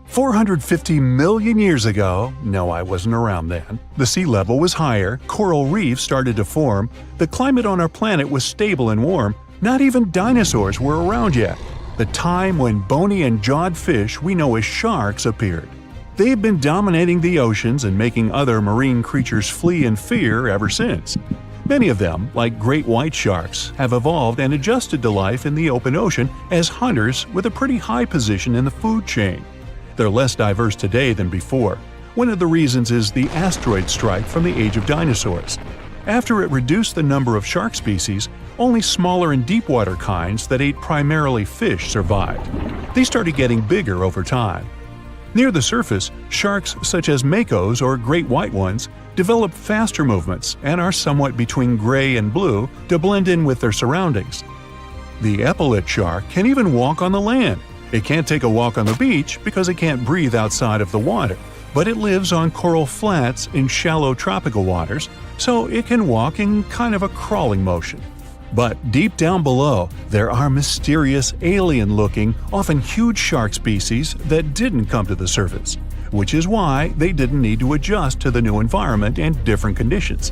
450 million years ago, no, I wasn't around then, the sea level was higher, coral reefs started to form, the climate on our planet was stable and warm, not even dinosaurs were around yet. The time when bony and jawed fish we know as sharks appeared. They've been dominating the oceans and making other marine creatures flee in fear ever since. Many of them, like great white sharks, have evolved and adjusted to life in the open ocean as hunters with a pretty high position in the food chain. They're less diverse today than before. One of the reasons is the asteroid strike from the age of dinosaurs. After it reduced the number of shark species, only smaller and deep-water kinds that ate primarily fish survived. They started getting bigger over time. Near the surface, sharks such as makos or great white ones develop faster movements and are somewhat between gray and blue to blend in with their surroundings. The epaulet shark can even walk on the land. It can't take a walk on the beach because it can't breathe outside of the water, but it lives on coral flats in shallow tropical waters, so it can walk in kind of a crawling motion. But deep down below, there are mysterious, alien-looking, often huge shark species that didn't come to the surface, which is why they didn't need to adjust to the new environment and different conditions.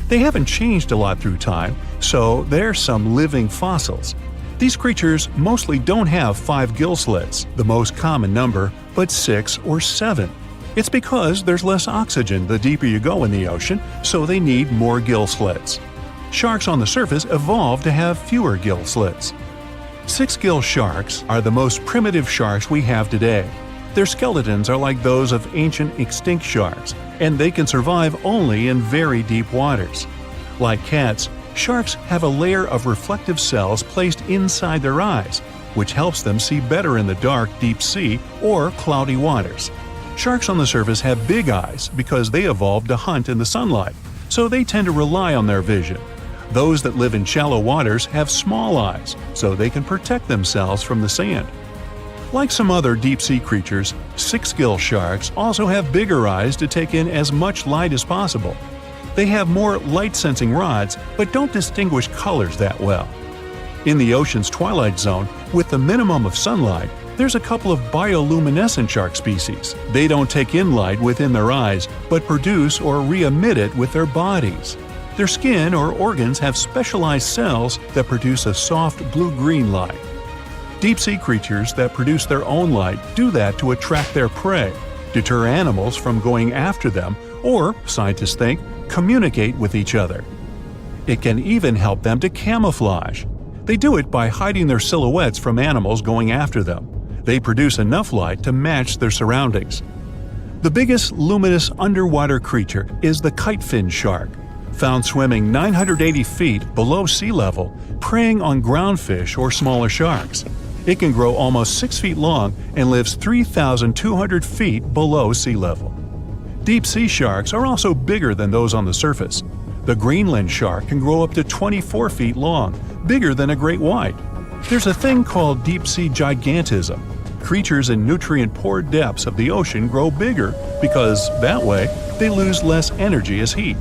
They haven't changed a lot through time, so they're some living fossils. These creatures mostly don't have 5 gill slits, the most common number, but 6 or 7. It's because there's less oxygen the deeper you go in the ocean, so they need more gill slits. Sharks on the surface evolved to have fewer gill slits. 6-gill sharks are the most primitive sharks we have today. Their skeletons are like those of ancient extinct sharks, and they can survive only in very deep waters. Like cats, sharks have a layer of reflective cells placed inside their eyes, which helps them see better in the dark, deep sea or cloudy waters. Sharks on the surface have big eyes because they evolved to hunt in the sunlight, so they tend to rely on their vision. Those that live in shallow waters have small eyes, so they can protect themselves from the sand. Like some other deep-sea creatures, 6-gill sharks also have bigger eyes to take in as much light as possible. They have more light-sensing rods, but don't distinguish colors that well. In the ocean's twilight zone, with the minimum of sunlight, there's a couple of bioluminescent shark species. They don't take in light within their eyes, but produce or re-emit it with their bodies. Their skin or organs have specialized cells that produce a soft blue-green light. Deep-sea creatures that produce their own light do that to attract their prey, deter animals from going after them, or, scientists think, communicate with each other. It can even help them to camouflage. They do it by hiding their silhouettes from animals going after them. They produce enough light to match their surroundings. The biggest luminous underwater creature is the kitefin shark, found swimming 980 feet below sea level, preying on groundfish or smaller sharks. It can grow almost 6 feet long and lives 3,200 feet below sea level. Deep-sea sharks are also bigger than those on the surface. The Greenland shark can grow up to 24 feet long, bigger than a great white. There's a thing called deep-sea gigantism. Creatures in nutrient-poor depths of the ocean grow bigger because, that way, they lose less energy as heat.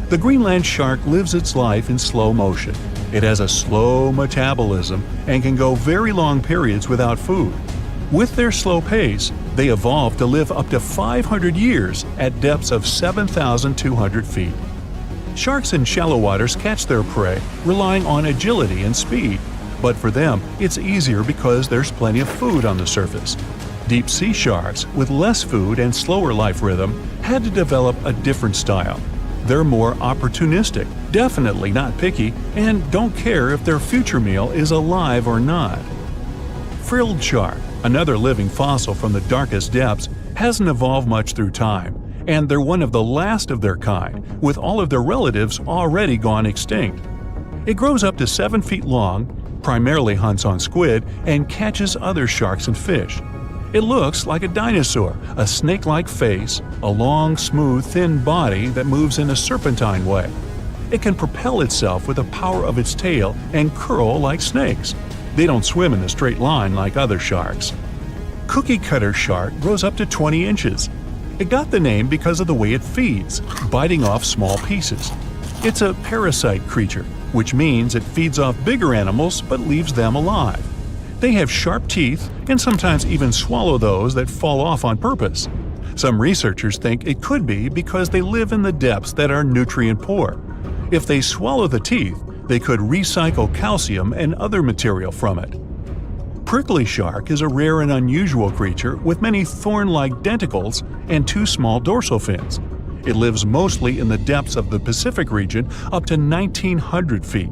The Greenland shark lives its life in slow motion. It has a slow metabolism and can go very long periods without food. With their slow pace, they evolved to live up to 500 years at depths of 7,200 feet. Sharks in shallow waters catch their prey relying on agility and speed, but for them, it's easier because there's plenty of food on the surface. Deep-sea sharks, with less food and slower life rhythm, had to develop a different style. They're more opportunistic, definitely not picky, and don't care if their future meal is alive or not. Frilled shark, another living fossil from the darkest depths, hasn't evolved much through time, and they're one of the last of their kind, with all of their relatives already gone extinct. It grows up to 7 feet long, primarily hunts on squid, and catches other sharks and fish. It looks like a dinosaur, a snake-like face, a long, smooth, thin body that moves in a serpentine way. It can propel itself with the power of its tail and curl like snakes. They don't swim in a straight line like other sharks. Cookie-cutter shark grows up to 20 inches. It got the name because of the way it feeds, biting off small pieces. It's a parasite creature, which means it feeds off bigger animals but leaves them alive. They have sharp teeth and sometimes even swallow those that fall off on purpose. Some researchers think it could be because they live in the depths that are nutrient poor. If they swallow the teeth, they could recycle calcium and other material from it. Prickly shark is a rare and unusual creature with many thorn-like denticles and 2 small dorsal fins. It lives mostly in the depths of the Pacific region up to 1,900 feet.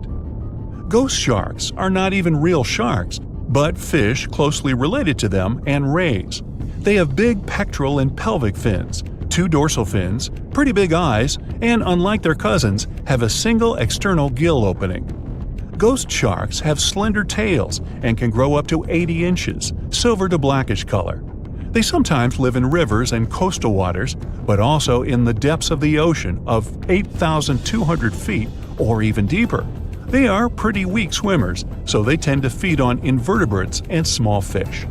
Ghost sharks are not even real sharks, but fish closely related to them and rays. They have big pectoral and pelvic fins, 2 dorsal fins, pretty big eyes, and unlike their cousins, have a single external gill opening. Ghost sharks have slender tails and can grow up to 80 inches, silver to blackish color. They sometimes live in rivers and coastal waters, but also in the depths of the ocean of 8,200 feet or even deeper. They are pretty weak swimmers, so they tend to feed on invertebrates and small fish.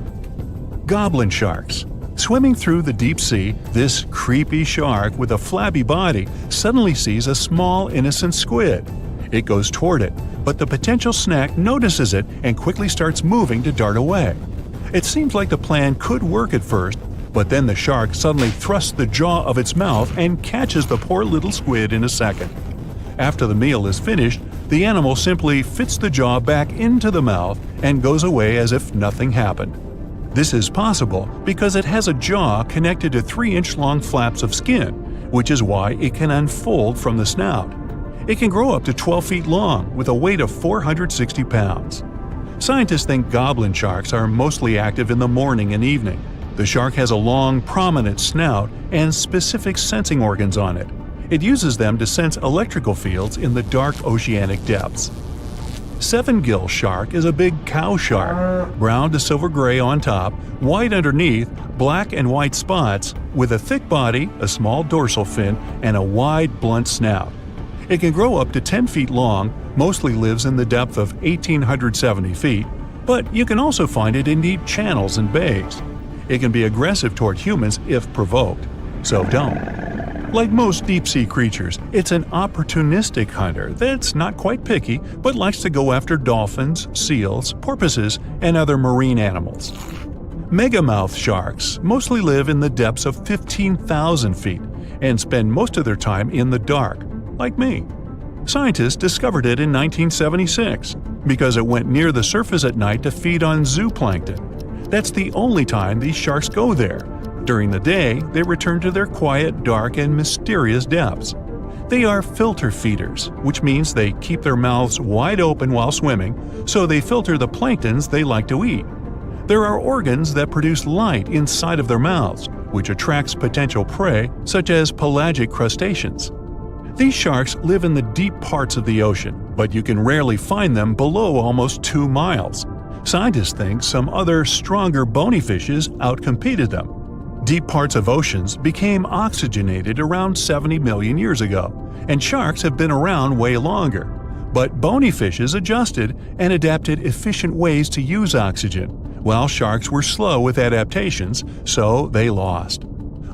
Goblin sharks. Swimming through the deep sea, this creepy shark with a flabby body suddenly sees a small, innocent squid. It goes toward it, but the potential snack notices it and quickly starts moving to dart away. It seems like the plan could work at first, but then the shark suddenly thrusts the jaw of its mouth and catches the poor little squid in a second. After the meal is finished, the animal simply fits the jaw back into the mouth and goes away as if nothing happened. This is possible because it has a jaw connected to 3-inch-long flaps of skin, which is why it can unfold from the snout. It can grow up to 12 feet long with a weight of 460 pounds. Scientists think goblin sharks are mostly active in the morning and evening. The shark has a long, prominent snout and specific sensing organs on it. It uses them to sense electrical fields in the dark oceanic depths. Seven-gill shark is a big cow shark, brown to silver-gray on top, white underneath, black and white spots, with a thick body, a small dorsal fin, and a wide, blunt snout. It can grow up to 10 feet long, mostly lives in the depth of 1,870 feet, but you can also find it in deep channels and bays. It can be aggressive toward humans if provoked, so don't. Like most deep-sea creatures, it's an opportunistic hunter that's not quite picky but likes to go after dolphins, seals, porpoises, and other marine animals. Megamouth sharks mostly live in the depths of 15,000 feet and spend most of their time in the dark, like me. Scientists discovered it in 1976 because it went near the surface at night to feed on zooplankton. That's the only time these sharks go there. During the day, they return to their quiet, dark, and mysterious depths. They are filter feeders, which means they keep their mouths wide open while swimming, so they filter the planktons they like to eat. There are organs that produce light inside of their mouths, which attracts potential prey, such as pelagic crustaceans. These sharks live in the deep parts of the ocean, but you can rarely find them below almost 2 miles. Scientists think some other, stronger bony fishes outcompeted them. Deep parts of oceans became oxygenated around 70 million years ago, and sharks have been around way longer. But bony fishes adjusted and adapted efficient ways to use oxygen, while sharks were slow with adaptations, so they lost.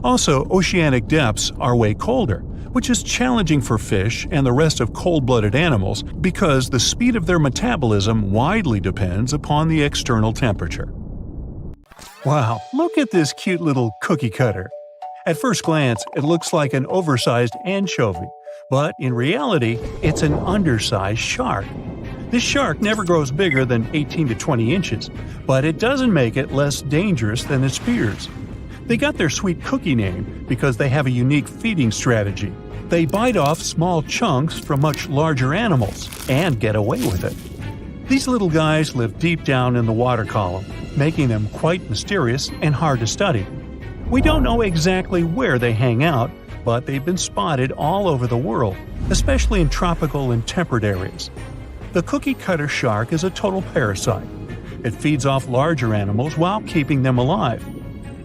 Also, oceanic depths are way colder, which is challenging for fish and the rest of cold-blooded animals because the speed of their metabolism widely depends upon the external temperature. Wow, look at this cute little cookie cutter. At first glance, it looks like an oversized anchovy, but in reality, it's an undersized shark. This shark never grows bigger than 18 to 20 inches, but it doesn't make it less dangerous than its peers. They got their sweet cookie name because they have a unique feeding strategy. They bite off small chunks from much larger animals and get away with it. These little guys live deep down in the water column, making them quite mysterious and hard to study. We don't know exactly where they hang out, but they've been spotted all over the world, especially in tropical and temperate areas. The cookie cutter shark is a total parasite. It feeds off larger animals while keeping them alive.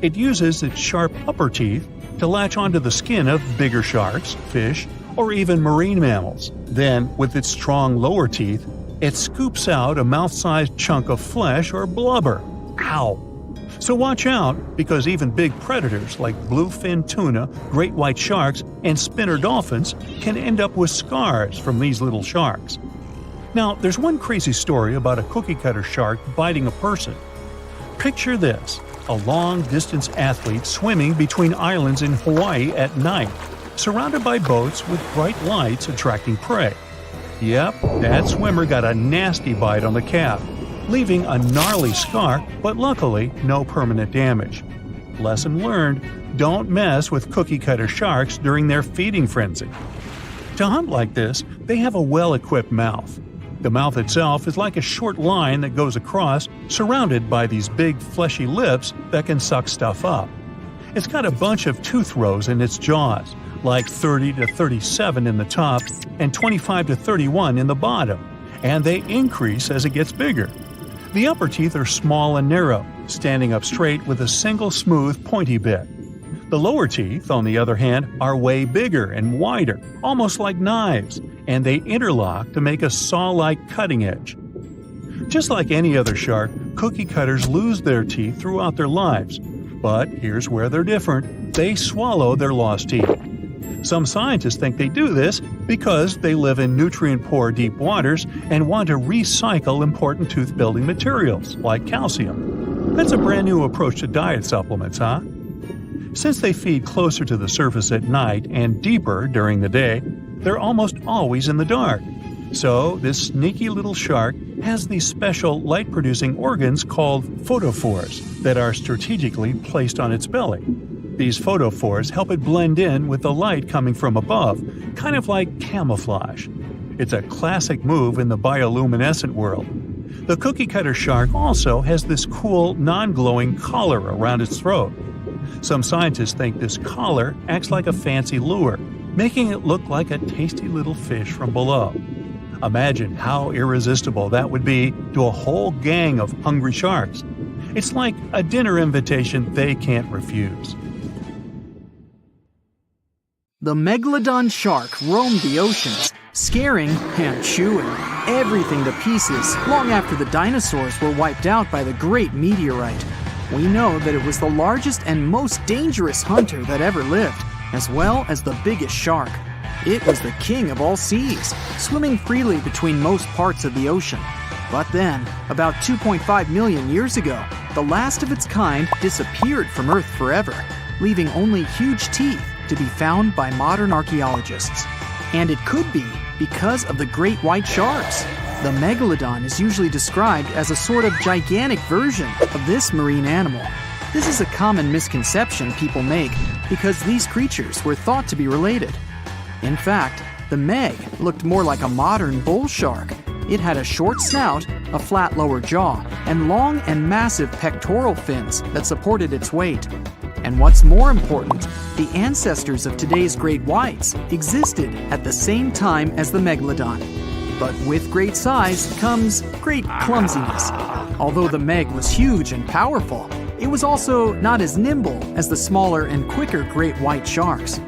It uses its sharp upper teeth to latch onto the skin of bigger sharks, fish, or even marine mammals. Then, with its strong lower teeth, it scoops out a mouth-sized chunk of flesh or blubber. Ow! So watch out, because even big predators like bluefin tuna, great white sharks, and spinner dolphins can end up with scars from these little sharks. Now, there's one crazy story about a cookie cutter shark biting a person. Picture this: a long-distance athlete swimming between islands in Hawaii at night, surrounded by boats with bright lights attracting prey. Yep, that swimmer got a nasty bite on the calf, leaving a gnarly scar, but luckily no permanent damage. Lesson learned: don't mess with cookie cutter sharks during their feeding frenzy. To hunt like this, they have a well-equipped mouth. The mouth itself is like a short line that goes across, surrounded by these big fleshy lips that can suck stuff up. It's got a bunch of tooth rows in its jaws, like 30 to 37 in the top and 25 to 31 in the bottom, and they increase as it gets bigger. The upper teeth are small and narrow, standing up straight with a single smooth, pointy bit. The lower teeth, on the other hand, are way bigger and wider, almost like knives, and they interlock to make a saw-like cutting edge. Just like any other shark, cookie cutters lose their teeth throughout their lives. But here's where they're different: they swallow their lost teeth. Some scientists think they do this because they live in nutrient-poor deep waters and want to recycle important tooth-building materials, like calcium. That's a brand new approach to diet supplements, huh? Since they feed closer to the surface at night and deeper during the day, they're almost always in the dark. So, this sneaky little shark has these special light-producing organs called photophores that are strategically placed on its belly. These photophores help it blend in with the light coming from above, kind of like camouflage. It's a classic move in the bioluminescent world. The cookie cutter shark also has this cool, non-glowing collar around its throat. Some scientists think this collar acts like a fancy lure, making it look like a tasty little fish from below. Imagine how irresistible that would be to a whole gang of hungry sharks. It's like a dinner invitation they can't refuse. The megalodon shark roamed the oceans, scaring and chewing everything to pieces long after the dinosaurs were wiped out by the great meteorite. We know that it was the largest and most dangerous hunter that ever lived, as well as the biggest shark. It was the king of all seas, swimming freely between most parts of the ocean. But then, about 2.5 million years ago, the last of its kind disappeared from Earth forever, leaving only huge teeth to be found by modern archaeologists. And it could be because of the great white sharks. The megalodon is usually described as a sort of gigantic version of this marine animal. This is a common misconception people make because these creatures were thought to be related. In fact, the meg looked more like a modern bull shark. It had a short snout, a flat lower jaw, and long and massive pectoral fins that supported its weight. And what's more important, the ancestors of today's great whites existed at the same time as the megalodon. But with great size comes great clumsiness. Although the meg was huge and powerful, it was also not as nimble as the smaller and quicker great white sharks.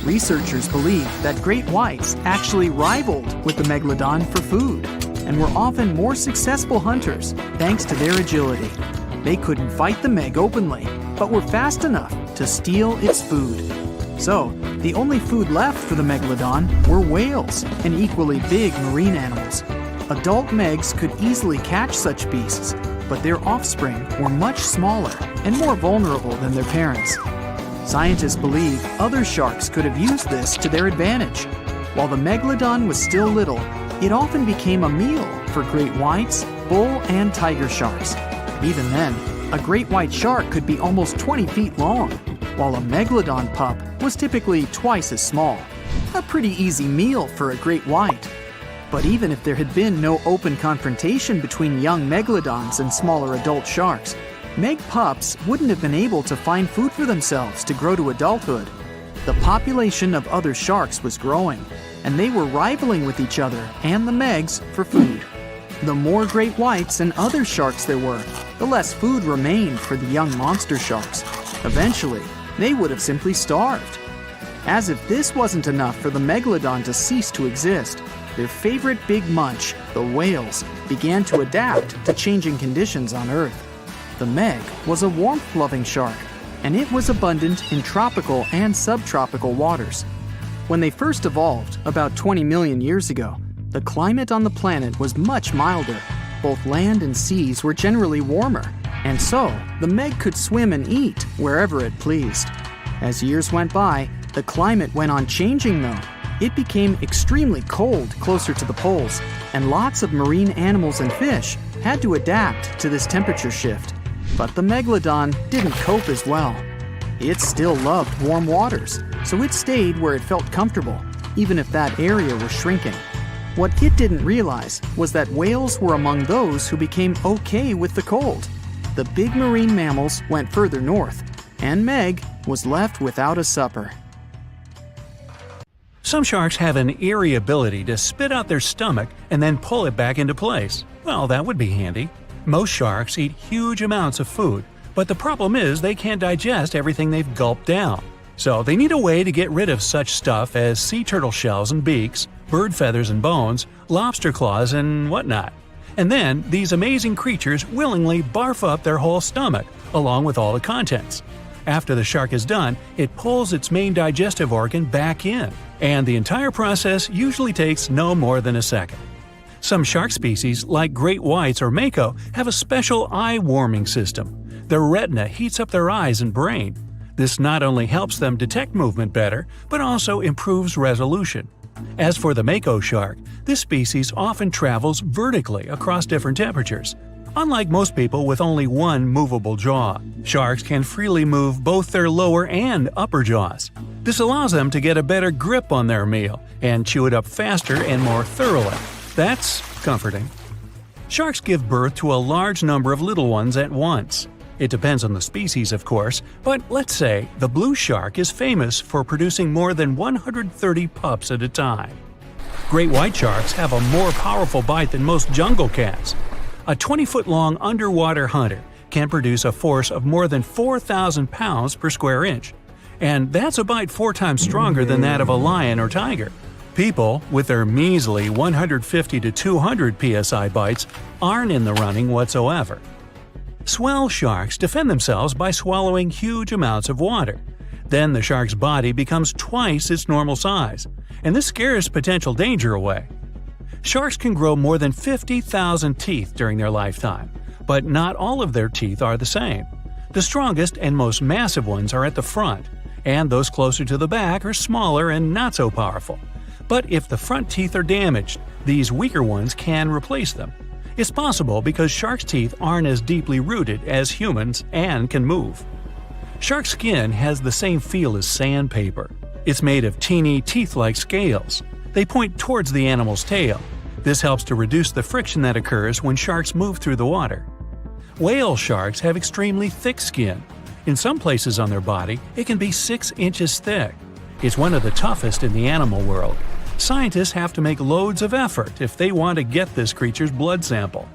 Researchers believe that great whites actually rivaled with the megalodon for food and were often more successful hunters thanks to their agility. They couldn't fight the meg openly, but were fast enough to steal its food. So, the only food left for the megalodon were whales and equally big marine animals. Adult megs could easily catch such beasts, but their offspring were much smaller and more vulnerable than their parents. Scientists believe other sharks could have used this to their advantage. While the megalodon was still little, it often became a meal for great whites, bull, and tiger sharks. Even then, a great white shark could be almost 20 feet long, while a megalodon pup was typically twice as small. A pretty easy meal for a great white. But even if there had been no open confrontation between young megalodons and smaller adult sharks, meg pups wouldn't have been able to find food for themselves to grow to adulthood. The population of other sharks was growing, and they were rivaling with each other and the megs for food. The more great whites and other sharks there were, the less food remained for the young monster sharks. Eventually, they would have simply starved. As if this wasn't enough for the megalodon to cease to exist, their favorite big munch, the whales, began to adapt to changing conditions on Earth. The meg was a warmth-loving shark, and it was abundant in tropical and subtropical waters. When they first evolved, about 20 million years ago, The climate on the planet was much milder. Both land and seas were generally warmer, and so the Meg could swim and eat wherever it pleased. As years went by, the climate went on changing though. It became extremely cold closer to the poles, and lots of marine animals and fish had to adapt to this temperature shift. But the Megalodon didn't cope as well. It still loved warm waters, so it stayed where it felt comfortable, even if that area was shrinking. What it didn't realize was that whales were among those who became okay with the cold. The big marine mammals went further north, and Meg was left without a supper. Some sharks have an eerie ability to spit out their stomach and then pull it back into place. Well, that would be handy. Most sharks eat huge amounts of food, but the problem is they can't digest everything they've gulped down. So they need a way to get rid of such stuff as sea turtle shells and beaks, bird feathers and bones, lobster claws and whatnot. And then these amazing creatures willingly barf up their whole stomach, along with all the contents. After the shark is done, it pulls its main digestive organ back in, and the entire process usually takes no more than a second. Some shark species, like great whites or mako, have a special eye-warming system. Their retina heats up their eyes and brain. This not only helps them detect movement better, but also improves resolution. As for the mako shark, this species often travels vertically across different temperatures. Unlike most people with only one movable jaw, sharks can freely move both their lower and upper jaws. This allows them to get a better grip on their meal and chew it up faster and more thoroughly. That's comforting. Sharks give birth to a large number of little ones at once. It depends on the species, of course, but let's say the blue shark is famous for producing more than 130 pups at a time. Great white sharks have a more powerful bite than most jungle cats. A 20-foot-long underwater hunter can produce a force of more than 4,000 pounds per square inch. And that's a bite 4 times stronger than that of a lion or tiger. People, with their measly 150 to 200 psi bites, aren't in the running whatsoever. Swell sharks defend themselves by swallowing huge amounts of water. Then the shark's body becomes twice its normal size, and this scares potential danger away. Sharks can grow more than 50,000 teeth during their lifetime, but not all of their teeth are the same. The strongest and most massive ones are at the front, and those closer to the back are smaller and not so powerful. But if the front teeth are damaged, these weaker ones can replace them. It's possible because sharks' teeth aren't as deeply rooted as humans and can move. Shark skin has the same feel as sandpaper. It's made of teeny, teeth-like scales. They point towards the animal's tail. This helps to reduce the friction that occurs when sharks move through the water. Whale sharks have extremely thick skin. In some places on their body, it can be 6 inches thick. It's one of the toughest in the animal world. Scientists have to make loads of effort if they want to get this creature's blood sample.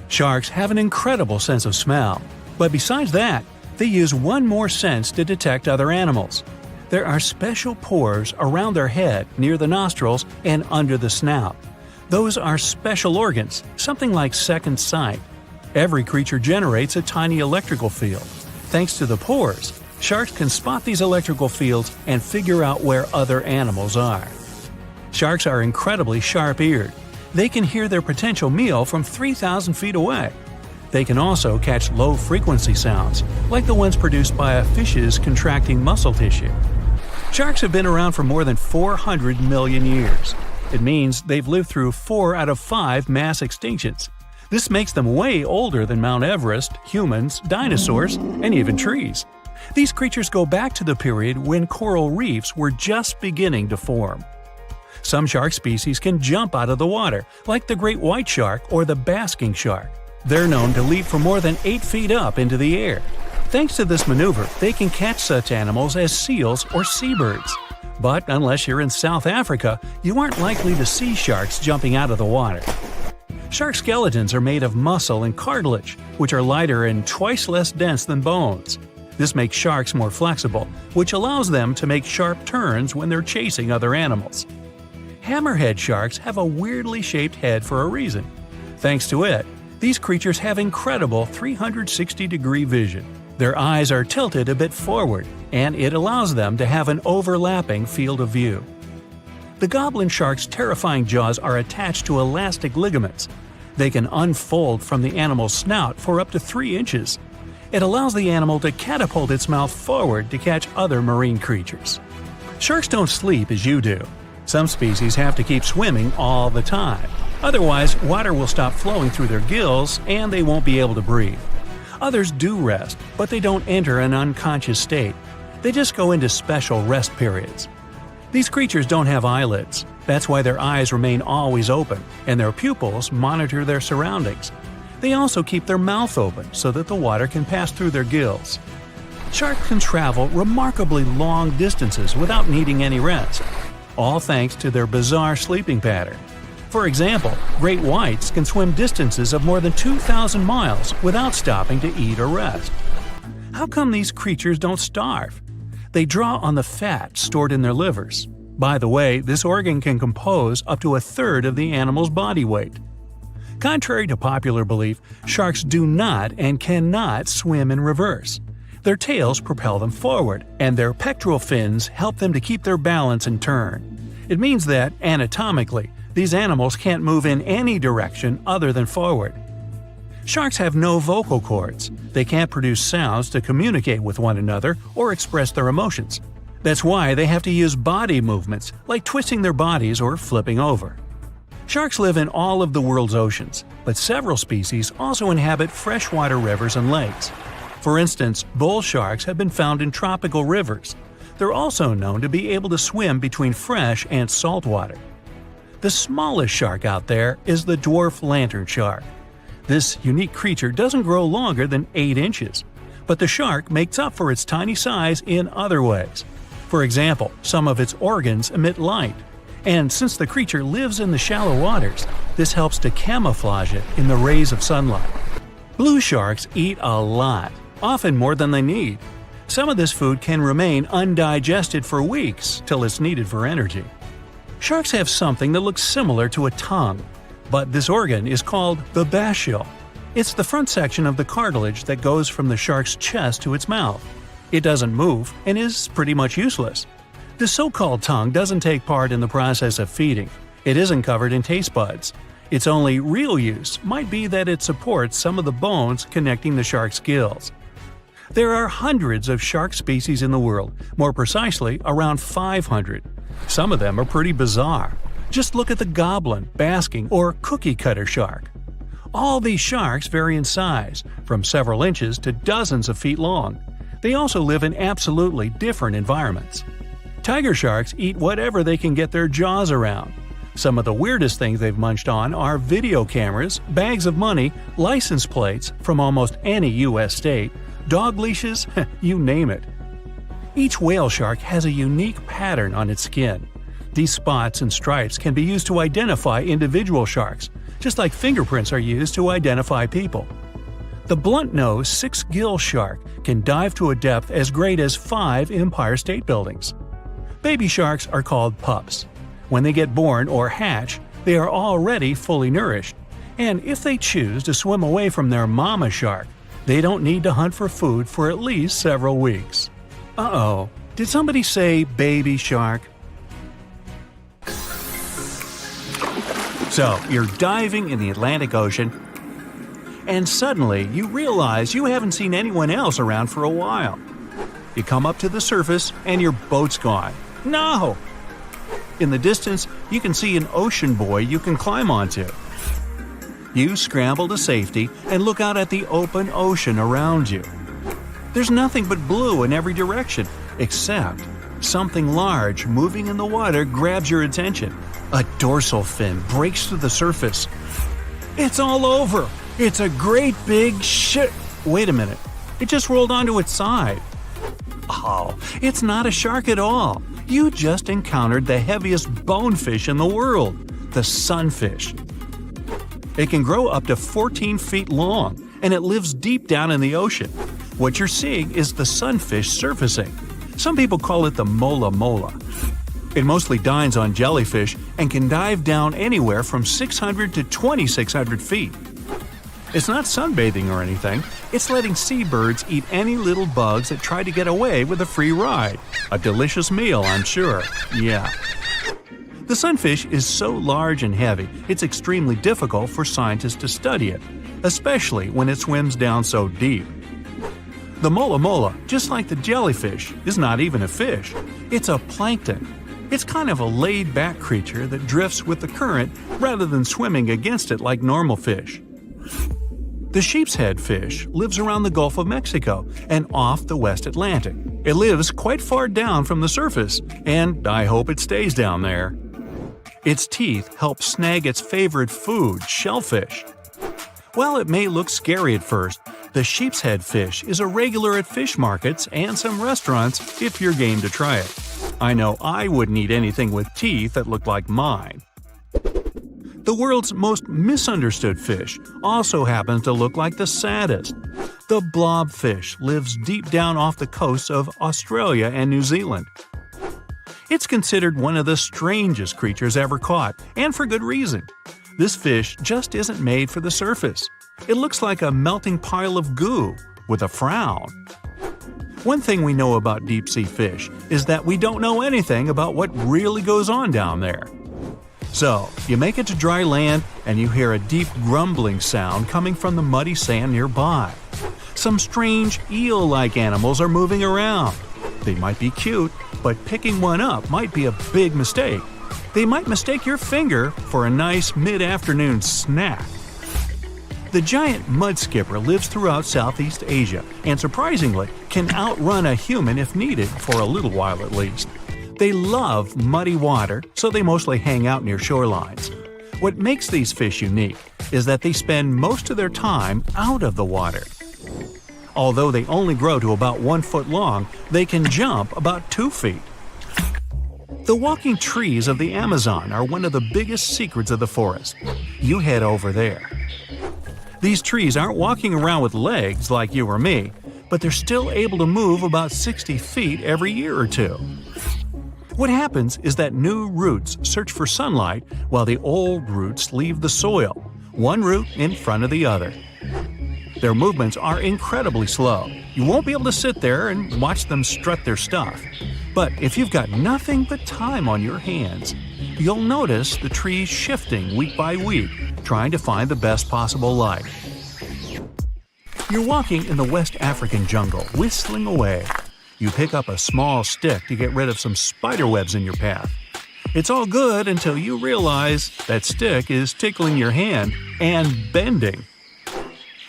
Sharks have an incredible sense of smell, but besides that, they use one more sense to detect other animals. There are special pores around their head, near the nostrils, and under the snout. Those are special organs, something like second sight. Every creature generates a tiny electrical field. Thanks to the pores, sharks can spot these electrical fields and figure out where other animals are. Sharks are incredibly sharp-eared. They can hear their potential meal from 3,000 feet away. They can also catch low-frequency sounds, like the ones produced by a fish's contracting muscle tissue. Sharks have been around for more than 400 million years. It means they've lived through 4 out of 5 mass extinctions. This makes them way older than Mount Everest, humans, dinosaurs, and even trees. These creatures go back to the period when coral reefs were just beginning to form. Some shark species can jump out of the water, like the great white shark or the basking shark. They're known to leap from more than 8 feet up into the air. Thanks to this maneuver, they can catch such animals as seals or seabirds. But unless you're in South Africa, you aren't likely to see sharks jumping out of the water. Shark skeletons are made of muscle and cartilage, which are lighter and twice less dense than bones. This makes sharks more flexible, which allows them to make sharp turns when they're chasing other animals. Hammerhead sharks have a weirdly shaped head for a reason. Thanks to it, these creatures have incredible 360-degree vision. Their eyes are tilted a bit forward, and it allows them to have an overlapping field of view. The goblin shark's terrifying jaws are attached to elastic ligaments. They can unfold from the animal's snout for up to 3 inches. It allows the animal to catapult its mouth forward to catch other marine creatures. Sharks don't sleep as you do. Some species have to keep swimming all the time. Otherwise, water will stop flowing through their gills and they won't be able to breathe. Others do rest, but they don't enter an unconscious state. They just go into special rest periods. These creatures don't have eyelids. That's why their eyes remain always open, and their pupils monitor their surroundings. They also keep their mouth open so that the water can pass through their gills. Sharks can travel remarkably long distances without needing any rest, all thanks to their bizarre sleeping pattern. For example, great whites can swim distances of more than 2,000 miles without stopping to eat or rest. How come these creatures don't starve? They draw on the fat stored in their livers. By the way, this organ can compose up to a third of the animal's body weight. Contrary to popular belief, sharks do not and cannot swim in reverse. Their tails propel them forward, and their pectoral fins help them to keep their balance and turn. It means that, anatomically, these animals can't move in any direction other than forward. Sharks have no vocal cords. They can't produce sounds to communicate with one another or express their emotions. That's why they have to use body movements, like twisting their bodies or flipping over. Sharks live in all of the world's oceans, but several species also inhabit freshwater rivers and lakes. For instance, bull sharks have been found in tropical rivers. They're also known to be able to swim between fresh and salt water. The smallest shark out there is the dwarf lantern shark. This unique creature doesn't grow longer than 8 inches, but the shark makes up for its tiny size in other ways. For example, some of its organs emit light, and since the creature lives in the shallow waters, this helps to camouflage it in the rays of sunlight. Blue sharks eat a lot, often more than they need. Some of this food can remain undigested for weeks till it's needed for energy. Sharks have something that looks similar to a tongue, but this organ is called the basial. It's the front section of the cartilage that goes from the shark's chest to its mouth. It doesn't move and is pretty much useless. The so-called tongue doesn't take part in the process of feeding. It isn't covered in taste buds. Its only real use might be that it supports some of the bones connecting the shark's gills. There are hundreds of shark species in the world, more precisely around 500. Some of them are pretty bizarre. Just look at the goblin, basking, or cookie-cutter shark. All these sharks vary in size, from several inches to dozens of feet long. They also live in absolutely different environments. Tiger sharks eat whatever they can get their jaws around. Some of the weirdest things they've munched on are video cameras, bags of money, license plates from almost any U.S. state, dog leashes, you name it. Each whale shark has a unique pattern on its skin. These spots and stripes can be used to identify individual sharks, just like fingerprints are used to identify people. The blunt-nosed six-gill shark can dive to a depth as great as 5 Empire State Buildings. Baby sharks are called pups. When they get born or hatch, they are already fully nourished. And if they choose to swim away from their mama shark, they don't need to hunt for food for at least several weeks. Uh-oh, did somebody say baby shark? So, you're diving in the Atlantic Ocean, and suddenly you realize you haven't seen anyone else around for a while. You come up to the surface and your boat's gone. No! In the distance, you can see an ocean buoy you can climb onto. You scramble to safety and look out at the open ocean around you. There's nothing but blue in every direction, except something large moving in the water grabs your attention. A dorsal fin breaks through the surface. It's all over! It's a great big shit! Wait a minute, it just rolled onto its side. Oh, it's not a shark at all. You just encountered the heaviest bonefish in the world, the sunfish. It can grow up to 14 feet long, and it lives deep down in the ocean. What you're seeing is the sunfish surfacing. Some people call it the mola mola. It mostly dines on jellyfish and can dive down anywhere from 600 to 2,600 feet. It's not sunbathing or anything, it's letting seabirds eat any little bugs that try to get away with a free ride. A delicious meal, I'm sure. Yeah. The sunfish is so large and heavy, it's extremely difficult for scientists to study it, especially when it swims down so deep. The mola mola, just like the jellyfish, is not even a fish. It's a plankton. It's kind of a laid-back creature that drifts with the current rather than swimming against it like normal fish. The sheep's head fish lives around the Gulf of Mexico and off the West Atlantic. It lives quite far down from the surface, and I hope it stays down there. Its teeth help snag its favorite food, shellfish. While it may look scary at first, the sheep's head fish is a regular at fish markets and some restaurants if you're game to try it. I know I wouldn't eat anything with teeth that looked like mine. The world's most misunderstood fish also happens to look like the saddest. The blobfish lives deep down off the coasts of Australia and New Zealand. It's considered one of the strangest creatures ever caught, and for good reason. This fish just isn't made for the surface. It looks like a melting pile of goo, with a frown. One thing we know about deep-sea fish is that we don't know anything about what really goes on down there. So, you make it to dry land and you hear a deep grumbling sound coming from the muddy sand nearby. Some strange eel-like animals are moving around. They might be cute, but picking one up might be a big mistake. They might mistake your finger for a nice mid-afternoon snack. The giant mud skipper lives throughout Southeast Asia and surprisingly can outrun a human if needed for a little while at least. They love muddy water, so they mostly hang out near shorelines. What makes these fish unique is that they spend most of their time out of the water. Although they only grow to about 1 foot long, they can jump about 2 feet. The walking trees of the Amazon are one of the biggest secrets of the forest. You head over there. These trees aren't walking around with legs like you or me, but they're still able to move about 60 feet every year or two. What happens is that new roots search for sunlight while the old roots leave the soil, one root in front of the other. Their movements are incredibly slow. You won't be able to sit there and watch them strut their stuff. But if you've got nothing but time on your hands, you'll notice the trees shifting week by week, trying to find the best possible light. You're walking in the West African jungle, whistling away. You pick up a small stick to get rid of some spider webs in your path. It's all good until you realize that stick is tickling your hand and bending.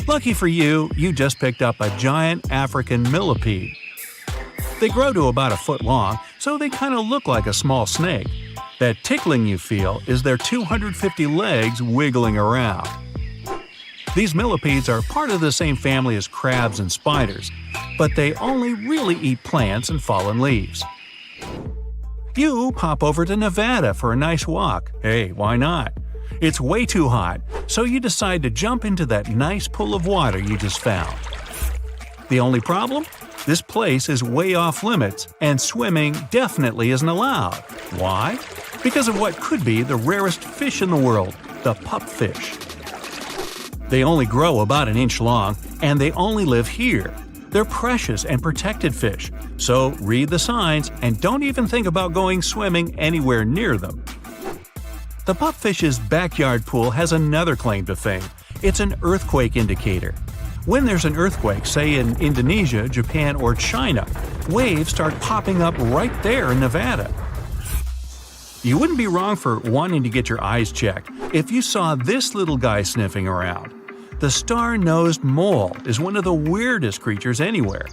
Lucky for you, you just picked up a giant African millipede. They grow to about 1 foot long, so they kind of look like a small snake. That tickling you feel is their 250 legs wiggling around. These millipedes are part of the same family as crabs and spiders, but they only really eat plants and fallen leaves. You pop over to Nevada for a nice walk. Hey, why not? It's way too hot, so you decide to jump into that nice pool of water you just found. The only problem? This place is way off limits, and swimming definitely isn't allowed. Why? Because of what could be the rarest fish in the world, the pupfish. They only grow about 1 inch long, and they only live here. They're precious and protected fish, so read the signs and don't even think about going swimming anywhere near them. The pupfish's backyard pool has another claim to fame. It's an earthquake indicator. When there's an earthquake, say in Indonesia, Japan, or China, waves start popping up right there in Nevada. You wouldn't be wrong for wanting to get your eyes checked if you saw this little guy sniffing around. The star-nosed mole is one of the weirdest creatures anywhere.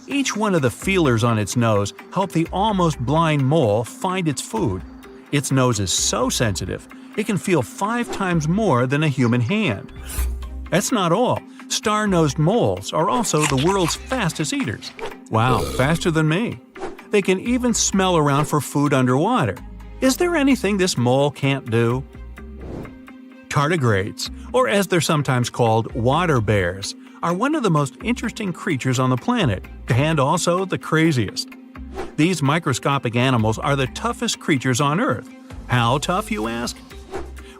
Each one of the feelers on its nose help the almost blind mole find its food. Its nose is so sensitive, it can feel 5 times more than a human hand. That's not all. Star-nosed moles are also the world's fastest eaters. Wow, faster than me. They can even smell around for food underwater. Is there anything this mole can't do? Tardigrades, or as they're sometimes called, water bears, are one of the most interesting creatures on the planet, and also the craziest. These microscopic animals are the toughest creatures on Earth. How tough, you ask?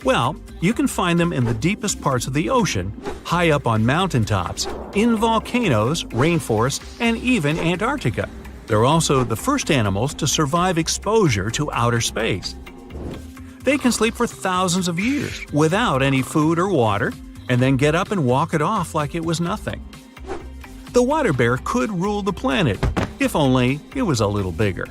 Well, you can find them in the deepest parts of the ocean, high up on mountaintops, in volcanoes, rainforests, and even Antarctica. They're also the first animals to survive exposure to outer space. They can sleep for thousands of years without any food or water, and then get up and walk it off like it was nothing. The water bear could rule the planet, if only it was a little bigger.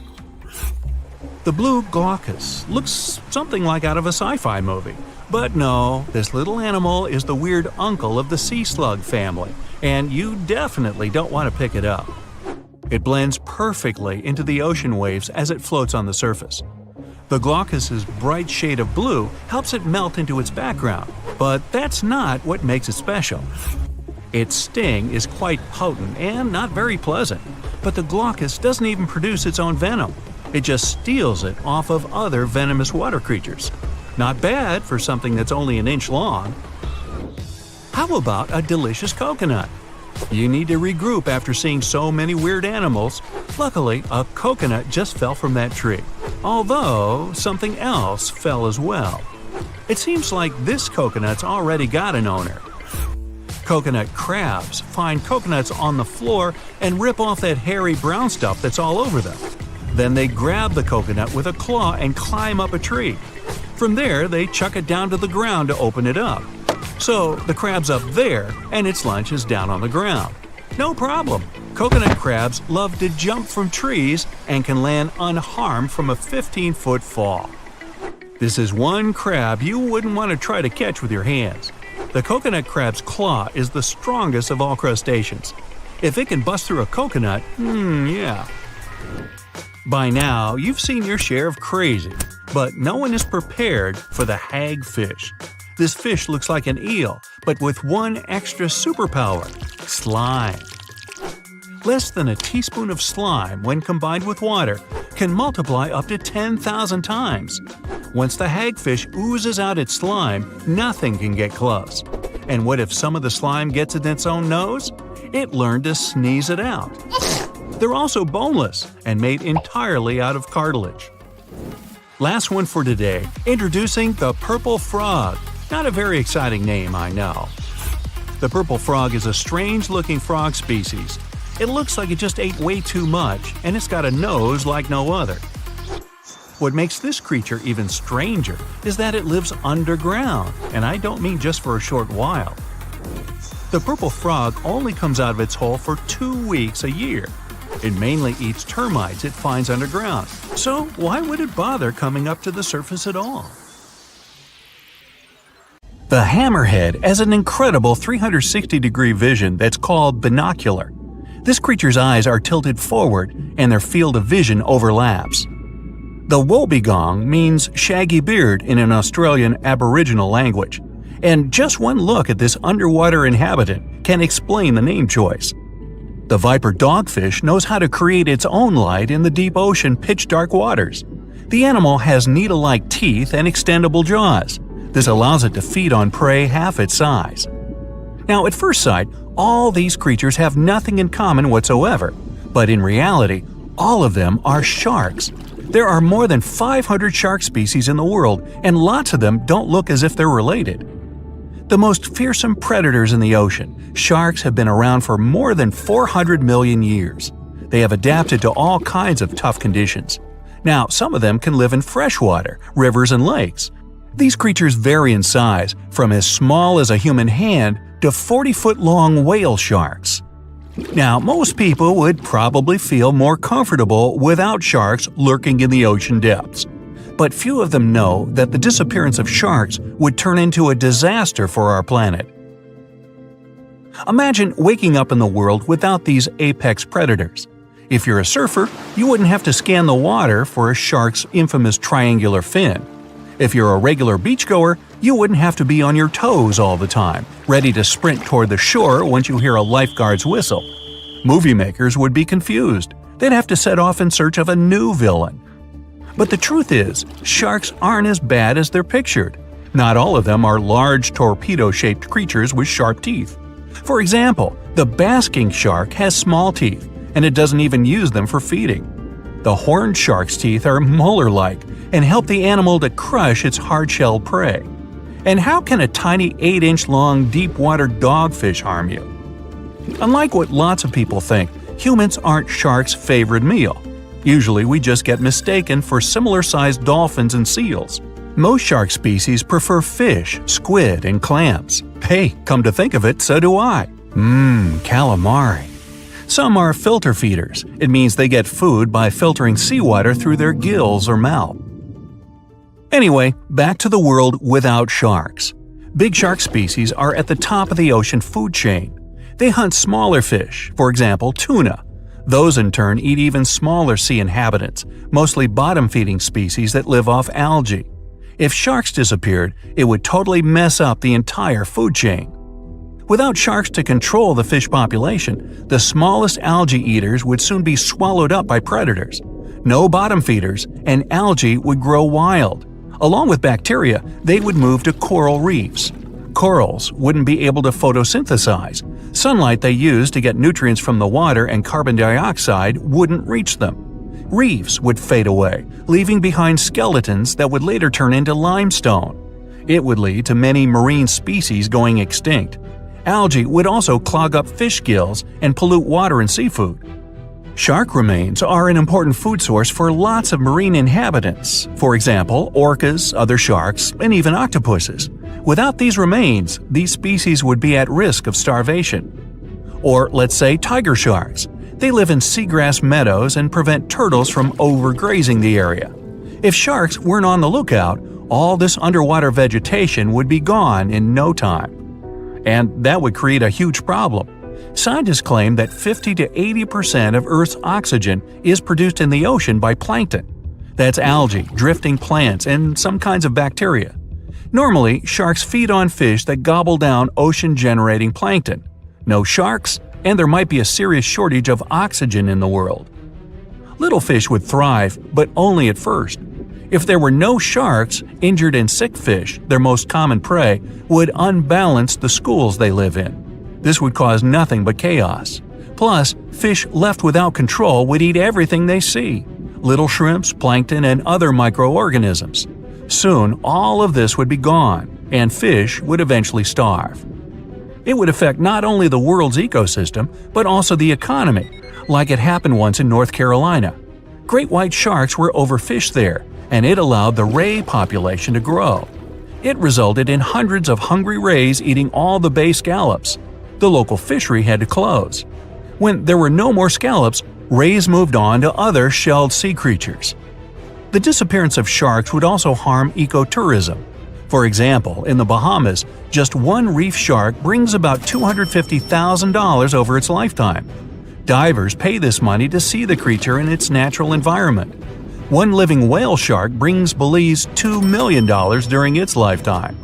The blue glaucus looks something like out of a sci-fi movie. But no, this little animal is the weird uncle of the sea slug family, and you definitely don't want to pick it up. It blends perfectly into the ocean waves as it floats on the surface. The glaucus's bright shade of blue helps it melt into its background, but that's not what makes it special. Its sting is quite potent and not very pleasant, but the glaucus doesn't even produce its own venom. It just steals it off of other venomous water creatures. Not bad for something that's only an inch long. How about a delicious coconut? You need to regroup after seeing so many weird animals. Luckily, a coconut just fell from that tree, although something else fell as well. It seems like this coconut's already got an owner. Coconut crabs find coconuts on the floor and rip off that hairy brown stuff that's all over them. Then they grab the coconut with a claw and climb up a tree. From there, they chuck it down to the ground to open it up. So the crab's up there and its lunch is down on the ground. No problem. Coconut crabs love to jump from trees and can land unharmed from a 15-foot fall. This is one crab you wouldn't want to try to catch with your hands. The coconut crab's claw is the strongest of all crustaceans. If it can bust through a coconut, yeah. By now, you've seen your share of crazy, but no one is prepared for the hagfish. This fish looks like an eel, but with one extra superpower: slime. Less than a teaspoon of slime, when combined with water, can multiply up to 10,000 times. Once the hagfish oozes out its slime, nothing can get close. And what if some of the slime gets in its own nose? It learned to sneeze it out. They're also boneless and made entirely out of cartilage. Last one for today, introducing the purple frog. Not a very exciting name, I know. The purple frog is a strange-looking frog species. It looks like it just ate way too much, and it's got a nose like no other. What makes this creature even stranger is that it lives underground, and I don't mean just for a short while. The purple frog only comes out of its hole for 2 weeks a year. It mainly eats termites it finds underground, so why would it bother coming up to the surface at all? The hammerhead has an incredible 360-degree vision that's called binocular. This creature's eyes are tilted forward and their field of vision overlaps. The wobbegong means shaggy beard in an Australian Aboriginal language, and just one look at this underwater inhabitant can explain the name choice. The viper dogfish knows how to create its own light in the deep ocean pitch-dark waters. The animal has needle-like teeth and extendable jaws. This allows it to feed on prey half its size. Now, at first sight, all these creatures have nothing in common whatsoever, but in reality, all of them are sharks. There are more than 500 shark species in the world, and lots of them don't look as if they're related. The most fearsome predators in the ocean, sharks have been around for more than 400 million years. They have adapted to all kinds of tough conditions. Now, some of them can live in freshwater, rivers, and lakes. These creatures vary in size, from as small as a human hand to 40-foot-long whale sharks. Now, most people would probably feel more comfortable without sharks lurking in the ocean depths. But few of them know that the disappearance of sharks would turn into a disaster for our planet. Imagine waking up in the world without these apex predators. If you're a surfer, you wouldn't have to scan the water for a shark's infamous triangular fin. If you're a regular beachgoer, you wouldn't have to be on your toes all the time, ready to sprint toward the shore once you hear a lifeguard's whistle. Movie makers would be confused. They'd have to set off in search of a new villain. But the truth is, sharks aren't as bad as they're pictured. Not all of them are large torpedo-shaped creatures with sharp teeth. For example, the basking shark has small teeth, and it doesn't even use them for feeding. The horned shark's teeth are molar-like and help the animal to crush its hard-shelled prey. And how can a tiny 8-inch long deep-water dogfish harm you? Unlike what lots of people think, Humans aren't sharks' favorite meal. Usually we just get mistaken for similar-sized dolphins and seals. Most shark species prefer fish, squid, and clams. Hey, come to think of it, so do I. Calamari. Some are filter feeders. It means they get food by filtering seawater through their gills or mouth. Anyway, back to the world without sharks. Big shark species are at the top of the ocean food chain. They hunt smaller fish, for example, tuna. Those in turn eat even smaller sea inhabitants, mostly bottom-feeding species that live off algae. If sharks disappeared, it would totally mess up the entire food chain. Without sharks to control the fish population, the smallest algae eaters would soon be swallowed up by predators. No bottom feeders, and algae would grow wild. Along with bacteria, they would move to coral reefs. Corals wouldn't be able to photosynthesize. Sunlight they use to get nutrients from the water and carbon dioxide wouldn't reach them. Reefs would fade away, leaving behind skeletons that would later turn into limestone. It would lead to many marine species going extinct. Algae would also clog up fish gills and pollute water and seafood. Shark remains are an important food source for lots of marine inhabitants, for example, orcas, other sharks, and even octopuses. Without these remains, these species would be at risk of starvation. Or let's say tiger sharks. They live in seagrass meadows and prevent turtles from overgrazing the area. If sharks weren't on the lookout, all this underwater vegetation would be gone in no time. And that would create a huge problem. Scientists claim that 50 to 80% of Earth's oxygen is produced in the ocean by plankton. That's algae, drifting plants, and some kinds of bacteria. Normally, sharks feed on fish that gobble down ocean-generating plankton. No sharks, and there might be a serious shortage of oxygen in the world. Little fish would thrive, but only at first. If there were no sharks, injured and sick fish, their most common prey, would unbalance the schools they live in. This would cause nothing but chaos. Plus, fish left without control would eat everything they see – little shrimps, plankton, and other microorganisms. Soon, all of this would be gone, and fish would eventually starve. It would affect not only the world's ecosystem, but also the economy, like it happened once in North Carolina. Great white sharks were overfished there, and it allowed the ray population to grow. It resulted in hundreds of hungry rays eating all the bay scallops. The local fishery had to close. When there were no more scallops, rays moved on to other shelled sea creatures. The disappearance of sharks would also harm ecotourism. For example, in the Bahamas, just one reef shark brings about $250,000 over its lifetime. Divers pay this money to see the creature in its natural environment. One living whale shark brings Belize $2 million during its lifetime.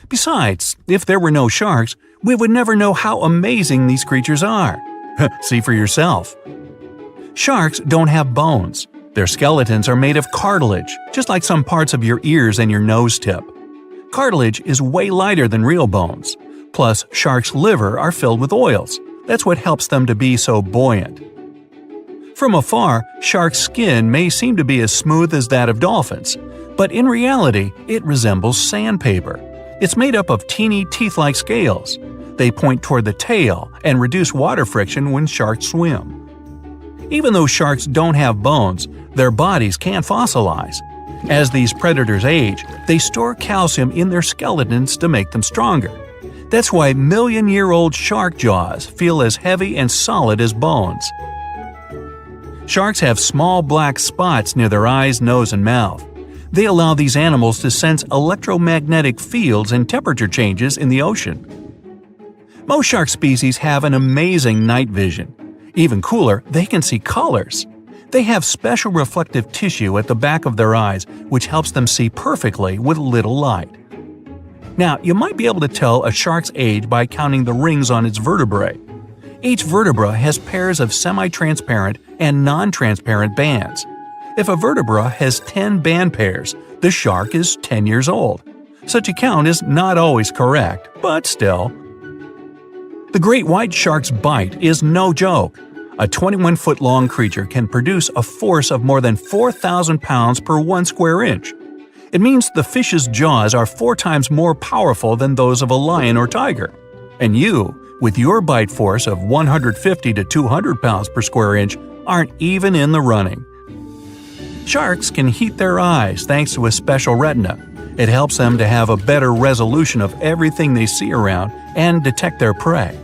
Besides, if there were no sharks, we would never know how amazing these creatures are. See for yourself. Sharks don't have bones. Their skeletons are made of cartilage, just like some parts of your ears and your nose tip. Cartilage is way lighter than real bones. Plus, sharks' liver are filled with oils. That's what helps them to be so buoyant. From afar, sharks' skin may seem to be as smooth as that of dolphins, but in reality, it resembles sandpaper. It's made up of teeny teeth-like scales. They point toward the tail and reduce water friction when sharks swim. Even though sharks don't have bones, their bodies can fossilize. As these predators age, they store calcium in their skeletons to make them stronger. That's why million-year-old shark jaws feel as heavy and solid as bones. Sharks have small black spots near their eyes, nose, and mouth. They allow these animals to sense electromagnetic fields and temperature changes in the ocean. Most shark species have an amazing night vision. Even cooler, they can see colors. They have special reflective tissue at the back of their eyes, which helps them see perfectly with little light. Now, you might be able to tell a shark's age by counting the rings on its vertebrae. Each vertebra has pairs of semi-transparent and non-transparent bands. If a vertebra has 10 band pairs, the shark is 10 years old. Such a count is not always correct, but still. The great white shark's bite is no joke. A 21-foot-long creature can produce a force of more than 4,000 pounds per 1 square inch. It means the fish's jaws are 4 times more powerful than those of a lion or tiger. And you, with your bite force of 150 to 200 pounds per square inch, aren't even in the running. Sharks can heat their eyes thanks to a special retina. It helps them to have a better resolution of everything they see around and detect their prey.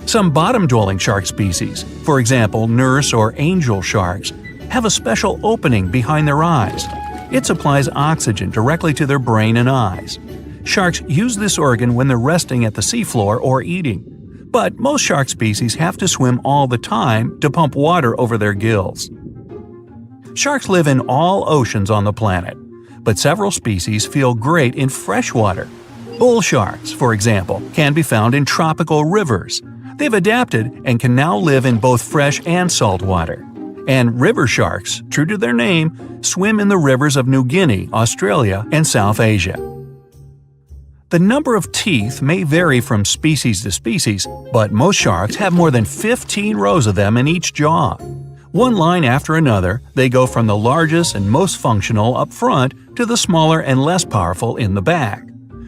Some bottom-dwelling shark species, for example nurse or angel sharks, have a special opening behind their eyes. It supplies oxygen directly to their brain and eyes. Sharks use this organ when they're resting at the seafloor or eating. But most shark species have to swim all the time to pump water over their gills. Sharks live in all oceans on the planet, but several species feel great in freshwater. Bull sharks, for example, can be found in tropical rivers. They've adapted and can now live in both fresh and salt water. And river sharks, true to their name, swim in the rivers of New Guinea, Australia, and South Asia. The number of teeth may vary from species to species, but most sharks have more than 15 rows of them in each jaw. One line after another, they go from the largest and most functional up front to the smaller and less powerful in the back.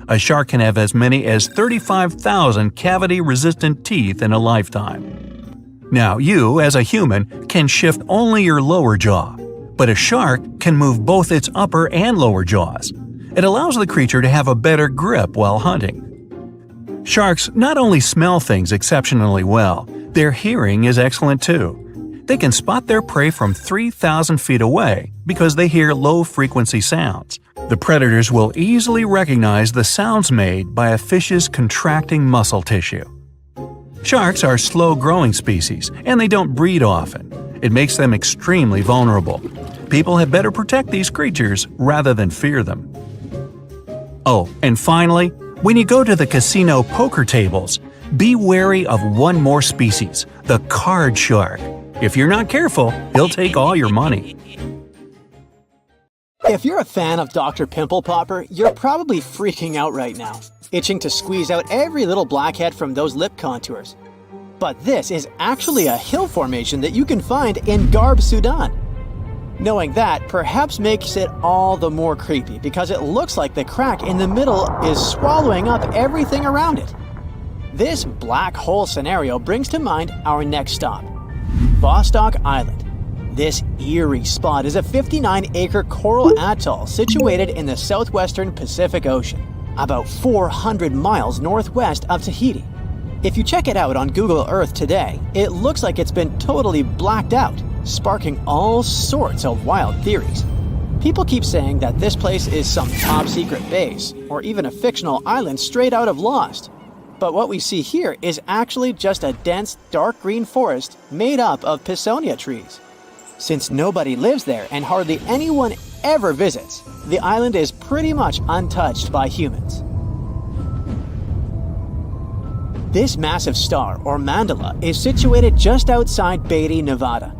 A shark can have as many as 35,000 cavity-resistant teeth in a lifetime. Now, you, as a human, can shift only your lower jaw, but a shark can move both its upper and lower jaws. It allows the creature to have a better grip while hunting. Sharks not only smell things exceptionally well, their hearing is excellent too. They can spot their prey from 3,000 feet away because they hear low-frequency sounds. The predators will easily recognize the sounds made by a fish's contracting muscle tissue. Sharks are slow-growing species, and they don't breed often. It makes them extremely vulnerable. People had better protect these creatures rather than fear them. Oh, and finally, when you go to the casino poker tables, be wary of one more species, the card shark. If you're not careful, he'll take all your money. If you're a fan of Dr. Pimple Popper, you're probably freaking out right now, itching to squeeze out every little blackhead from those lip contours. But this is actually a hill formation that you can find in Garb, Sudan. Knowing that perhaps makes it all the more creepy because it looks like the crack in the middle is swallowing up everything around it. This black hole scenario brings to mind our next stop, Vostok Island. This eerie spot is a 59-acre coral atoll situated in the southwestern Pacific Ocean, about 400 miles northwest of Tahiti. If you check it out on Google Earth today, it looks like it's been totally blacked out, sparking all sorts of wild theories. People keep saying that this place is some top-secret base, or even a fictional island straight out of Lost. But what we see here is actually just a dense, dark green forest made up of Pisonia trees. Since nobody lives there and hardly anyone ever visits, the island is pretty much untouched by humans. This massive star, or mandala, is situated just outside Beatty, Nevada.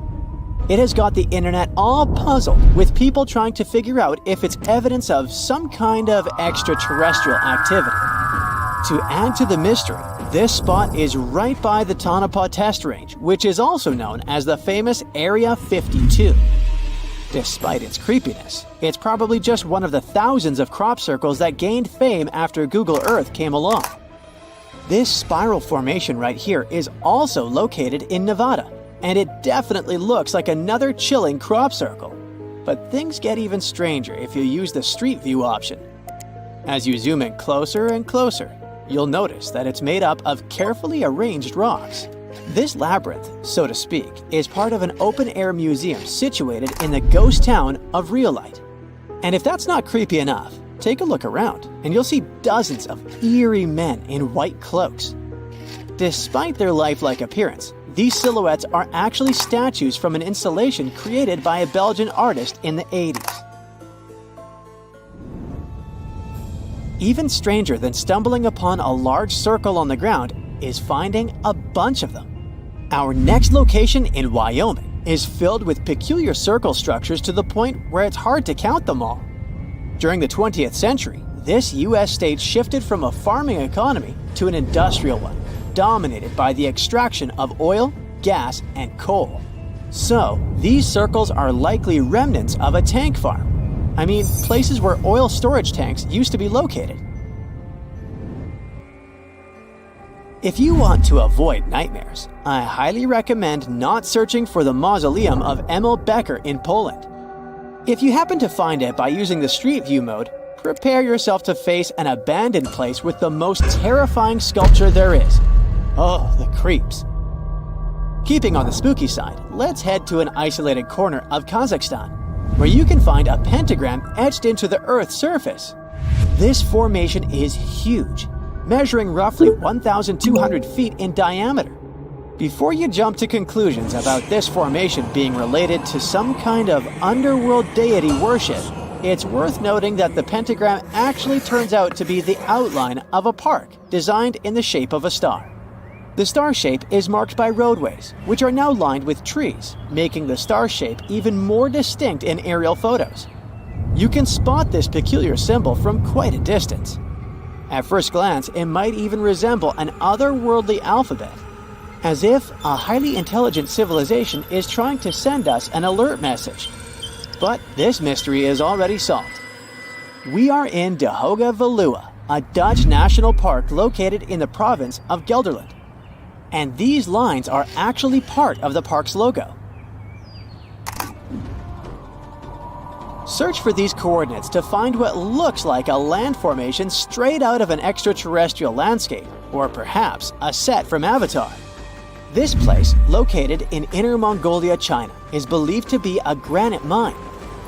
It has got the internet all puzzled, with people trying to figure out if it's evidence of some kind of extraterrestrial activity. To add to the mystery, this spot is right by the Tonopah Test Range, which is also known as the famous Area 52. Despite its creepiness, it's probably just one of the thousands of crop circles that gained fame after Google Earth came along. This spiral formation right here is also located in Nevada, and it definitely looks like another chilling crop circle. But things get even stranger if you use the Street View option. As you zoom in closer and closer, you'll notice that it's made up of carefully arranged rocks. This labyrinth, so to speak, is part of an open-air museum situated in the ghost town of Rhyolite. And if that's not creepy enough, take a look around and you'll see dozens of eerie men in white cloaks. Despite their lifelike appearance, these silhouettes are actually statues from an installation created by a Belgian artist in the 80s. Even stranger than stumbling upon a large circle on the ground is finding a bunch of them. Our next location in Wyoming is filled with peculiar circle structures to the point where it's hard to count them all. During the 20th century, this U.S. state shifted from a farming economy to an industrial one, dominated by the extraction of oil, gas, and coal. So, these circles are likely remnants of a tank farm. I mean, places where oil storage tanks used to be located. If you want to avoid nightmares, I highly recommend not searching for the mausoleum of Emil Becker in Poland. If you happen to find it by using the Street View mode, prepare yourself to face an abandoned place with the most terrifying sculpture there is. Oh, the creeps. Keeping on the spooky side, let's head to an isolated corner of Kazakhstan, where you can find a pentagram etched into the Earth's surface. This formation is huge, measuring roughly 1,200 feet in diameter. Before you jump to conclusions about this formation being related to some kind of underworld deity worship, it's worth noting that the pentagram actually turns out to be the outline of a park designed in the shape of a star. The star shape is marked by roadways, which are now lined with trees, making the star shape even more distinct in aerial photos. You can spot this peculiar symbol from quite a distance. At first glance, it might even resemble an otherworldly alphabet, as if a highly intelligent civilization is trying to send us an alert message. But this mystery is already solved. We are in De Hoge Veluwe, a Dutch national park located in the province of Gelderland. And these lines are actually part of the park's logo. Search for these coordinates to find what looks like a land formation straight out of an extraterrestrial landscape, or perhaps a set from Avatar. This place, located in Inner Mongolia, China, is believed to be a granite mine,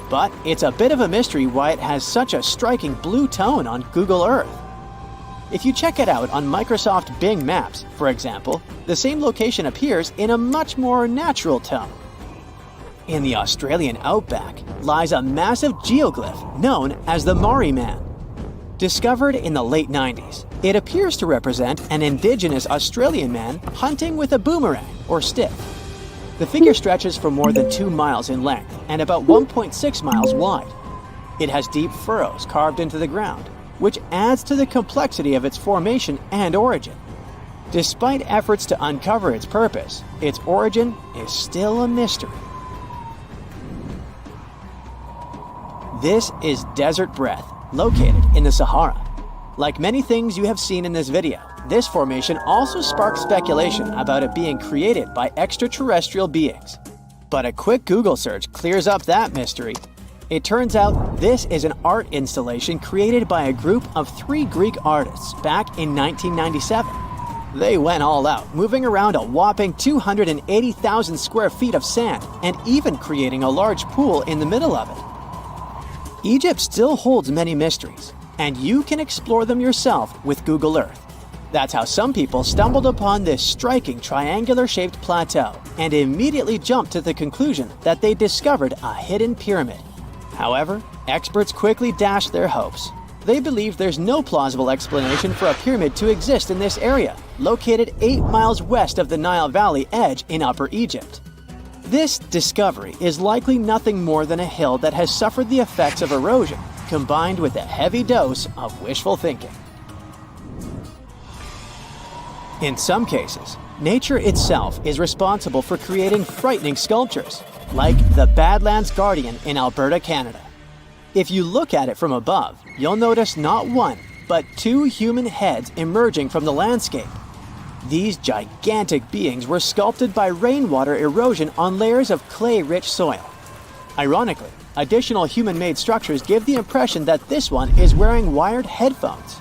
but it's a bit of a mystery why it has such a striking blue tone on Google Earth. If you check it out on Microsoft Bing Maps, for example, the same location appears in a much more natural tone. In the Australian outback lies a massive geoglyph known as the Maori Man. Discovered in the late 90s, it appears to represent an indigenous Australian man hunting with a boomerang or stick. The figure stretches for more than 2 miles in length and about 1.6 miles wide. It has deep furrows carved into the ground, which adds to the complexity of its formation and origin. Despite efforts to uncover its purpose, its origin is still a mystery. This is Desert Breath, located in the Sahara. Like many things you have seen in this video, this formation also sparks speculation about it being created by extraterrestrial beings. But a quick Google search clears up that mystery. It turns out this is an art installation created by a group of 3 Greek artists back in 1997. They went all out, moving around a whopping 280,000 square feet of sand and even creating a large pool in the middle of it. Egypt still holds many mysteries, and you can explore them yourself with Google Earth. That's how some people stumbled upon this striking triangular-shaped plateau and immediately jumped to the conclusion that they discovered a hidden pyramid. However, experts quickly dashed their hopes. They believe there's no plausible explanation for a pyramid to exist in this area, located 8 miles west of the Nile Valley edge in Upper Egypt. This discovery is likely nothing more than a hill that has suffered the effects of erosion, combined with a heavy dose of wishful thinking. In some cases, nature itself is responsible for creating frightening sculptures, like the Badlands Guardian in Alberta, Canada. If you look at it from above, you'll notice not 1, but 2 human heads emerging from the landscape. These gigantic beings were sculpted by rainwater erosion on layers of clay-rich soil. Ironically, additional human-made structures give the impression that this one is wearing wired headphones.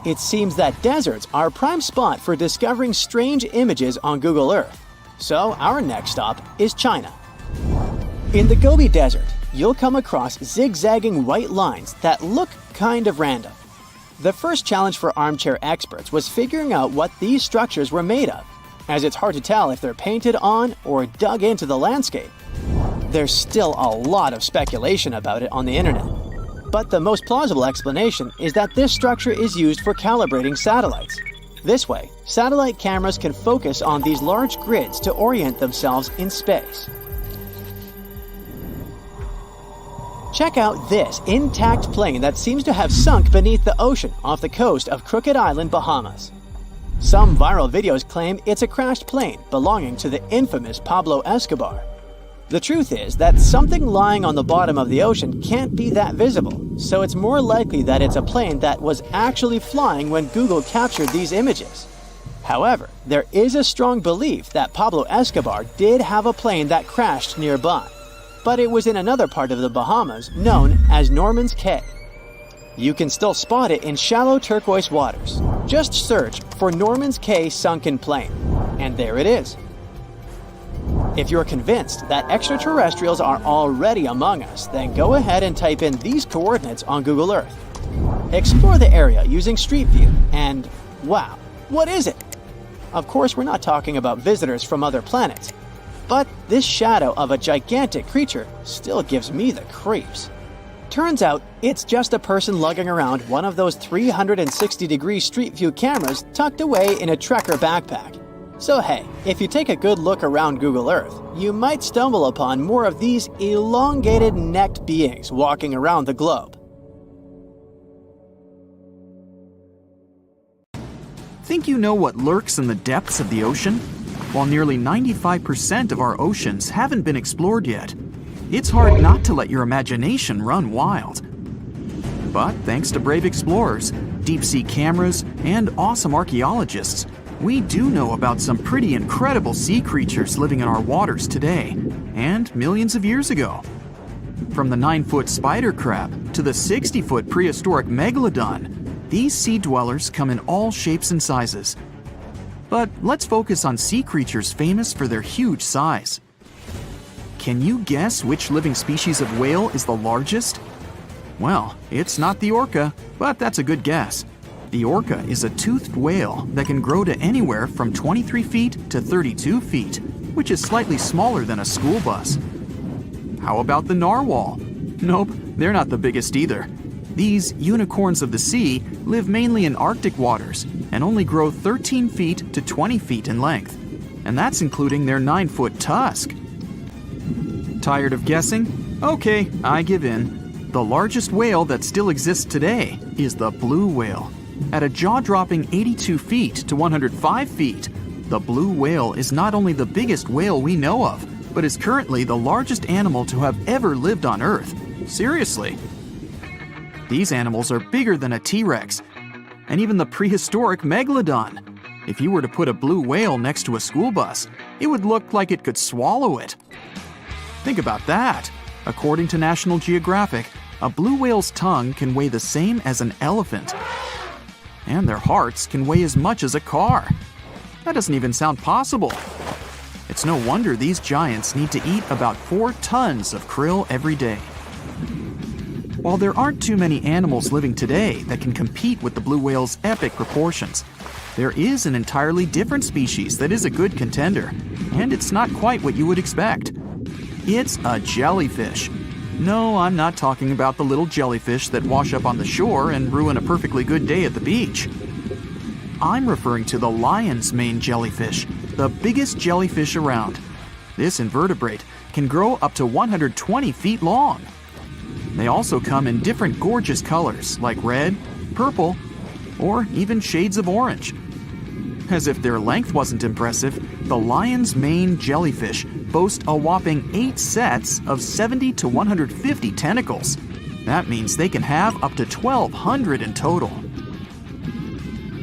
It seems that deserts are a prime spot for discovering strange images on Google Earth. So our next stop is China. In the Gobi Desert, you'll come across zigzagging white lines that look kind of random. The first challenge for armchair experts was figuring out what these structures were made of, as it's hard to tell if they're painted on or dug into the landscape. There's still a lot of speculation about it on the internet, but the most plausible explanation is that this structure is used for calibrating satellites. This way, satellite cameras can focus on these large grids to orient themselves in space. Check out this intact plane that seems to have sunk beneath the ocean off the coast of Crooked Island, Bahamas. Some viral videos claim it's a crashed plane belonging to the infamous Pablo Escobar. The truth is that something lying on the bottom of the ocean can't be that visible, so it's more likely that it's a plane that was actually flying when Google captured these images. However, there is a strong belief that Pablo Escobar did have a plane that crashed nearby, but it was in another part of the Bahamas known as Norman's Cay. You can still spot it in shallow turquoise waters. Just search for Norman's Cay sunken plane, and there it is. If you're convinced that extraterrestrials are already among us, then go ahead and type in these coordinates on Google Earth. Explore the area using Street View, and wow, what is it? Of course, we're not talking about visitors from other planets, but this shadow of a gigantic creature still gives me the creeps. Turns out, it's just a person lugging around one of those 360-degree Street View cameras tucked away in a trekker backpack. So hey, if you take a good look around Google Earth, you might stumble upon more of these elongated necked beings walking around the globe. Think you know what lurks in the depths of the ocean? While nearly 95% of our oceans haven't been explored yet, it's hard not to let your imagination run wild. But thanks to brave explorers, deep-sea cameras, and awesome archaeologists, we do know about some pretty incredible sea creatures living in our waters today, and millions of years ago. From the 9-foot spider crab to the 60-foot prehistoric megalodon, these sea dwellers come in all shapes and sizes. But let's focus on sea creatures famous for their huge size. Can you guess which living species of whale is the largest? Well, it's not the orca, but that's a good guess. The orca is a toothed whale that can grow to anywhere from 23 feet to 32 feet, which is slightly smaller than a school bus. How about the narwhal? Nope, they're not the biggest either. These unicorns of the sea live mainly in Arctic waters and only grow 13 feet to 20 feet in length, and that's including their 9-foot tusk. Tired of guessing? Okay, I give in. The largest whale that still exists today is the blue whale. At a jaw-dropping 82 feet to 105 feet, the blue whale is not only the biggest whale we know of, but is currently the largest animal to have ever lived on Earth. Seriously. These animals are bigger than a T-Rex, and even the prehistoric megalodon. If you were to put a blue whale next to a school bus, it would look like it could swallow it. Think about that. According to National Geographic, a blue whale's tongue can weigh the same as an elephant. And their hearts can weigh as much as a car. That doesn't even sound possible. It's no wonder these giants need to eat about 4 tons of krill every day. While there aren't too many animals living today that can compete with the blue whale's epic proportions, there is an entirely different species that is a good contender, and it's not quite what you would expect. It's a jellyfish. No, I'm not talking about the little jellyfish that wash up on the shore and ruin a perfectly good day at the beach. I'm referring to the lion's mane jellyfish, the biggest jellyfish around. This invertebrate can grow up to 120 feet long. They also come in different gorgeous colors like red, purple, or even shades of orange. As if their length wasn't impressive, the lion's mane jellyfish boast a whopping 8 sets of 70 to 150 tentacles. That means they can have up to 1,200 in total.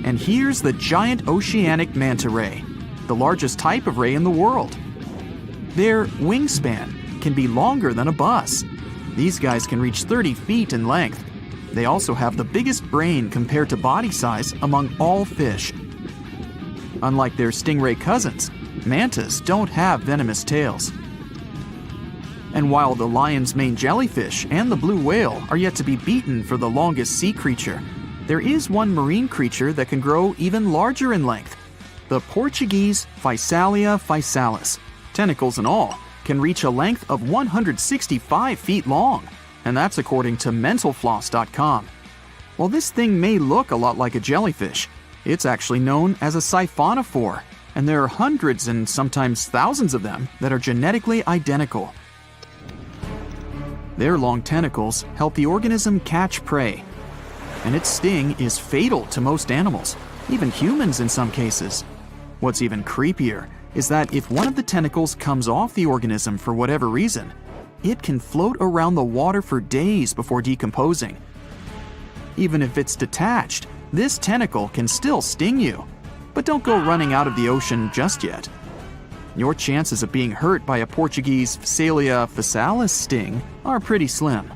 And here's the giant oceanic manta ray, the largest type of ray in the world. Their wingspan can be longer than a bus. These guys can reach 30 feet in length. They also have the biggest brain compared to body size among all fish. Unlike their stingray cousins, mantas don't have venomous tails. And while the lion's mane jellyfish and the blue whale are yet to be beaten for the longest sea creature, there is one marine creature that can grow even larger in length. The Portuguese Physalia physalis, tentacles and all, can reach a length of 165 feet long, and that's according to mentalfloss.com. While this thing may look a lot like a jellyfish, it's actually known as a siphonophore, and there are hundreds and sometimes thousands of them that are genetically identical. Their long tentacles help the organism catch prey, and its sting is fatal to most animals, even humans in some cases. What's even creepier is that if one of the tentacles comes off the organism for whatever reason, it can float around the water for days before decomposing. Even if it's detached, this tentacle can still sting you. But don't go running out of the ocean just yet. Your chances of being hurt by a Portuguese Phacelia phasalis sting are pretty slim.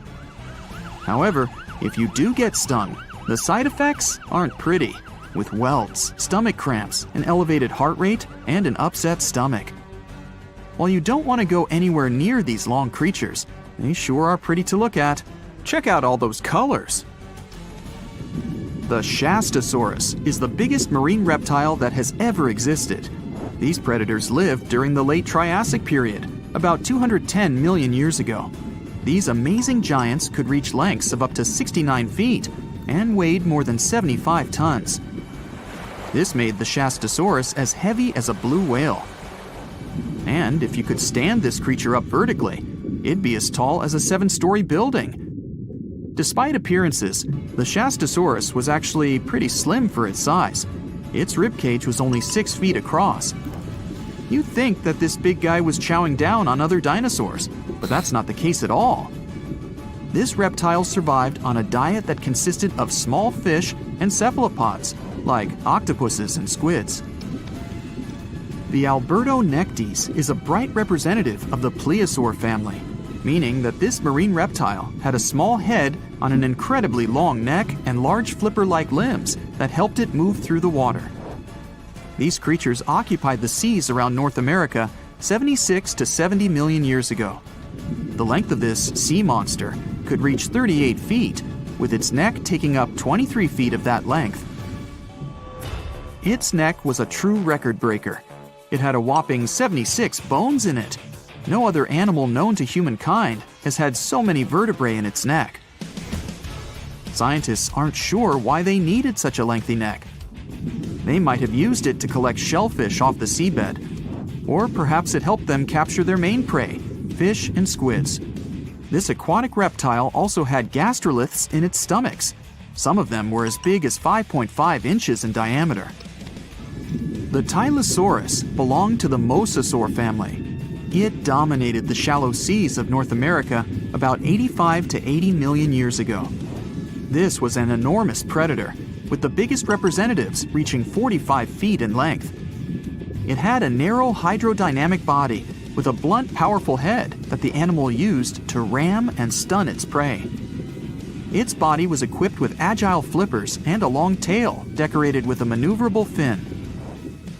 However, if you do get stung, the side effects aren't pretty, with welts, stomach cramps, an elevated heart rate, and an upset stomach. While you don't want to go anywhere near these long creatures, they sure are pretty to look at. Check out all those colors. The Shastasaurus is the biggest marine reptile that has ever existed. These predators lived during the late Triassic period, about 210 million years ago. These amazing giants could reach lengths of up to 69 feet and weighed more than 75 tons. This made the Shastasaurus as heavy as a blue whale. And if you could stand this creature up vertically, it'd be as tall as a 7-story building. Despite appearances, the Shastasaurus was actually pretty slim for its size. Its ribcage was only 6 feet across. You'd think that this big guy was chowing down on other dinosaurs, but that's not the case at all. This reptile survived on a diet that consisted of small fish and cephalopods, like octopuses and squids. The Albertonectes is a bright representative of the plesiosaur family, meaning that this marine reptile had a small head on an incredibly long neck and large flipper-like limbs that helped it move through the water. These creatures occupied the seas around North America 76 to 70 million years ago. The length of this sea monster could reach 38 feet, with its neck taking up 23 feet of that length. Its neck was a true record breaker. It had a whopping 76 bones in it. No other animal known to humankind has had so many vertebrae in its neck. Scientists aren't sure why they needed such a lengthy neck. They might have used it to collect shellfish off the seabed, or perhaps it helped them capture their main prey, fish and squids. This aquatic reptile also had gastroliths in its stomachs. Some of them were as big as 5.5 inches in diameter. The Tylosaurus belonged to the Mosasaur family. It dominated the shallow seas of North America about 85 to 80 million years ago. This was an enormous predator, with the biggest representatives reaching 45 feet in length. It had a narrow hydrodynamic body with a blunt, powerful head that the animal used to ram and stun its prey. Its body was equipped with agile flippers and a long tail decorated with a maneuverable fin.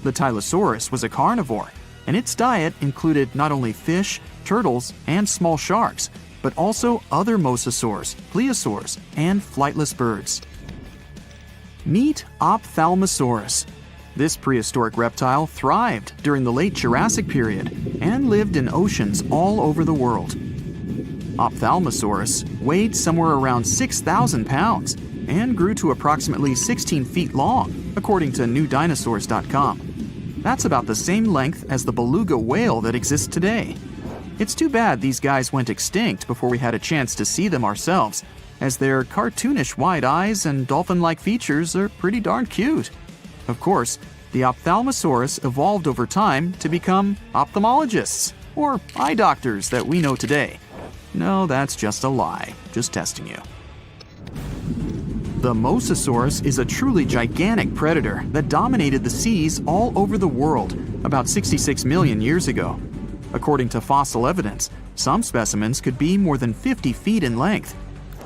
The Tylosaurus was a carnivore, and its diet included not only fish, turtles, and small sharks, but also other mosasaurs, plesiosaurs, and flightless birds. Meet Ophthalmosaurus. This prehistoric reptile thrived during the late Jurassic period and lived in oceans all over the world. Ophthalmosaurus weighed somewhere around 6,000 pounds and grew to approximately 16 feet long, according to newdinosaurs.com. That's about the same length as the beluga whale that exists today. It's too bad these guys went extinct before we had a chance to see them ourselves, as their cartoonish wide eyes and dolphin-like features are pretty darn cute. Of course, the Ophthalmosaurus evolved over time to become ophthalmologists, or eye doctors that we know today. No, that's just a lie. Just testing you. The Mosasaurus is a truly gigantic predator that dominated the seas all over the world about 66 million years ago. According to fossil evidence, some specimens could be more than 50 feet in length.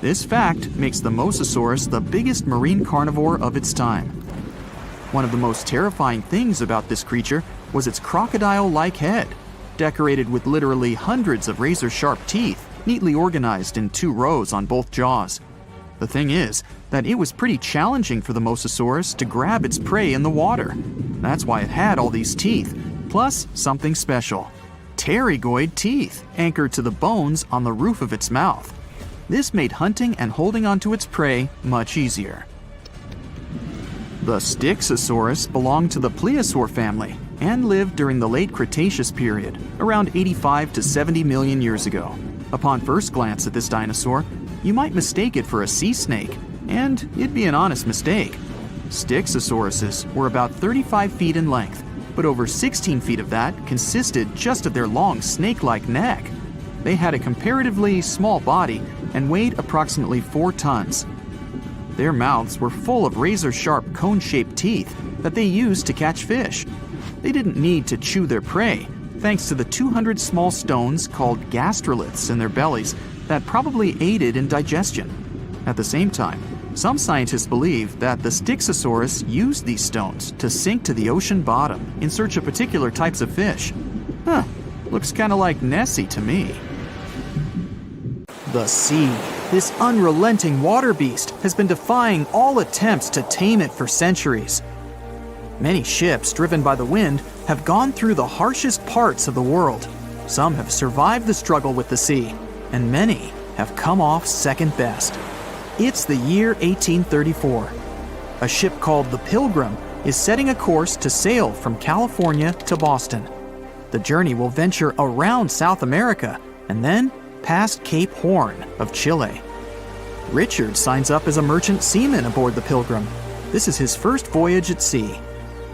This fact makes the Mosasaurus the biggest marine carnivore of its time. One of the most terrifying things about this creature was its crocodile-like head, decorated with literally hundreds of razor-sharp teeth, neatly organized in 2 rows on both jaws. The thing is that it was pretty challenging for the Mosasaurus to grab its prey in the water. That's why it had all these teeth, plus something special: pterygoid teeth anchored to the bones on the roof of its mouth. This made hunting and holding onto its prey much easier. The Styxosaurus belonged to the plesiosaur family and lived during the late Cretaceous period, around 85 to 70 million years ago. Upon first glance at this dinosaur, you might mistake it for a sea snake, and it'd be an honest mistake. Styxosauruses were about 35 feet in length, but over 16 feet of that consisted just of their long snake-like neck. They had a comparatively small body and weighed approximately 4 tons. Their mouths were full of razor-sharp cone-shaped teeth that they used to catch fish. They didn't need to chew their prey, thanks to the 200 small stones called gastroliths in their bellies that probably aided in digestion. At the same time, some scientists believe that the Styxosaurus used these stones to sink to the ocean bottom in search of particular types of fish. Looks kind of like Nessie to me. The sea, this unrelenting water beast, has been defying all attempts to tame it for centuries. Many ships driven by the wind have gone through the harshest parts of the world. Some have survived the struggle with the sea, and many have come off second best. It's the year 1834. A ship called the Pilgrim is setting a course to sail from California to Boston. The journey will venture around South America and then past Cape Horn of Chile. Richard signs up as a merchant seaman aboard the Pilgrim. This is his first voyage at sea.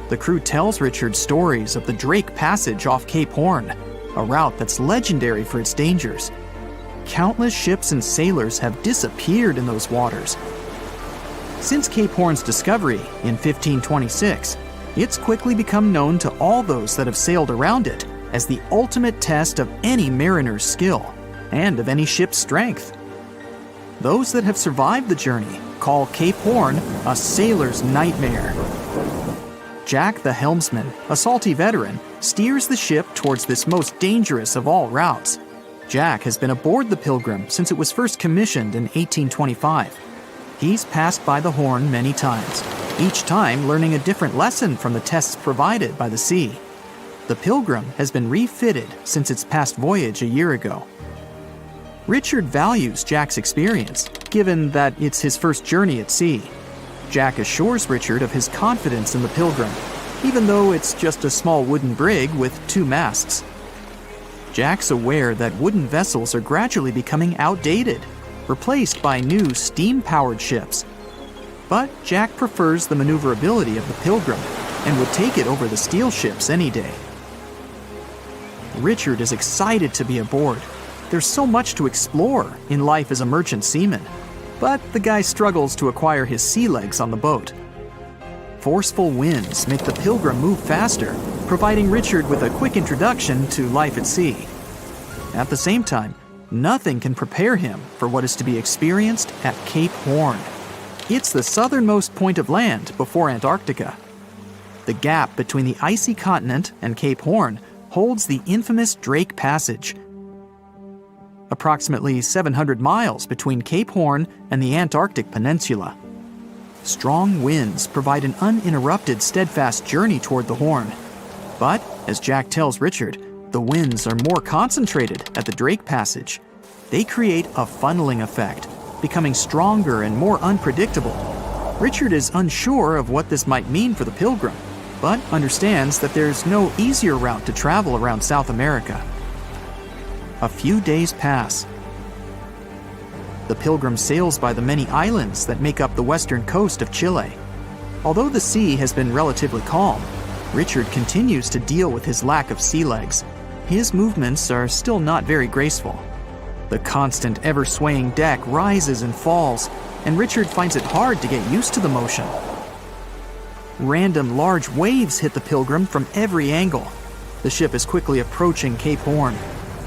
The crew tells Richard stories of the Drake Passage off Cape Horn, a route that's legendary for its dangers. Countless ships and sailors have disappeared in those waters. Since Cape Horn's discovery in 1526, it's quickly become known to all those that have sailed around it as the ultimate test of any mariner's skill and of any ship's strength. Those that have survived the journey call Cape Horn a sailor's nightmare. Jack the helmsman, a salty veteran, steers the ship towards this most dangerous of all routes. Jack has been aboard the Pilgrim since it was first commissioned in 1825. He's passed by the Horn many times, each time learning a different lesson from the tests provided by the sea. The Pilgrim has been refitted since its past voyage a year ago. Richard values Jack's experience, given that it's his first journey at sea. Jack assures Richard of his confidence in the Pilgrim, even though it's just a small wooden brig with 2 masts. Jack's aware that wooden vessels are gradually becoming outdated, replaced by new steam-powered ships. But Jack prefers the maneuverability of the Pilgrim and would take it over the steel ships any day. Richard is excited to be aboard. There's so much to explore in life as a merchant seaman, but the guy struggles to acquire his sea legs on the boat. Forceful winds make the Pilgrim move faster, providing Richard with a quick introduction to life at sea. At the same time, nothing can prepare him for what is to be experienced at Cape Horn. It's the southernmost point of land before Antarctica. The gap between the icy continent and Cape Horn holds the infamous Drake Passage. Approximately 700 miles between Cape Horn and the Antarctic Peninsula. Strong winds provide an uninterrupted, steadfast journey toward the Horn. But, as Jack tells Richard, the winds are more concentrated at the Drake Passage. They create a funneling effect, becoming stronger and more unpredictable. Richard is unsure of what this might mean for the Pilgrim, but understands that there's no easier route to travel around South America. A few days pass. The Pilgrim sails by the many islands that make up the western coast of Chile. Although the sea has been relatively calm, Richard continues to deal with his lack of sea legs. His movements are still not very graceful. The constant, ever-swaying deck rises and falls, and Richard finds it hard to get used to the motion. Random large waves hit the Pilgrim from every angle. The ship is quickly approaching Cape Horn.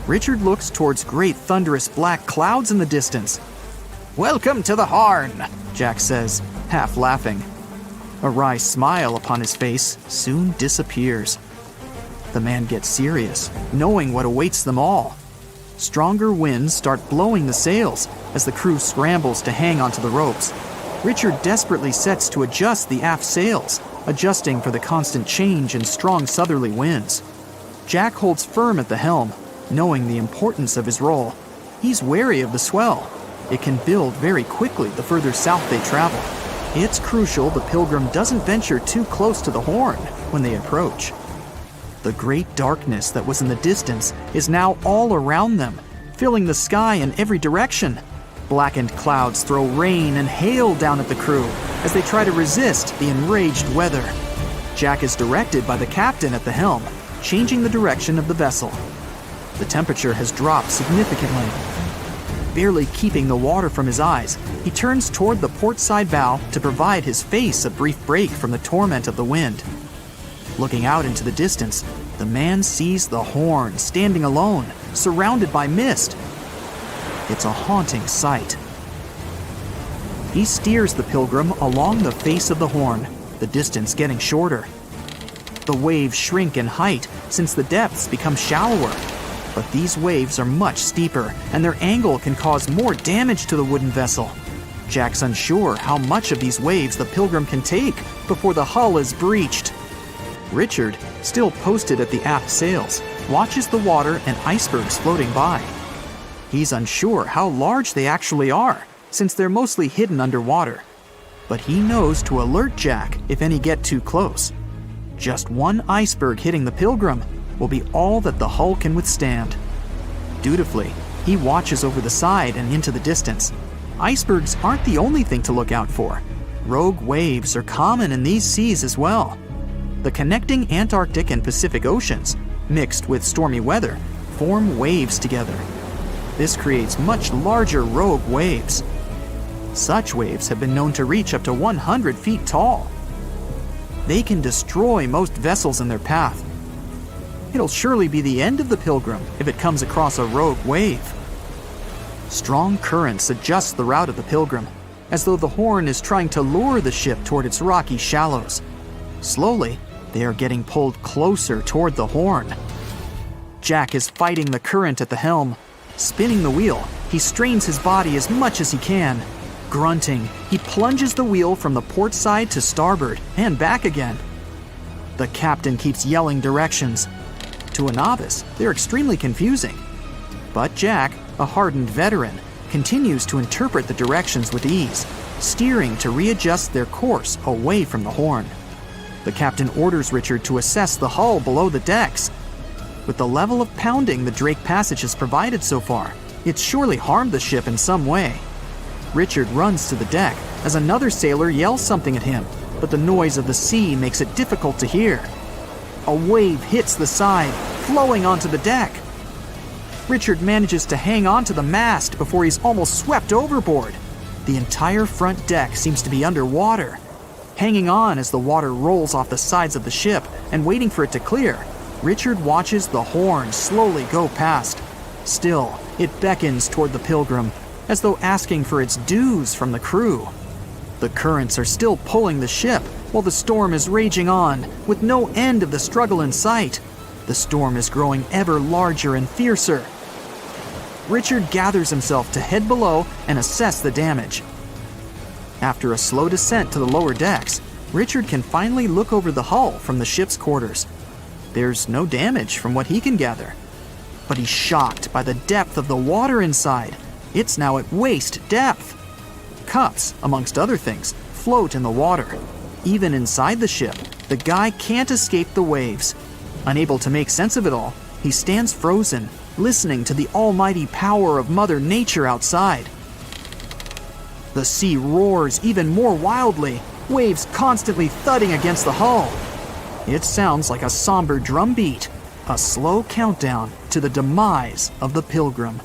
Richard looks towards great thunderous black clouds in the distance. "Welcome to the Horn," Jack says, half laughing. A wry smile upon his face soon disappears. The man gets serious, knowing what awaits them all. Stronger winds start blowing the sails as the crew scrambles to hang onto the ropes. Richard desperately sets to adjust the aft sails, adjusting for the constant change in strong southerly winds. Jack holds firm at the helm, knowing the importance of his role. He's wary of the swell. It can build very quickly the further south they travel. It's crucial the Pilgrim doesn't venture too close to the Horn when they approach. The great darkness that was in the distance is now all around them, filling the sky in every direction. Blackened clouds throw rain and hail down at the crew as they try to resist the enraged weather. Jack is directed by the captain at the helm, changing the direction of the vessel. The temperature has dropped significantly. Barely keeping the water from his eyes, he turns toward the port side bow to provide his face a brief break from the torment of the wind. Looking out into the distance, the man sees the Horn standing alone, surrounded by mist. It's a haunting sight. He steers the Pilgrim along the face of the Horn, the distance getting shorter. The waves shrink in height since the depths become shallower, but these waves are much steeper and their angle can cause more damage to the wooden vessel. Jack's unsure how much of these waves the Pilgrim can take before the hull is breached. Richard, still posted at the aft sails, watches the water and icebergs floating by. He's unsure how large they actually are, since they're mostly hidden underwater. But he knows to alert Jack if any get too close. Just one iceberg hitting the Pilgrim will be all that the hull can withstand. Dutifully, he watches over the side and into the distance. Icebergs aren't the only thing to look out for. Rogue waves are common in these seas as well. The connecting Antarctic and Pacific Oceans, mixed with stormy weather, form waves together. This creates much larger rogue waves. Such waves have been known to reach up to 100 feet tall. They can destroy most vessels in their path. It'll surely be the end of the Pilgrim if it comes across a rogue wave. Strong currents adjust the route of the Pilgrim, as though the Horn is trying to lure the ship toward its rocky shallows. Slowly, they are getting pulled closer toward the Horn. Jack is fighting the current at the helm. Spinning the wheel, he strains his body as much as he can. Grunting, he plunges the wheel from the port side to starboard and back again. The captain keeps yelling directions. To a novice, they're extremely confusing. But Jack, a hardened veteran, continues to interpret the directions with ease, steering to readjust their course away from the Horn. The captain orders Richard to assess the hull below the decks. With the level of pounding the Drake Passage has provided so far, it's surely harmed the ship in some way. Richard runs to the deck as another sailor yells something at him, but the noise of the sea makes it difficult to hear. A wave hits the side, flowing onto the deck. Richard manages to hang on to the mast before he's almost swept overboard. The entire front deck seems to be underwater. Hanging on as the water rolls off the sides of the ship and waiting for it to clear, Richard watches the Horn slowly go past. Still, it beckons toward the Pilgrim, as though asking for its dues from the crew. The currents are still pulling the ship, while the storm is raging on, with no end of the struggle in sight. The storm is growing ever larger and fiercer. Richard gathers himself to head below and assess the damage. After a slow descent to the lower decks, Richard can finally look over the hull from the ship's quarters. There's no damage from what he can gather. But he's shocked by the depth of the water inside. It's now at waist depth. Cups, amongst other things, float in the water. Even inside the ship, the guy can't escape the waves. Unable to make sense of it all, he stands frozen, listening to the almighty power of Mother Nature outside. The sea roars even more wildly, waves constantly thudding against the hull. It sounds like a somber drumbeat, a slow countdown to the demise of the Pilgrim.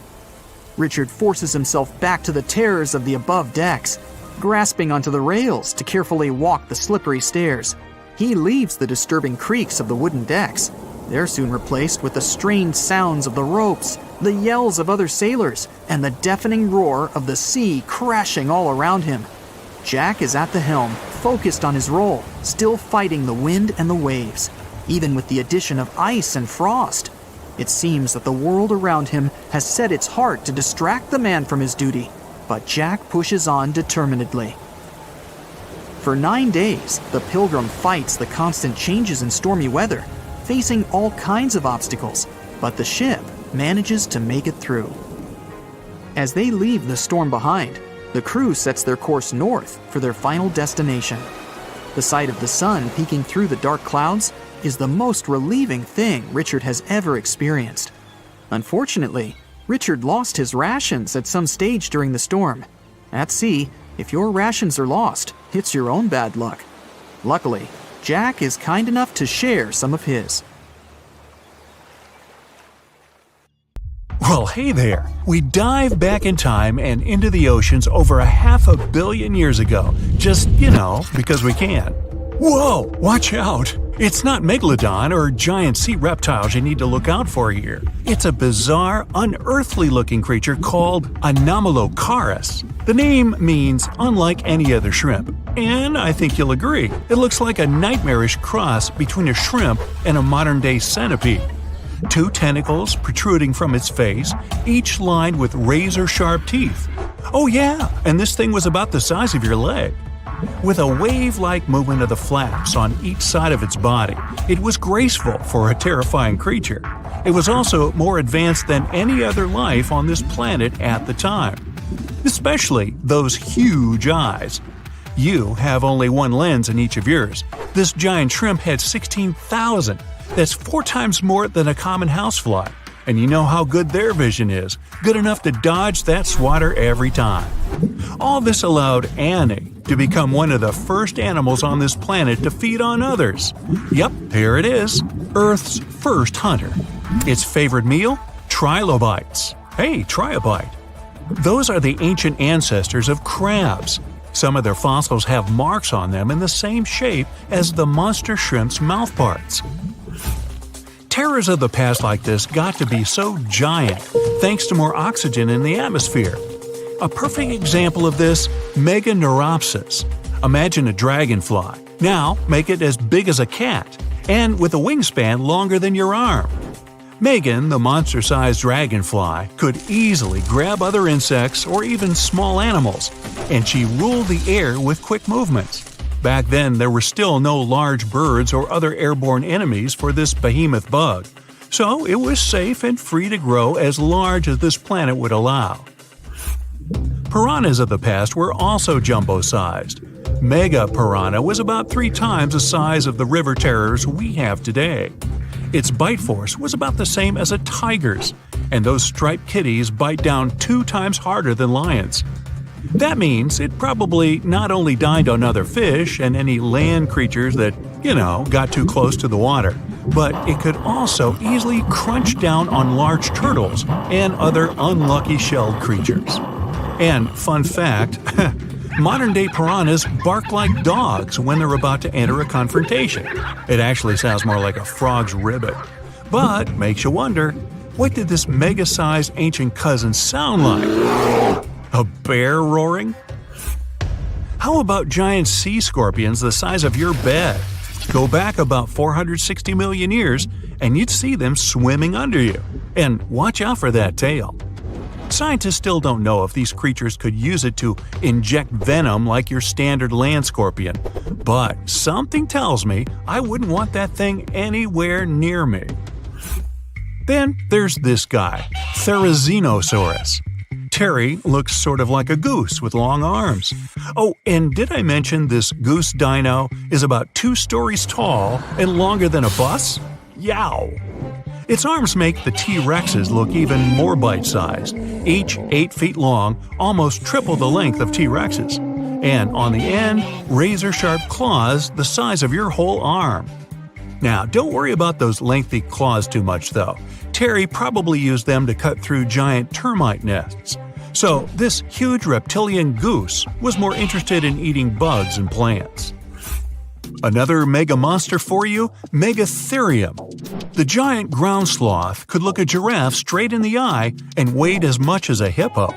Richard forces himself back to the terrors of the above decks, grasping onto the rails to carefully walk the slippery stairs. He leaves the disturbing creaks of the wooden decks. They're soon replaced with the strained sounds of the ropes, the yells of other sailors, and the deafening roar of the sea crashing all around him. Jack is at the helm, focused on his role, still fighting the wind and the waves, even with the addition of ice and frost. It seems that the world around him has set its heart to distract the man from his duty, but Jack pushes on determinedly. For 9 days, the Pilgrim fights the constant changes in stormy weather, facing all kinds of obstacles, but the ship manages to make it through. As they leave the storm behind, the crew sets their course north for their final destination. The sight of the sun peeking through the dark clouds is the most relieving thing Richard has ever experienced. Unfortunately, Richard lost his rations at some stage during the storm. At sea, if your rations are lost, it's your own bad luck. Luckily, Jack is kind enough to share some of his. Well, hey there. We dive back in time and into the oceans over 500 million years ago, just, because we can. Whoa, watch out! It's not megalodon or giant sea reptiles you need to look out for here. It's a bizarre, unearthly-looking creature called Anomalocaris. The name means unlike any other shrimp, and I think you'll agree, it looks like a nightmarish cross between a shrimp and a modern-day centipede. 2 tentacles protruding from its face, each lined with razor-sharp teeth. Oh yeah, and this thing was about the size of your leg. With a wave-like movement of the flaps on each side of its body, it was graceful for a terrifying creature. It was also more advanced than any other life on this planet at the time. Especially those huge eyes. You have only one lens in each of yours. This giant shrimp had 16,000. That's 4 times more than a common housefly. And you know how good their vision is. Good enough to dodge that swatter every time. All this allowed Annie to become one of the first animals on this planet to feed on others. Yep, here it is. Earth's first hunter. Its favorite meal? Trilobites. Hey, try a bite. Those are the ancient ancestors of crabs. Some of their fossils have marks on them in the same shape as the monster shrimp's mouthparts. Terrors of the past like this got to be so giant thanks to more oxygen in the atmosphere. A perfect example of this, Meganeuropsis. Imagine a dragonfly. Now make it as big as a cat, and with a wingspan longer than your arm. Megan, the monster-sized dragonfly, could easily grab other insects or even small animals, and she ruled the air with quick movements. Back then, there were still no large birds or other airborne enemies for this behemoth bug, so it was safe and free to grow as large as this planet would allow. Piranhas of the past were also jumbo-sized. Mega piranha was about 3 times the size of the river terrors we have today. Its bite force was about the same as a tiger's, and those striped kitties bite down 2 times harder than lions. That means it probably not only dined on other fish and any land creatures that, got too close to the water, but it could also easily crunch down on large turtles and other unlucky shelled creatures. And fun fact, modern-day piranhas bark like dogs when they're about to enter a confrontation. It actually sounds more like a frog's ribbit. But makes you wonder, what did this mega-sized ancient cousin sound like? A bear roaring? How about giant sea scorpions the size of your bed? Go back about 460 million years, and you'd see them swimming under you. And watch out for that tail. Scientists still don't know if these creatures could use it to inject venom like your standard land scorpion. But something tells me I wouldn't want that thing anywhere near me. Then there's this guy, Therizinosaurus. Terry looks sort of like a goose with long arms. Oh, and did I mention this goose dino is about 2 stories tall and longer than a bus? Yow! Its arms make the T-Rexes look even more bite-sized, each 8 feet long, almost triple the length of T-Rexes. And on the end, razor-sharp claws the size of your whole arm. Now, don't worry about those lengthy claws too much, though. Terry probably used them to cut through giant termite nests. So, this huge reptilian goose was more interested in eating bugs and plants. Another mega monster for you, Megatherium. The giant ground sloth could look a giraffe straight in the eye and weighed as much as a hippo.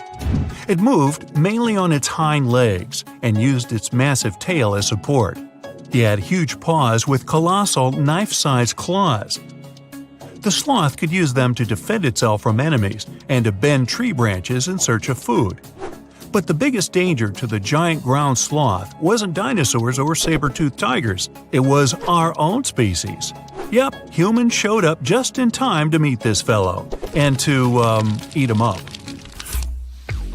It moved mainly on its hind legs and used its massive tail as support. He had huge paws with colossal knife-sized claws. The sloth could use them to defend itself from enemies and to bend tree branches in search of food. But the biggest danger to the giant ground sloth wasn't dinosaurs or saber-toothed tigers. It was our own species. Yep, humans showed up just in time to meet this fellow and to, eat him up.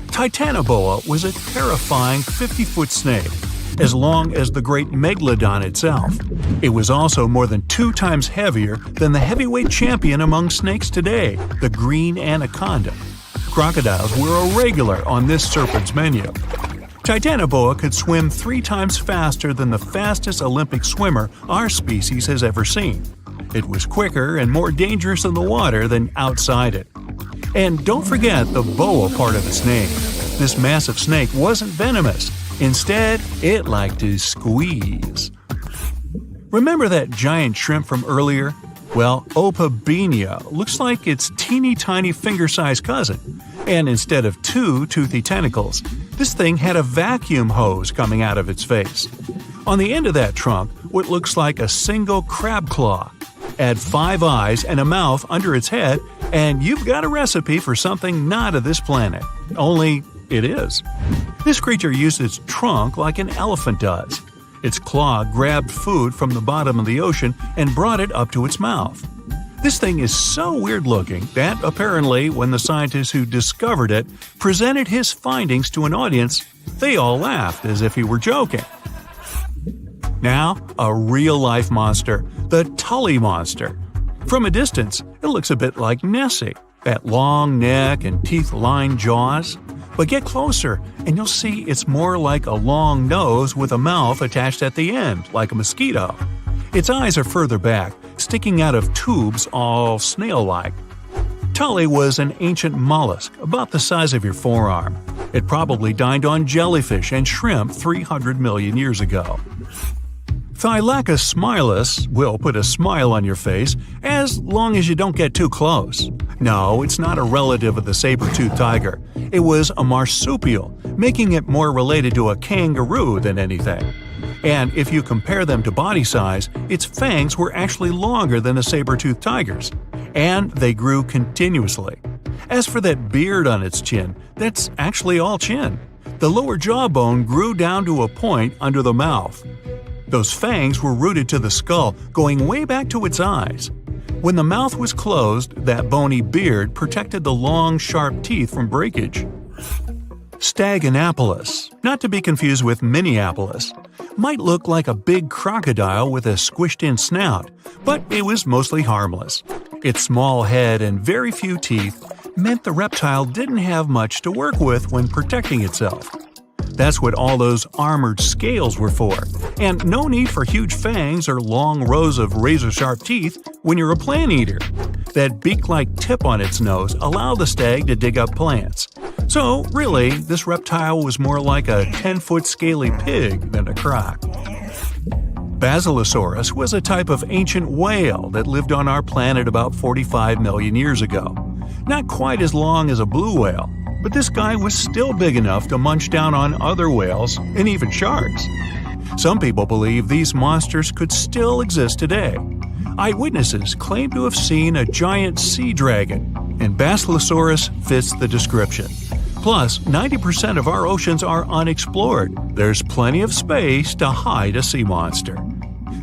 Titanoboa was a terrifying 50-foot snake, as long as the great megalodon itself. It was also more than 2 times heavier than the heavyweight champion among snakes today, the green anaconda. Crocodiles were a regular on this serpent's menu. Titanoboa could swim 3 times faster than the fastest Olympic swimmer our species has ever seen. It was quicker and more dangerous in the water than outside it. And don't forget the boa part of its name. This massive snake wasn't venomous. Instead, it liked to squeeze. Remember that giant shrimp from earlier? Well, Opabenia looks like its teeny tiny finger-sized cousin. And instead of 2 toothy tentacles, this thing had a vacuum hose coming out of its face. On the end of that trunk, what looks like a single crab claw. Add 5 eyes and a mouth under its head, and you've got a recipe for something not of this planet. Only it is. This creature used its trunk like an elephant does. Its claw grabbed food from the bottom of the ocean and brought it up to its mouth. This thing is so weird-looking that apparently when the scientists who discovered it presented his findings to an audience, they all laughed as if he were joking. Now, a real-life monster, the Tully monster. From a distance, it looks a bit like Nessie, that long neck and teeth-lined jaws. But get closer, and you'll see it's more like a long nose with a mouth attached at the end, like a mosquito. Its eyes are further back, sticking out of tubes all snail-like. Tully was an ancient mollusk, about the size of your forearm. It probably dined on jellyfish and shrimp 300 million years ago. Thylacus smilus will put a smile on your face as long as you don't get too close. No, it's not a relative of the saber-toothed tiger. It was a marsupial, making it more related to a kangaroo than anything. And if you compare them to body size, its fangs were actually longer than a saber-toothed tiger's. And they grew continuously. As for that beard on its chin, that's actually all chin. The lower jawbone grew down to a point under the mouth. Those fangs were rooted to the skull, going way back to its eyes. When the mouth was closed, that bony beard protected the long, sharp teeth from breakage. Staganapolis, not to be confused with Minneapolis, might look like a big crocodile with a squished-in snout, but it was mostly harmless. Its small head and very few teeth meant the reptile didn't have much to work with when protecting itself. That's what all those armored scales were for, and no need for huge fangs or long rows of razor-sharp teeth when you're a plant eater. That beak-like tip on its nose allowed the stag to dig up plants. So, really, this reptile was more like a 10-foot scaly pig than a croc. Basilosaurus was a type of ancient whale that lived on our planet about 45 million years ago. Not quite as long as a blue whale, but this guy was still big enough to munch down on other whales and even sharks. Some people believe these monsters could still exist today. Eyewitnesses claim to have seen a giant sea dragon, and Basilosaurus fits the description. Plus, 90% of our oceans are unexplored. There's plenty of space to hide a sea monster.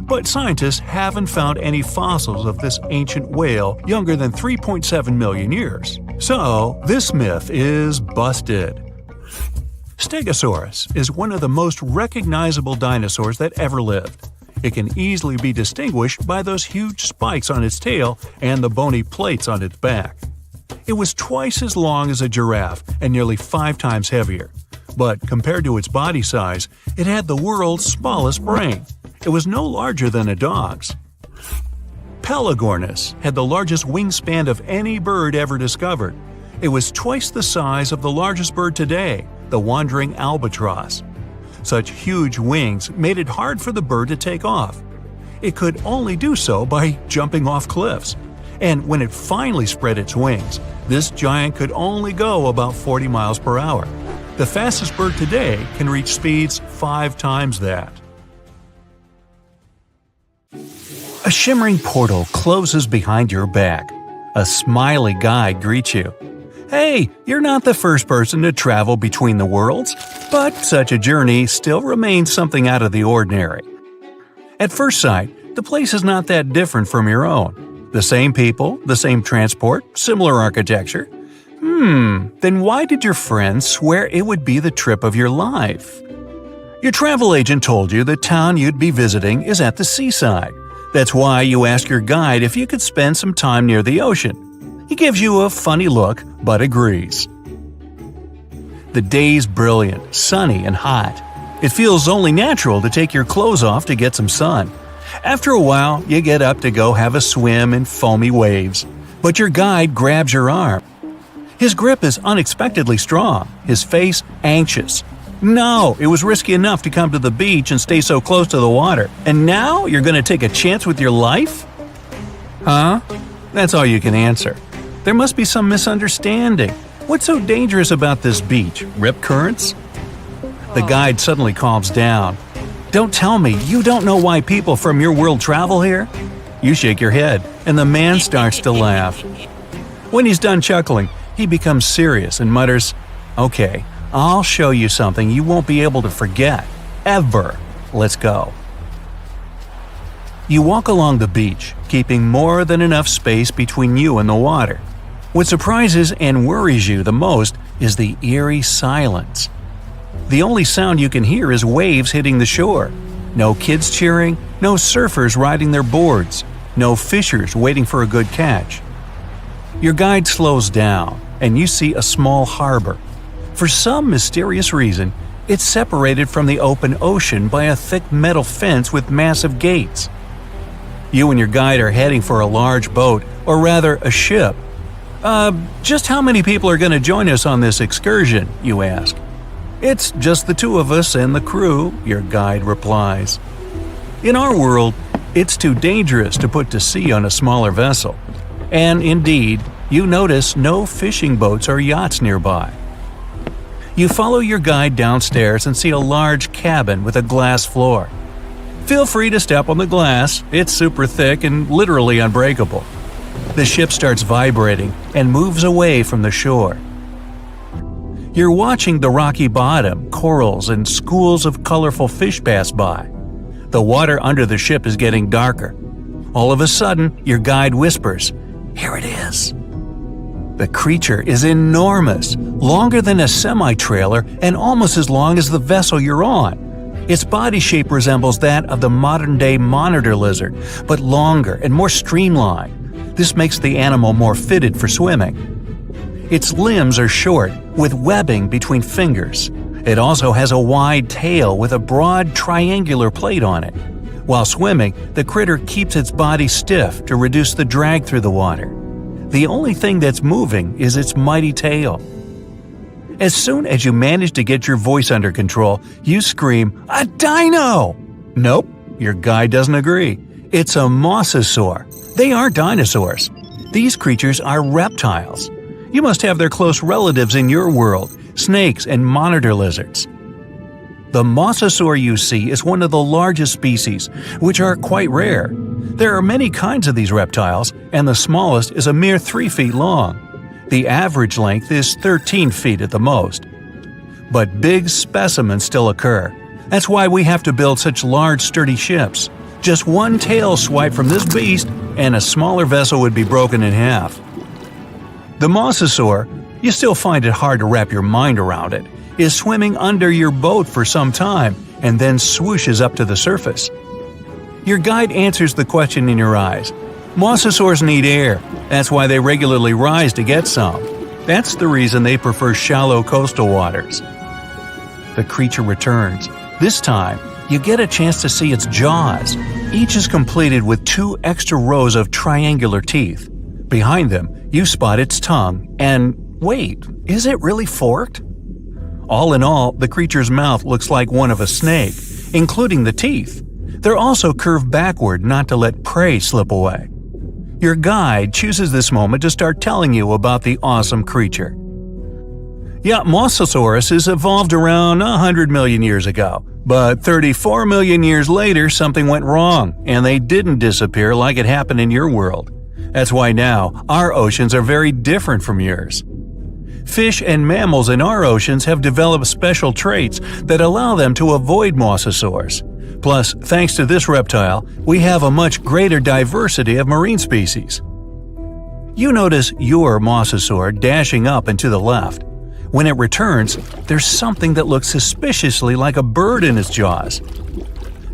But scientists haven't found any fossils of this ancient whale younger than 3.7 million years. So, this myth is busted. Stegosaurus is one of the most recognizable dinosaurs that ever lived. It can easily be distinguished by those huge spikes on its tail and the bony plates on its back. It was twice as long as a giraffe and nearly 5 times heavier. But compared to its body size, it had the world's smallest brain. It was no larger than a dog's. Pelagornis had the largest wingspan of any bird ever discovered. It was twice the size of the largest bird today, the wandering albatross. Such huge wings made it hard for the bird to take off. It could only do so by jumping off cliffs. And when it finally spread its wings, this giant could only go about 40 miles per hour. The fastest bird today can reach speeds 5 times that. A shimmering portal closes behind your back. A smiley guide greets you. Hey, you're not the first person to travel between the worlds, but such a journey still remains something out of the ordinary. At first sight, the place is not that different from your own. The same people, the same transport, similar architecture. Then why did your friends swear it would be the trip of your life? Your travel agent told you the town you'd be visiting is at the seaside. That's why you ask your guide if you could spend some time near the ocean. He gives you a funny look, but agrees. The day's brilliant, sunny, and hot. It feels only natural to take your clothes off to get some sun. After a while, you get up to go have a swim in foamy waves. But your guide grabs your arm. His grip is unexpectedly strong, his face anxious. No, it was risky enough to come to the beach and stay so close to the water, and now you're going to take a chance with your life? Huh? That's all you can answer. There must be some misunderstanding. What's so dangerous about this beach? Rip currents? The guide suddenly calms down. Don't tell me you don't know why people from your world travel here? You shake your head, and the man starts to laugh. When he's done chuckling, he becomes serious and mutters, "Okay, I'll show you something you won't be able to forget. Ever. Let's go." You walk along the beach, keeping more than enough space between you and the water. What surprises and worries you the most is the eerie silence. The only sound you can hear is waves hitting the shore. No kids cheering, no surfers riding their boards, no fishers waiting for a good catch. Your guide slows down, and you see a small harbor. For some mysterious reason, it's separated from the open ocean by a thick metal fence with massive gates. You and your guide are heading for a large boat, or rather a ship. Just how many people are going to join us on this excursion?" you ask. "It's just the two of us and the crew," your guide replies. In our world, it's too dangerous to put to sea on a smaller vessel. And indeed, you notice no fishing boats or yachts nearby. You follow your guide downstairs and see a large cabin with a glass floor. Feel free to step on the glass, it's super thick and literally unbreakable. The ship starts vibrating and moves away from the shore. You're watching the rocky bottom, corals, and schools of colorful fish pass by. The water under the ship is getting darker. All of a sudden, your guide whispers, "Here it is." The creature is enormous, longer than a semi-trailer and almost as long as the vessel you're on. Its body shape resembles that of the modern-day monitor lizard, but longer and more streamlined. This makes the animal more fitted for swimming. Its limbs are short, with webbing between fingers. It also has a wide tail with a broad triangular plate on it. While swimming, the critter keeps its body stiff to reduce the drag through the water. The only thing that's moving is its mighty tail. As soon as you manage to get your voice under control, you scream, "A dino!" Nope, your guide doesn't agree. It's a mosasaur. They aren't dinosaurs. These creatures are reptiles. You must have their close relatives in your world, snakes and monitor lizards. The mosasaur you see is one of the largest species, which are quite rare. There are many kinds of these reptiles, and the smallest is a mere 3 feet long. The average length is 13 feet at the most. But big specimens still occur. That's why we have to build such large, sturdy ships. Just one tail swipe from this beast, and a smaller vessel would be broken in half. The mosasaur, you still find it hard to wrap your mind around it, is swimming under your boat for some time and then swooshes up to the surface. Your guide answers the question in your eyes. Mosasaurs need air. That's why they regularly rise to get some. That's the reason they prefer shallow coastal waters. The creature returns. This time, you get a chance to see its jaws. Each is completed with 2 extra rows of triangular teeth. Behind them, you spot its tongue, and wait, is it really forked? All in all, the creature's mouth looks like one of a snake, including the teeth. They're also curved backward not to let prey slip away. Your guide chooses this moment to start telling you about the awesome creature. Yeah, Mosasaurus evolved around 100 million years ago, but 34 million years later something went wrong, and they didn't disappear like it happened in your world. That's why now our oceans are very different from yours. Fish and mammals in our oceans have developed special traits that allow them to avoid mosasaurs. Plus, thanks to this reptile, we have a much greater diversity of marine species. You notice your mosasaur dashing up and to the left. When it returns, there's something that looks suspiciously like a bird in its jaws.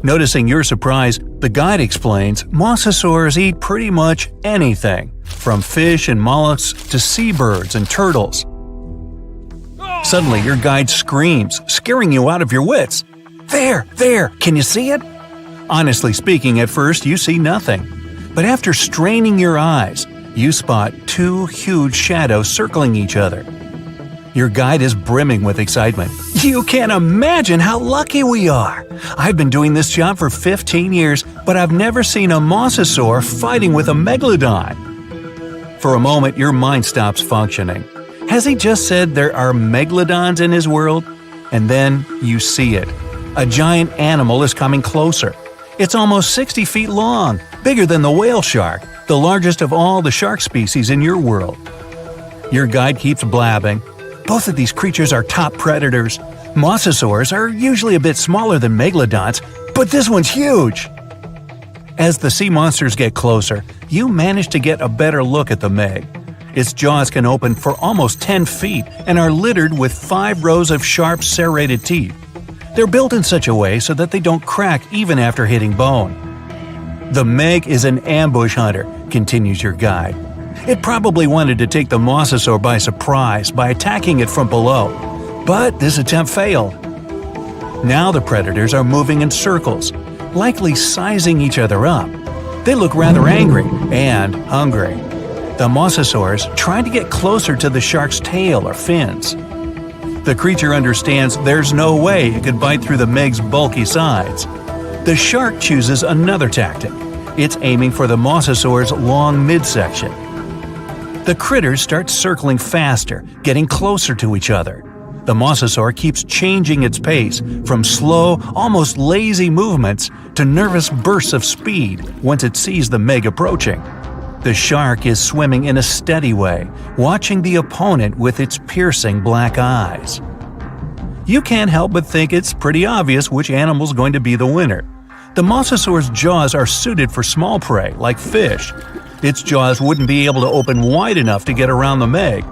Noticing your surprise, the guide explains mosasaurs eat pretty much anything, from fish and mollusks to seabirds and turtles. Suddenly, your guide screams, scaring you out of your wits. There! Can you see it? Honestly speaking, at first you see nothing. But after straining your eyes, you spot two huge shadows circling each other. Your guide is brimming with excitement. You can't imagine how lucky we are! I've been doing this job for 15 years, but I've never seen a mosasaur fighting with a megalodon. For a moment, your mind stops functioning. Has he just said there are megalodons in his world? And then you see it. A giant animal is coming closer. It's almost 60 feet long, bigger than the whale shark, the largest of all the shark species in your world. Your guide keeps blabbing. Both of these creatures are top predators. Mosasaurs are usually a bit smaller than megalodons, but this one's huge! As the sea monsters get closer, you manage to get a better look at the Meg. Its jaws can open for almost 10 feet and are littered with 5 rows of sharp serrated teeth. They're built in such a way so that they don't crack even after hitting bone. The Meg is an ambush hunter, continues your guide. It probably wanted to take the mosasaur by surprise by attacking it from below, but this attempt failed. Now the predators are moving in circles, likely sizing each other up. They look rather angry and hungry. The mosasaurs try to get closer to the shark's tail or fins. The creature understands there's no way it could bite through the Meg's bulky sides. The shark chooses another tactic. It's aiming for the mosasaur's long midsection. The critters start circling faster, getting closer to each other. The mosasaur keeps changing its pace from slow, almost lazy movements to nervous bursts of speed once it sees the Meg approaching. The shark is swimming in a steady way, watching the opponent with its piercing black eyes. You can't help but think it's pretty obvious which animal's going to be the winner. The mosasaur's jaws are suited for small prey, like fish. Its jaws wouldn't be able to open wide enough to get around the Meg.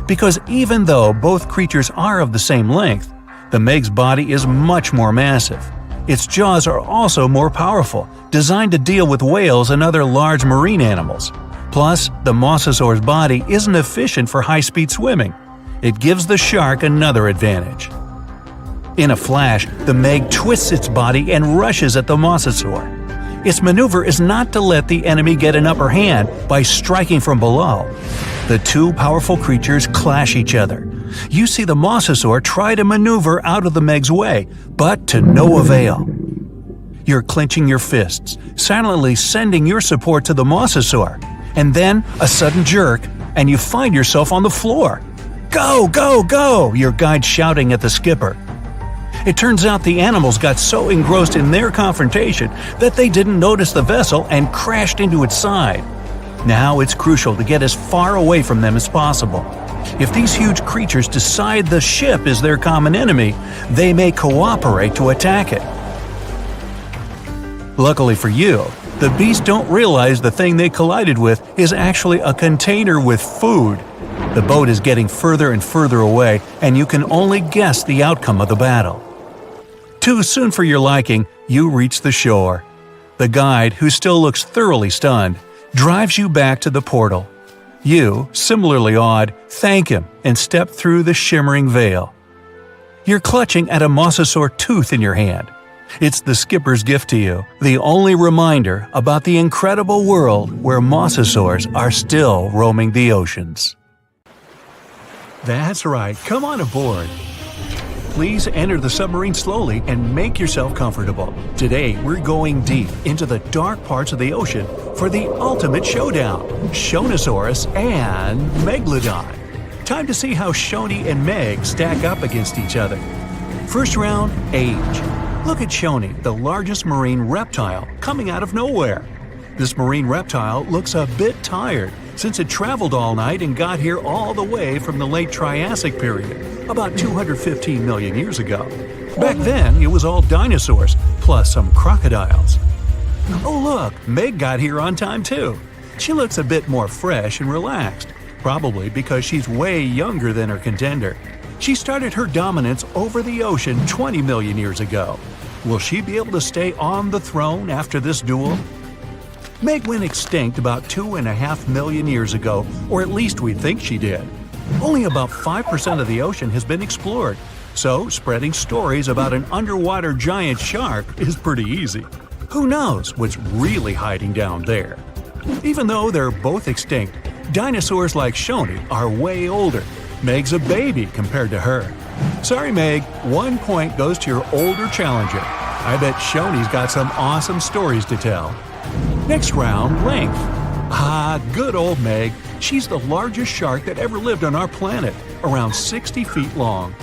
Because even though both creatures are of the same length, the Meg's body is much more massive. Its jaws are also more powerful, designed to deal with whales and other large marine animals. Plus, the mosasaur's body isn't efficient for high-speed swimming. It gives the shark another advantage. In a flash, the Meg twists its body and rushes at the mosasaur. Its maneuver is not to let the enemy get an upper hand by striking from below. The two powerful creatures clash each other. You see the mosasaur try to maneuver out of the Meg's way, but to no avail. You're clenching your fists, silently sending your support to the mosasaur, and then a sudden jerk, and you find yourself on the floor. Go, go, go! Your guide shouting at the skipper. It turns out the animals got so engrossed in their confrontation that they didn't notice the vessel and crashed into its side. Now it's crucial to get as far away from them as possible. If these huge creatures decide the ship is their common enemy, they may cooperate to attack it. Luckily for you, the beasts don't realize the thing they collided with is actually a container with food. The boat is getting further and further away, and you can only guess the outcome of the battle. Too soon for your liking, you reach the shore. The guide, who still looks thoroughly stunned, drives you back to the portal. You, similarly awed, thank him and step through the shimmering veil. You're clutching at a mosasaur tooth in your hand. It's the skipper's gift to you, the only reminder about the incredible world where mosasaurs are still roaming the oceans. That's right, come on aboard. Please enter the submarine slowly and make yourself comfortable. Today, we're going deep into the dark parts of the ocean for the ultimate showdown, Shonisaurus and Megalodon. Time to see how Shoni and Meg stack up against each other. First round, age. Look at Shoni, the largest marine reptile, coming out of nowhere. This marine reptile looks a bit tired since it traveled all night and got here all the way from the late Triassic period, about 215 million years ago. Back then, it was all dinosaurs, plus some crocodiles. Oh look, Meg got here on time too. She looks a bit more fresh and relaxed, probably because she's way younger than her contender. She started her dominance over the ocean 20 million years ago. Will she be able to stay on the throne after this duel? Meg went extinct about 2.5 million years ago, or at least we think she did. Only about 5% of the ocean has been explored, so spreading stories about an underwater giant shark is pretty easy. Who knows what's really hiding down there? Even though they're both extinct, dinosaurs like Shoni are way older. Meg's a baby compared to her. Sorry, Meg, 1 point goes to your older challenger. I bet Shoni's got some awesome stories to tell. Next round, length. Ah, good old Meg. She's the largest shark that ever lived on our planet, around 60 feet long.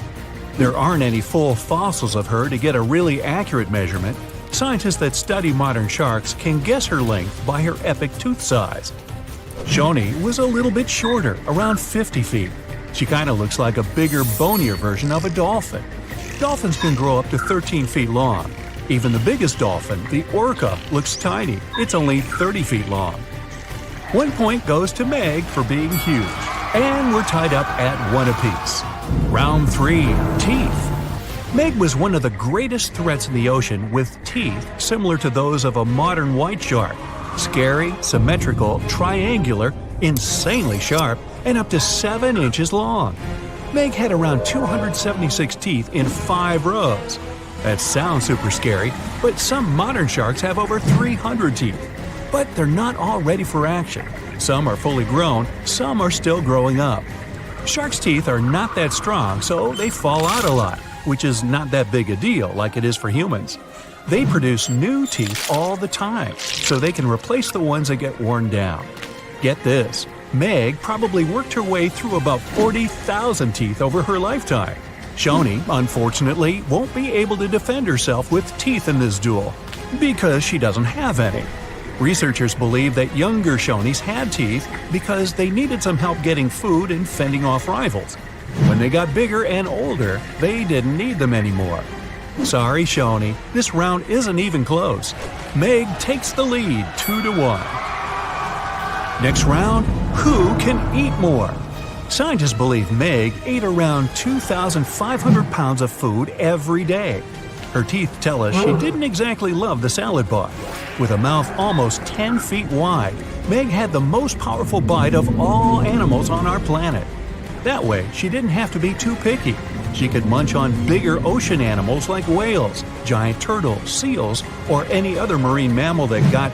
There aren't any full fossils of her to get a really accurate measurement. Scientists that study modern sharks can guess her length by her epic tooth size. Shoni was a little bit shorter, around 50 feet. She kind of looks like a bigger, bonier version of a dolphin. Dolphins can grow up to 13 feet long. Even the biggest dolphin, the orca, looks tiny. It's only 30 feet long. 1 point goes to Meg for being huge. And we're tied up at 1 apiece. Round 3, teeth. Meg was one of the greatest threats in the ocean with teeth similar to those of a modern white shark. Scary, symmetrical, triangular, insanely sharp, and up to 7 inches long. Meg had around 276 teeth in 5 rows. That sounds super scary, but some modern sharks have over 300 teeth. But they're not all ready for action. Some are fully grown, some are still growing up. Sharks' teeth are not that strong, so they fall out a lot, which is not that big a deal like it is for humans. They produce new teeth all the time, so they can replace the ones that get worn down. Get this, Meg probably worked her way through about 40,000 teeth over her lifetime. Shoni, unfortunately, won't be able to defend herself with teeth in this duel, because she doesn't have any. Researchers believe that younger Shonis had teeth because they needed some help getting food and fending off rivals. When they got bigger and older, they didn't need them anymore. Sorry, Shoni, this round isn't even close. Meg takes the lead 2-1. Next round, who can eat more? Scientists believe Meg ate around 2,500 pounds of food every day. Her teeth tell us she didn't exactly love the salad bar. With a mouth almost 10 feet wide, Meg had the most powerful bite of all animals on our planet. That way, she didn't have to be too picky. She could munch on bigger ocean animals like whales, giant turtles, seals, or any other marine mammal that got,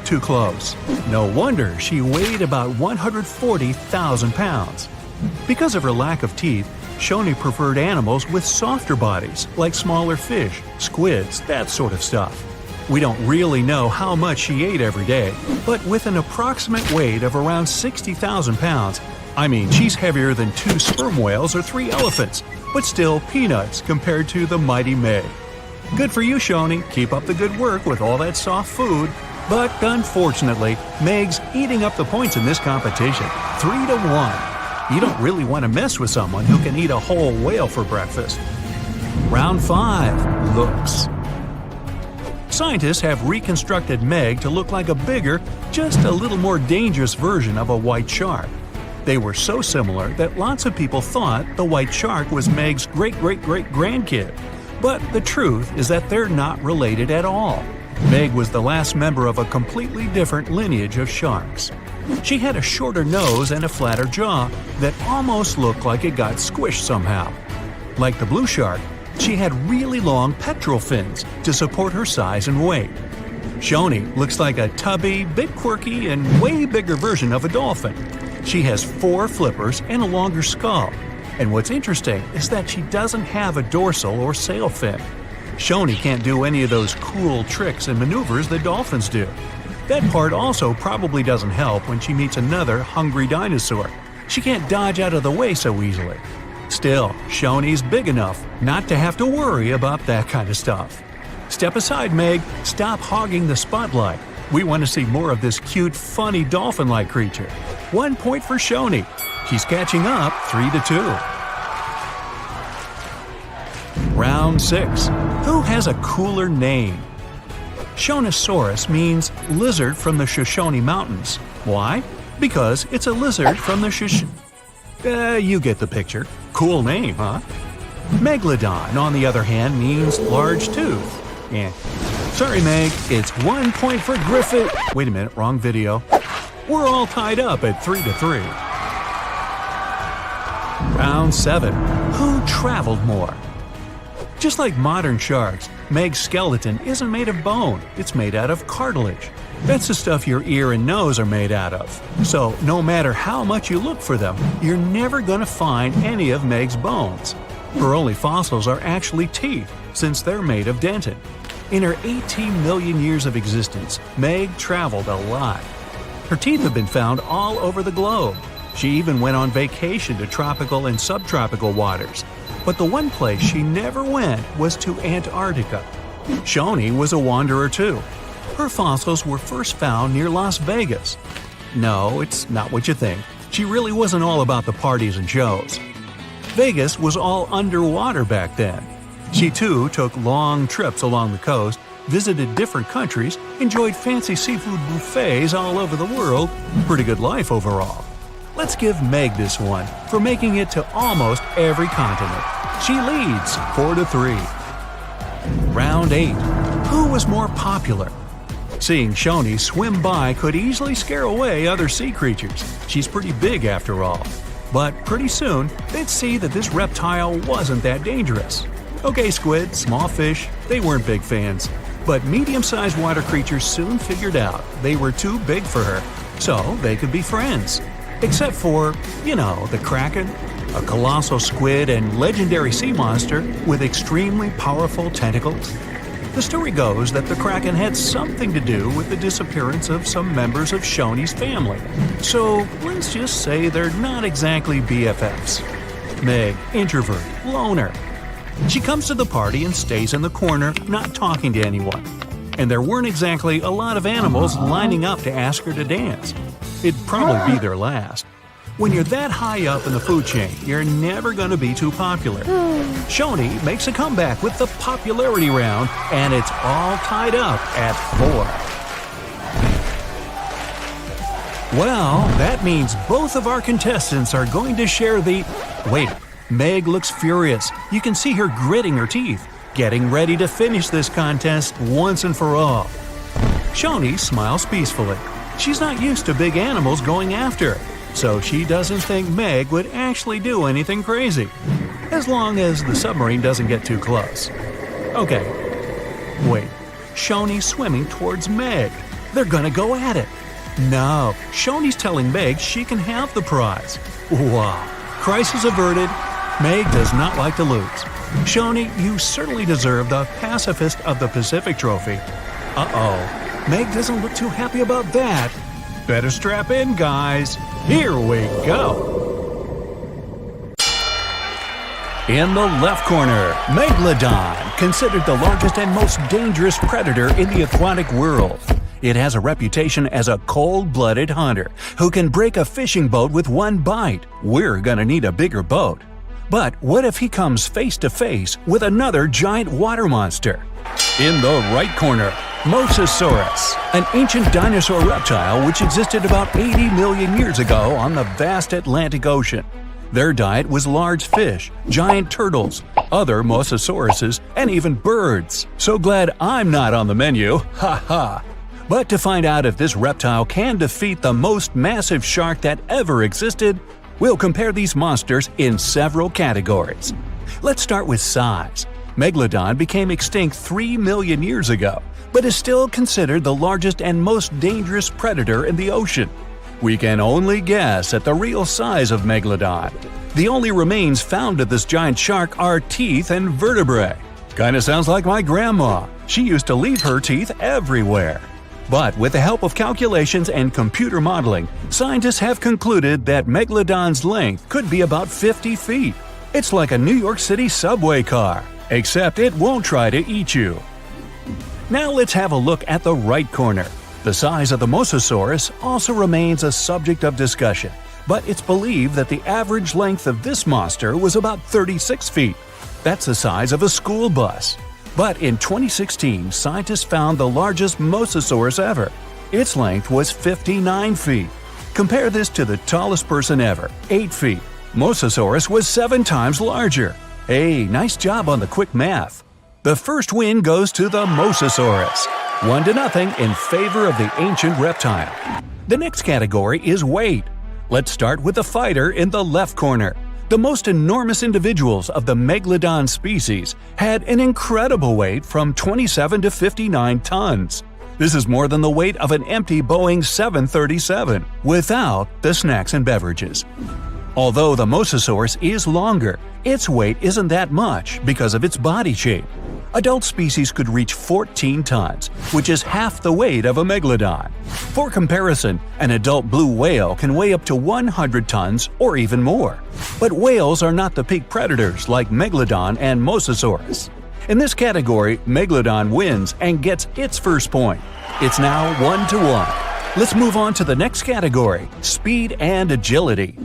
too close. No wonder she weighed about 140,000 pounds. Because of her lack of teeth, Shoni preferred animals with softer bodies, like smaller fish, squids, that sort of stuff. We don't really know how much she ate every day, but with an approximate weight of around 60,000 pounds, she's heavier than 2 sperm whales or 3 elephants, but still peanuts compared to the mighty Meg. Good for you, Shoni. Keep up the good work with all that soft food. But unfortunately, Meg's eating up the points in this competition, 3-1. You don't really want to mess with someone who can eat a whole whale for breakfast. Round 5, looks. Scientists have reconstructed Meg to look like a bigger, just a little more dangerous version of a white shark. They were so similar that lots of people thought the white shark was Meg's great-great-great-grandkid. But the truth is that they're not related at all. Meg was the last member of a completely different lineage of sharks. She had a shorter nose and a flatter jaw that almost looked like it got squished somehow. Like the blue shark, she had really long pectoral fins to support her size and weight. Shoni looks like a tubby, bit quirky, and way bigger version of a dolphin. She has 4 flippers and a longer skull. And what's interesting is that she doesn't have a dorsal or sail fin. Shoni can't do any of those cool tricks and maneuvers that dolphins do. That part also probably doesn't help when she meets another hungry dinosaur. She can't dodge out of the way so easily. Still, Shoni's big enough not to have to worry about that kind of stuff. Step aside, Meg. Stop hogging the spotlight. We want to see more of this cute, funny dolphin-like creature. 1 point for Shoni. She's catching up 3-2. Round 6. Who has a cooler name? Shonisaurus means lizard from the Shoshone Mountains. Why? Because it's a lizard from the you get the picture. Cool name, huh? Megalodon, on the other hand, means large tooth. Yeah. Sorry, Meg, it's 1 point for Griffith. Wait a minute, wrong video. We're all tied up at 3-3. Round 7. Who traveled more? Just like modern sharks, Meg's skeleton isn't made of bone, it's made out of cartilage. That's the stuff your ear and nose are made out of. So, no matter how much you look for them, you're never going to find any of Meg's bones. Her only fossils are actually teeth, since they're made of dentin. In her 18 million years of existence, Meg traveled a lot. Her teeth have been found all over the globe. She even went on vacation to tropical and subtropical waters. But the one place she never went was to Antarctica. Shoni was a wanderer too. Her fossils were first found near Las Vegas. No, it's not what you think. She really wasn't all about the parties and shows. Vegas was all underwater back then. She too took long trips along the coast, visited different countries, enjoyed fancy seafood buffets all over the world. Pretty good life overall. Let's give Meg this one for making it to almost every continent. She leads 4-3. Round 8. Who was more popular? Seeing Shoni swim by could easily scare away other sea creatures. She's pretty big after all. But pretty soon, they'd see that this reptile wasn't that dangerous. Okay, squid, small fish, they weren't big fans. But medium-sized water creatures soon figured out they were too big for her, so they could be friends. Except for, the Kraken, a colossal squid and legendary sea monster with extremely powerful tentacles. The story goes that the Kraken had something to do with the disappearance of some members of Shoni's family. So let's just say they're not exactly BFFs. Meg, introvert, loner. She comes to the party and stays in the corner, not talking to anyone. And there weren't exactly a lot of animals lining up to ask her to dance. It'd probably be their last. When you're that high up in the food chain, you're never going to be too popular. Shoni makes a comeback with the popularity round, and it's all tied up at 4. Well, that means both of our contestants are going to share the… Wait, Meg looks furious. You can see her gritting her teeth, getting ready to finish this contest once and for all. Shoni smiles peacefully. She's not used to big animals going after her, so she doesn't think Meg would actually do anything crazy, as long as the submarine doesn't get too close. Okay, wait, Shoni's swimming towards Meg. They're gonna go at it. No, Shoni's telling Meg she can have the prize. Wow, crisis averted. Meg does not like to lose. Shoni, you certainly deserve the Pacifist of the Pacific trophy. Uh-oh. Meg doesn't look too happy about that. Better strap in, guys. Here we go. In the left corner, Megalodon, considered the largest and most dangerous predator in the aquatic world. It has a reputation as a cold-blooded hunter who can break a fishing boat with one bite. We're gonna need a bigger boat. But what if he comes face-to-face with another giant water monster? In the right corner, Mosasaurus, an ancient dinosaur reptile which existed about 80 million years ago on the vast Atlantic Ocean. Their diet was large fish, giant turtles, other mosasauruses, and even birds. So glad I'm not on the menu, ha ha! But to find out if this reptile can defeat the most massive shark that ever existed, we'll compare these monsters in several categories. Let's start with size. Megalodon became extinct 3 million years ago, but is still considered the largest and most dangerous predator in the ocean. We can only guess at the real size of Megalodon. The only remains found of this giant shark are teeth and vertebrae. Kinda sounds like my grandma. She used to leave her teeth everywhere. But with the help of calculations and computer modeling, scientists have concluded that Megalodon's length could be about 50 feet. It's like a New York City subway car, except it won't try to eat you. Now let's have a look at the right corner. The size of the Mosasaurus also remains a subject of discussion, but it's believed that the average length of this monster was about 36 feet. That's the size of a school bus. But in 2016, scientists found the largest Mosasaurus ever. Its length was 59 feet. Compare this to the tallest person ever, 8 feet. Mosasaurus was 7 times larger. Hey, nice job on the quick math. The first win goes to the Mosasaurus, 1-0 in favor of the ancient reptile. The next category is weight. Let's start with the fighter in the left corner. The most enormous individuals of the Megalodon species had an incredible weight from 27 to 59 tons. This is more than the weight of an empty Boeing 737, without the snacks and beverages. Although the Mosasaurus is longer, its weight isn't that much because of its body shape. Adult species could reach 14 tons, which is half the weight of a megalodon. For comparison, an adult blue whale can weigh up to 100 tons or even more. But whales are not the peak predators like Megalodon and Mosasaurus. In this category, Megalodon wins and gets its first point. It's now 1-1. Let's move on to the next category, speed and agility.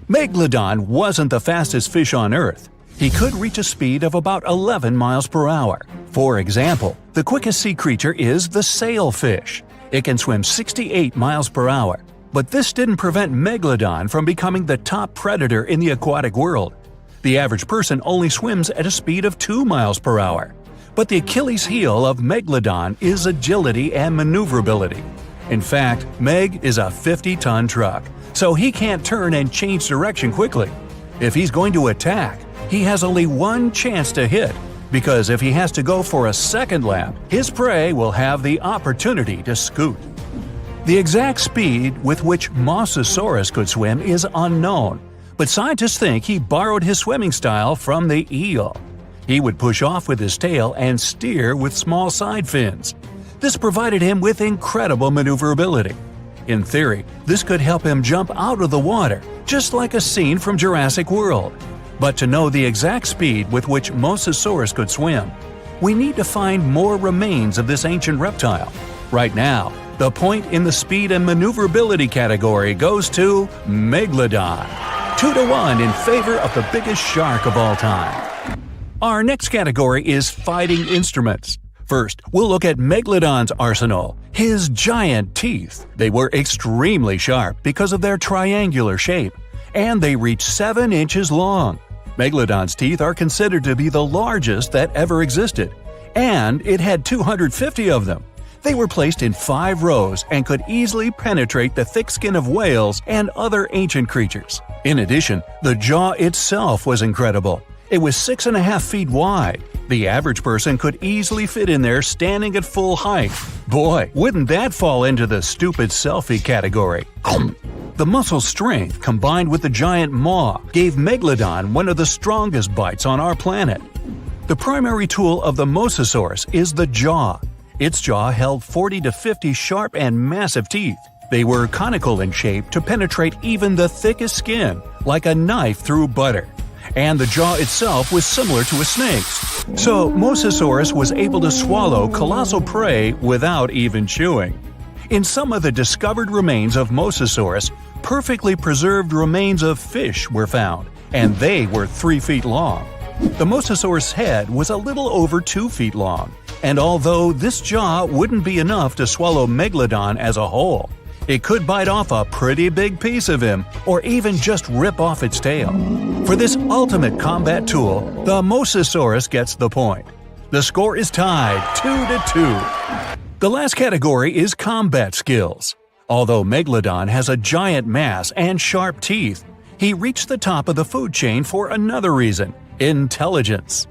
Megalodon wasn't the fastest fish on Earth. He could reach a speed of about 11 miles per hour. For example, the quickest sea creature is the sailfish. It can swim 68 miles per hour. But this didn't prevent Megalodon from becoming the top predator in the aquatic world. The average person only swims at a speed of 2 miles per hour. But the Achilles heel of Megalodon is agility and maneuverability. In fact, Meg is a 50-ton truck, so he can't turn and change direction quickly. If he's going to attack, he has only one chance to hit, because if he has to go for a second lap, his prey will have the opportunity to scoot. The exact speed with which Mosasaurus could swim is unknown, but scientists think he borrowed his swimming style from the eel. He would push off with his tail and steer with small side fins. This provided him with incredible maneuverability. In theory, this could help him jump out of the water, just like a scene from Jurassic World. But to know the exact speed with which Mosasaurus could swim, we need to find more remains of this ancient reptile. Right now, the point in the speed and maneuverability category goes to Megalodon. 2-1 in favor of the biggest shark of all time. Our next category is fighting instruments. First, we'll look at Megalodon's arsenal, his giant teeth. They were extremely sharp because of their triangular shape, and they reach 7 inches long. Megalodon's teeth are considered to be the largest that ever existed, and it had 250 of them. They were placed in 5 rows and could easily penetrate the thick skin of whales and other ancient creatures. In addition, the jaw itself was incredible. It was 6.5 feet wide. The average person could easily fit in there standing at full height. Boy, wouldn't that fall into the stupid selfie category. The muscle strength combined with the giant maw gave Megalodon one of the strongest bites on our planet. The primary tool of the Mosasaurus is the jaw. Its jaw held 40 to 50 sharp and massive teeth. They were conical in shape to penetrate even the thickest skin, like a knife through butter. And the jaw itself was similar to a snake's. So Mosasaurus was able to swallow colossal prey without even chewing. In some of the discovered remains of Mosasaurus, perfectly preserved remains of fish were found, and they were 3 feet long. The Mosasaurus head was a little over 2 feet long, and although this jaw wouldn't be enough to swallow Megalodon as a whole, it could bite off a pretty big piece of him or even just rip off its tail. For this ultimate combat tool, the Mosasaurus gets the point. The score is tied 2-2. The last category is combat skills. Although Megalodon has a giant mass and sharp teeth, he reached the top of the food chain for another reason – intelligence.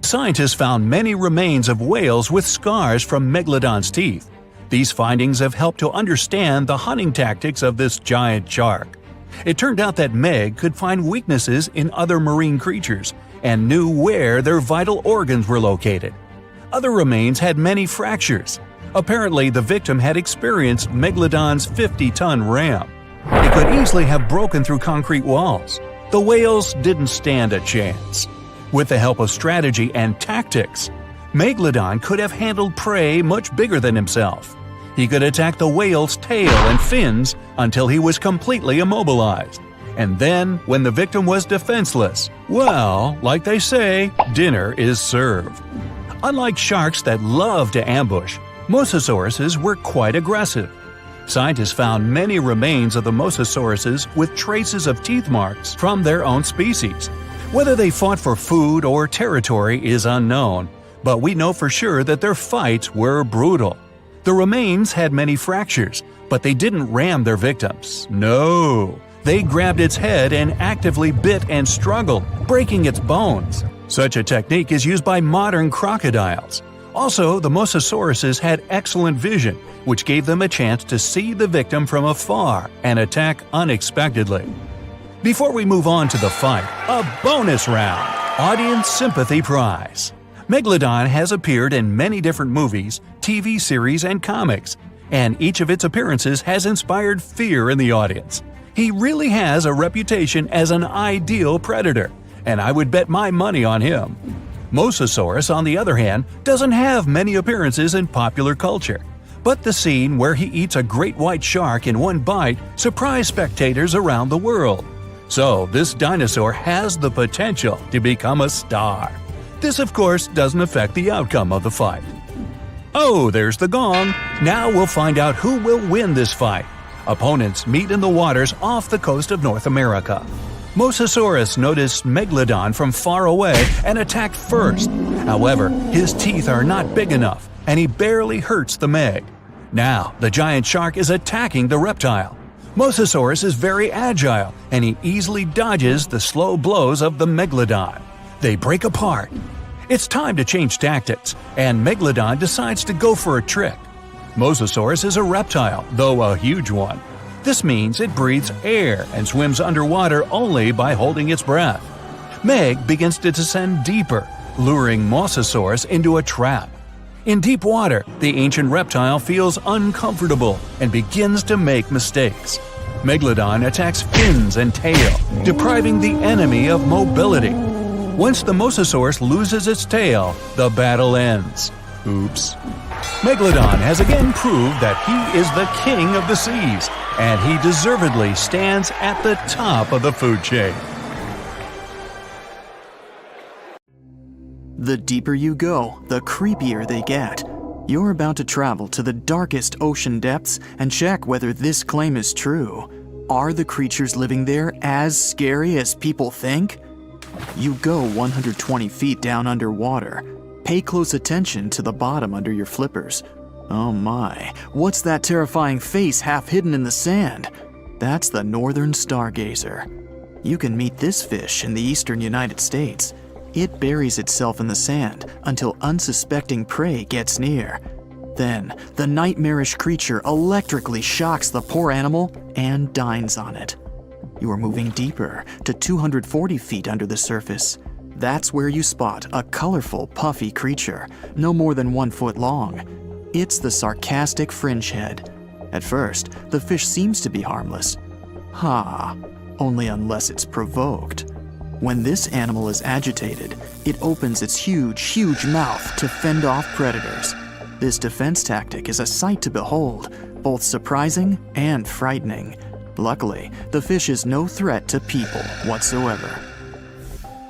Scientists found many remains of whales with scars from Megalodon's teeth. These findings have helped to understand the hunting tactics of this giant shark. It turned out that Meg could find weaknesses in other marine creatures and knew where their vital organs were located. Other remains had many fractures. Apparently, the victim had experienced Megalodon's 50-ton ram. It could easily have broken through concrete walls. The whales didn't stand a chance. With the help of strategy and tactics, Megalodon could have handled prey much bigger than himself. He could attack the whale's tail and fins until he was completely immobilized. And then, when the victim was defenseless, well, like they say, dinner is served. Unlike sharks that love to ambush, Mosasauruses were quite aggressive. Scientists found many remains of the Mosasauruses with traces of teeth marks from their own species. Whether they fought for food or territory is unknown, but we know for sure that their fights were brutal. The remains had many fractures, but they didn't ram their victims. No, they grabbed its head and actively bit and struggled, breaking its bones. Such a technique is used by modern crocodiles. Also, the mosasauruses had excellent vision, which gave them a chance to see the victim from afar and attack unexpectedly. Before we move on to the fight, a bonus round: Audience Sympathy Prize. Megalodon has appeared in many different movies, TV series, and comics, and each of its appearances has inspired fear in the audience. He really has a reputation as an ideal predator, and I would bet my money on him. Mosasaurus, on the other hand, doesn't have many appearances in popular culture, but the scene where he eats a great white shark in one bite surprised spectators around the world. So this dinosaur has the potential to become a star. This, of course, doesn't affect the outcome of the fight. Oh, there's the gong. Now we'll find out who will win this fight. Opponents meet in the waters off the coast of North America. Mosasaurus noticed Megalodon from far away and attacked first. However, his teeth are not big enough, and he barely hurts the Meg. Now, the giant shark is attacking the reptile. Mosasaurus is very agile, and he easily dodges the slow blows of the Megalodon. They break apart. It's time to change tactics, and Megalodon decides to go for a trick. Mosasaurus is a reptile, though a huge one. This means it breathes air and swims underwater only by holding its breath. Meg begins to descend deeper, luring Mosasaurus into a trap. In deep water, the ancient reptile feels uncomfortable and begins to make mistakes. Megalodon attacks fins and tail, depriving the enemy of mobility. Once the Mosasaurus loses its tail, the battle ends. Oops. Megalodon has again proved that he is the king of the seas, and he deservedly stands at the top of the food chain. The deeper you go, the creepier they get. You're about to travel to the darkest ocean depths and check whether this claim is true. Are the creatures living there as scary as people think? You go 120 feet down underwater. Pay close attention to the bottom under your flippers. Oh my, what's that terrifying face half hidden in the sand? That's the northern stargazer. You can meet this fish in the eastern United States. It buries itself in the sand until unsuspecting prey gets near. Then, the nightmarish creature electrically shocks the poor animal and dines on it. You are moving deeper to 240 feet under the surface. That's where you spot a colorful, puffy creature, no more than 1 foot long. It's the sarcastic fringehead. At first, the fish seems to be harmless. Only unless it's provoked. When this animal is agitated, it opens its huge mouth to fend off predators. This defense tactic is a sight to behold, both surprising and frightening. Luckily, the fish is no threat to people whatsoever.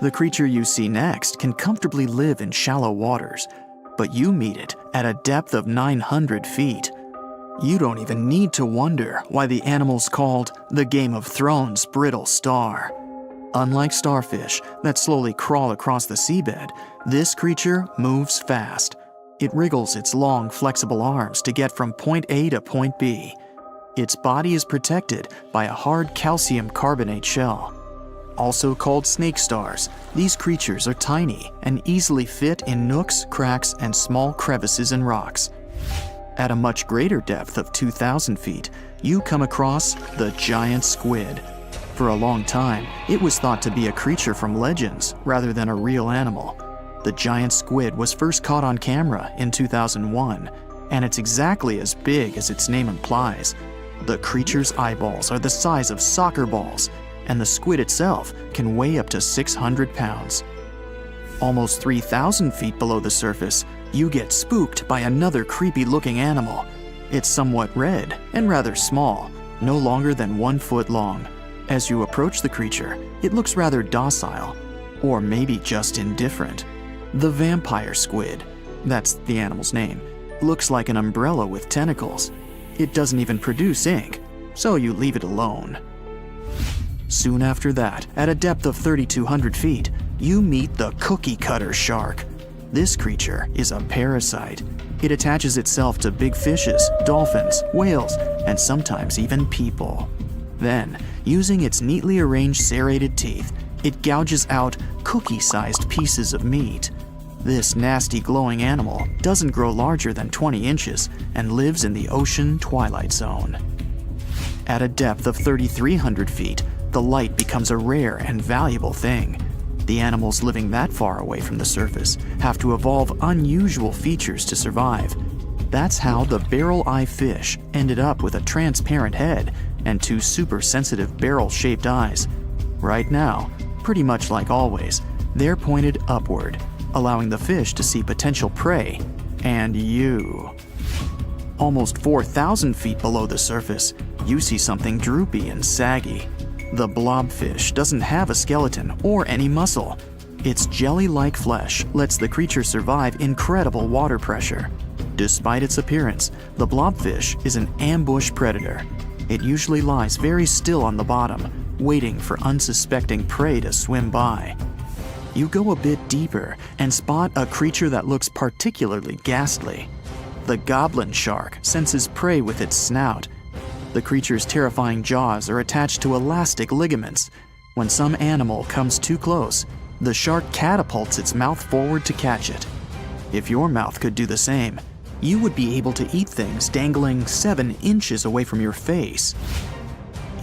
The creature you see next can comfortably live in shallow waters, but you meet it at a depth of 900 feet. You don't even need to wonder why the animal's called the Game of Thrones brittle star. Unlike starfish that slowly crawl across the seabed, this creature moves fast. It wriggles its long, flexible arms to get from point A to point B. Its body is protected by a hard calcium carbonate shell. Also called snake stars, these creatures are tiny and easily fit in nooks, cracks, and small crevices in rocks. At a much greater depth of 2,000 feet, you come across the giant squid. For a long time, it was thought to be a creature from legends rather than a real animal. The giant squid was first caught on camera in 2001, and it's exactly as big as its name implies. The creature's eyeballs are the size of soccer balls, and the squid itself can weigh up to 600 pounds. Almost 3,000 feet below the surface, you get spooked by another creepy-looking animal. It's somewhat red and rather small, no longer than 1 foot long. As you approach the creature, it looks rather docile, or maybe just indifferent. The vampire squid, that's the animal's name, looks like an umbrella with tentacles. It doesn't even produce ink, so you leave it alone. Soon after that, at a depth of 3,200 feet, you meet the cookie cutter shark. This creature is a parasite. It attaches itself to big fishes, dolphins, whales, and sometimes even people. Then, using its neatly arranged serrated teeth, it gouges out cookie-sized pieces of meat. This nasty glowing animal doesn't grow larger than 20 inches and lives in the ocean twilight zone. At a depth of 3,300 feet, the light becomes a rare and valuable thing. The animals living that far away from the surface have to evolve unusual features to survive. That's how the barrel-eye fish ended up with a transparent head and two super-sensitive barrel-shaped eyes. Right now, pretty much like always, they're pointed upward, allowing the fish to see potential prey and you. Almost 4,000 feet below the surface, you see something droopy and saggy. The blobfish doesn't have a skeleton or any muscle. Its jelly-like flesh lets the creature survive incredible water pressure. Despite its appearance, the blobfish is an ambush predator. It usually lies very still on the bottom, waiting for unsuspecting prey to swim by. You go a bit deeper and spot a creature that looks particularly ghastly. The goblin shark senses prey with its snout. The creature's terrifying jaws are attached to elastic ligaments. When some animal comes too close, the shark catapults its mouth forward to catch it. If your mouth could do the same, you would be able to eat things dangling 7 inches away from your face.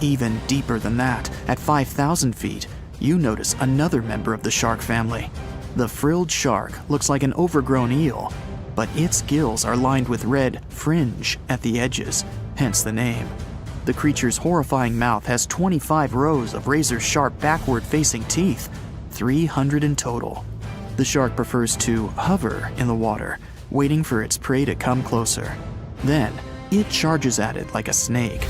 Even deeper than that, at 5,000 feet, you notice another member of the shark family. The frilled shark looks like an overgrown eel, but its gills are lined with red fringe at the edges, hence the name. The creature's horrifying mouth has 25 rows of razor-sharp backward-facing teeth, 300 in total. The shark prefers to hover in the water, waiting for its prey to come closer. Then, it charges at it like a snake.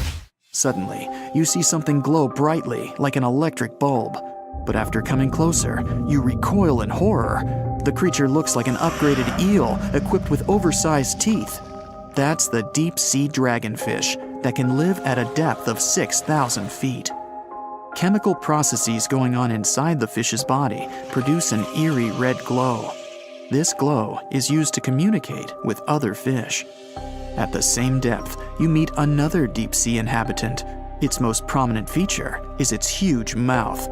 Suddenly, you see something glow brightly like an electric bulb. But after coming closer, you recoil in horror. The creature looks like an upgraded eel equipped with oversized teeth. That's the deep-sea dragonfish that can live at a depth of 6,000 feet. Chemical processes going on inside the fish's body produce an eerie red glow. This glow is used to communicate with other fish. At the same depth, you meet another deep-sea inhabitant. Its most prominent feature is its huge mouth.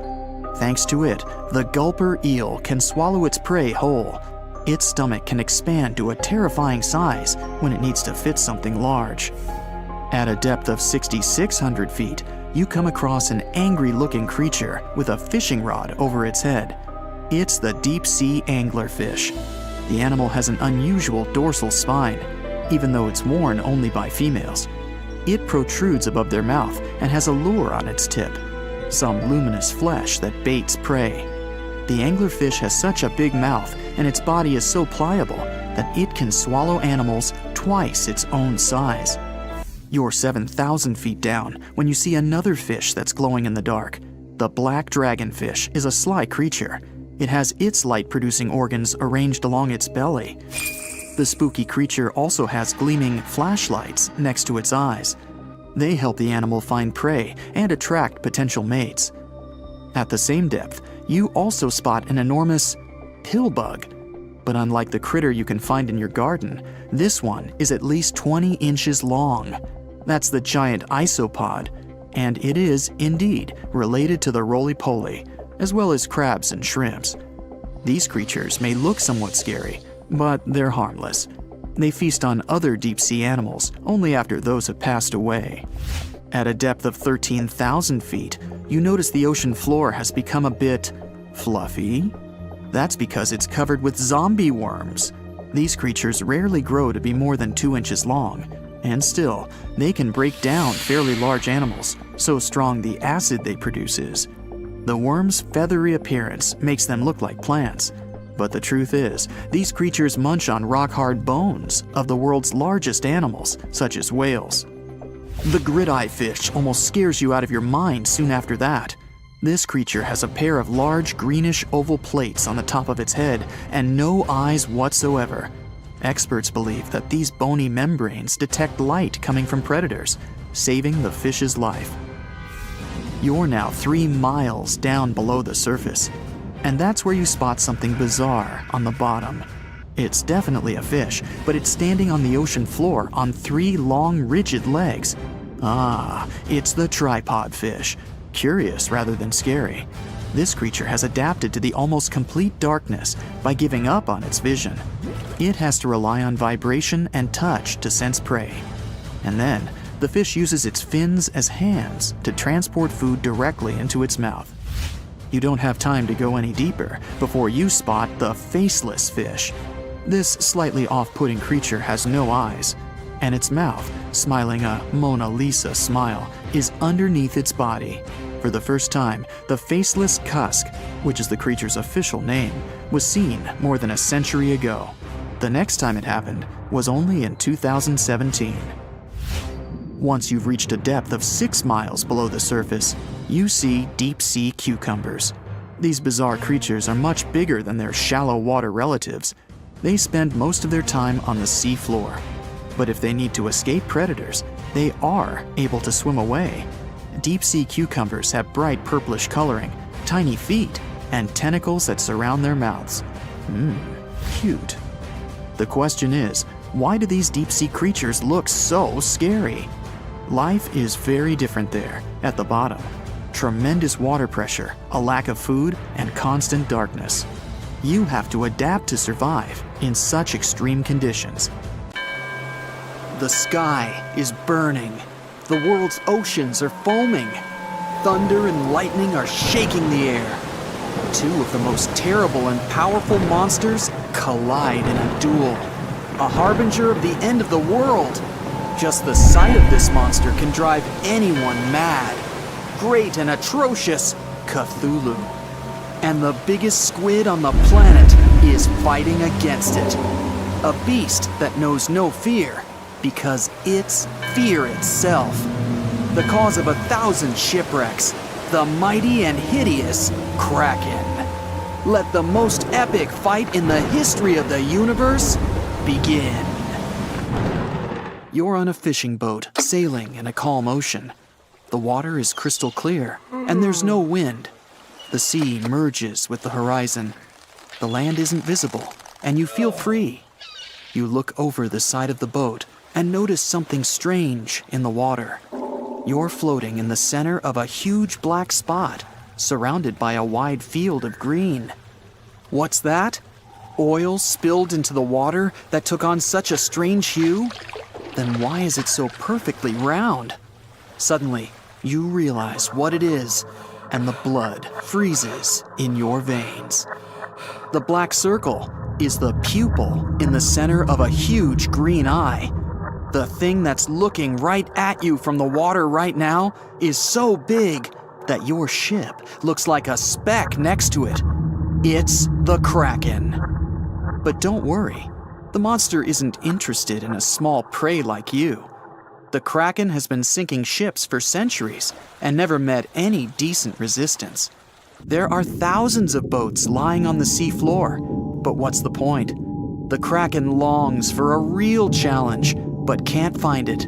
Thanks to it, the gulper eel can swallow its prey whole. Its stomach can expand to a terrifying size when it needs to fit something large. At a depth of 6,600 feet, you come across an angry-looking creature with a fishing rod over its head. It's the deep-sea anglerfish. The animal has an unusual dorsal spine, even though it's worn only by females. It protrudes above their mouth and has a lure on its tip, some luminous flesh that baits prey. The anglerfish has such a big mouth and its body is so pliable that it can swallow animals twice its own size. You're 7,000 feet down when you see another fish that's glowing in the dark. The black dragonfish is a sly creature. It has its light-producing organs arranged along its belly. The spooky creature also has gleaming flashlights next to its eyes. They help the animal find prey and attract potential mates. At the same depth, you also spot an enormous pillbug. But unlike the critter you can find in your garden, this one is at least 20 inches long. That's the giant isopod, and it is, indeed, related to the roly-poly, as well as crabs and shrimps. These creatures may look somewhat scary, but they're harmless. They feast on other deep-sea animals only after those have passed away. At a depth of 13,000 feet, you notice the ocean floor has become a bit fluffy. That's because it's covered with zombie worms. These creatures rarely grow to be more than 2 inches long, and still, they can break down fairly large animals, so strong the acid they produce is. The worms' feathery appearance makes them look like plants. But the truth is, these creatures munch on rock-hard bones of the world's largest animals, such as whales. The grid-eye fish almost scares you out of your mind soon after that. This creature has a pair of large greenish oval plates on the top of its head and no eyes whatsoever. Experts believe that these bony membranes detect light coming from predators, saving the fish's life. You're now 3 miles down below the surface, and that's where you spot something bizarre on the bottom. It's definitely a fish, but it's standing on the ocean floor on 3 long, rigid legs. Ah, it's the tripod fish. Curious rather than scary. This creature has adapted to the almost complete darkness by giving up on its vision. It has to rely on vibration and touch to sense prey. And then, the fish uses its fins as hands to transport food directly into its mouth. You don't have time to go any deeper before you spot the faceless fish. This slightly off-putting creature has no eyes, and its mouth, smiling a Mona Lisa smile, is underneath its body. For the first time, the faceless cusk, which is the creature's official name, was seen more than a century ago. The next time it happened was only in 2017. Once you've reached a depth of 6 miles below the surface, you see deep-sea cucumbers. These bizarre creatures are much bigger than their shallow water relatives. They spend most of their time on the sea floor. But if they need to escape predators, they are able to swim away. Deep-sea cucumbers have bright purplish coloring, tiny feet, and tentacles that surround their mouths. Cute. The question is, why do these deep-sea creatures look so scary? Life is very different there, at the bottom. Tremendous water pressure, a lack of food, and constant darkness. You have to adapt to survive in such extreme conditions. The sky is burning. The world's oceans are foaming. Thunder and lightning are shaking the air. 2 of the most terrible and powerful monsters collide in a duel. A harbinger of the end of the world. Just the sight of this monster can drive anyone mad. Great and atrocious Cthulhu. And the biggest squid on the planet is fighting against it. A beast that knows no fear, because it's fear itself. The cause of 1,000 shipwrecks, the mighty and hideous Kraken. Let the most epic fight in the history of the universe begin. You're on a fishing boat, sailing in a calm ocean. The water is crystal clear, and there's no wind. The sea merges with the horizon. The land isn't visible, and you feel free. You look over the side of the boat and notice something strange in the water. You're floating in the center of a huge black spot, surrounded by a wide field of green. What's that? Oil spilled into the water that took on such a strange hue? Then why is it so perfectly round? Suddenly, you realize what it is, and the blood freezes in your veins. The black circle is the pupil in the center of a huge green eye. The thing that's looking right at you from the water right now is so big that your ship looks like a speck next to it. It's the Kraken. But don't worry, the monster isn't interested in a small prey like you. The Kraken has been sinking ships for centuries and never met any decent resistance. There are thousands of boats lying on the sea floor, but what's the point? The Kraken longs for a real challenge, but can't find it.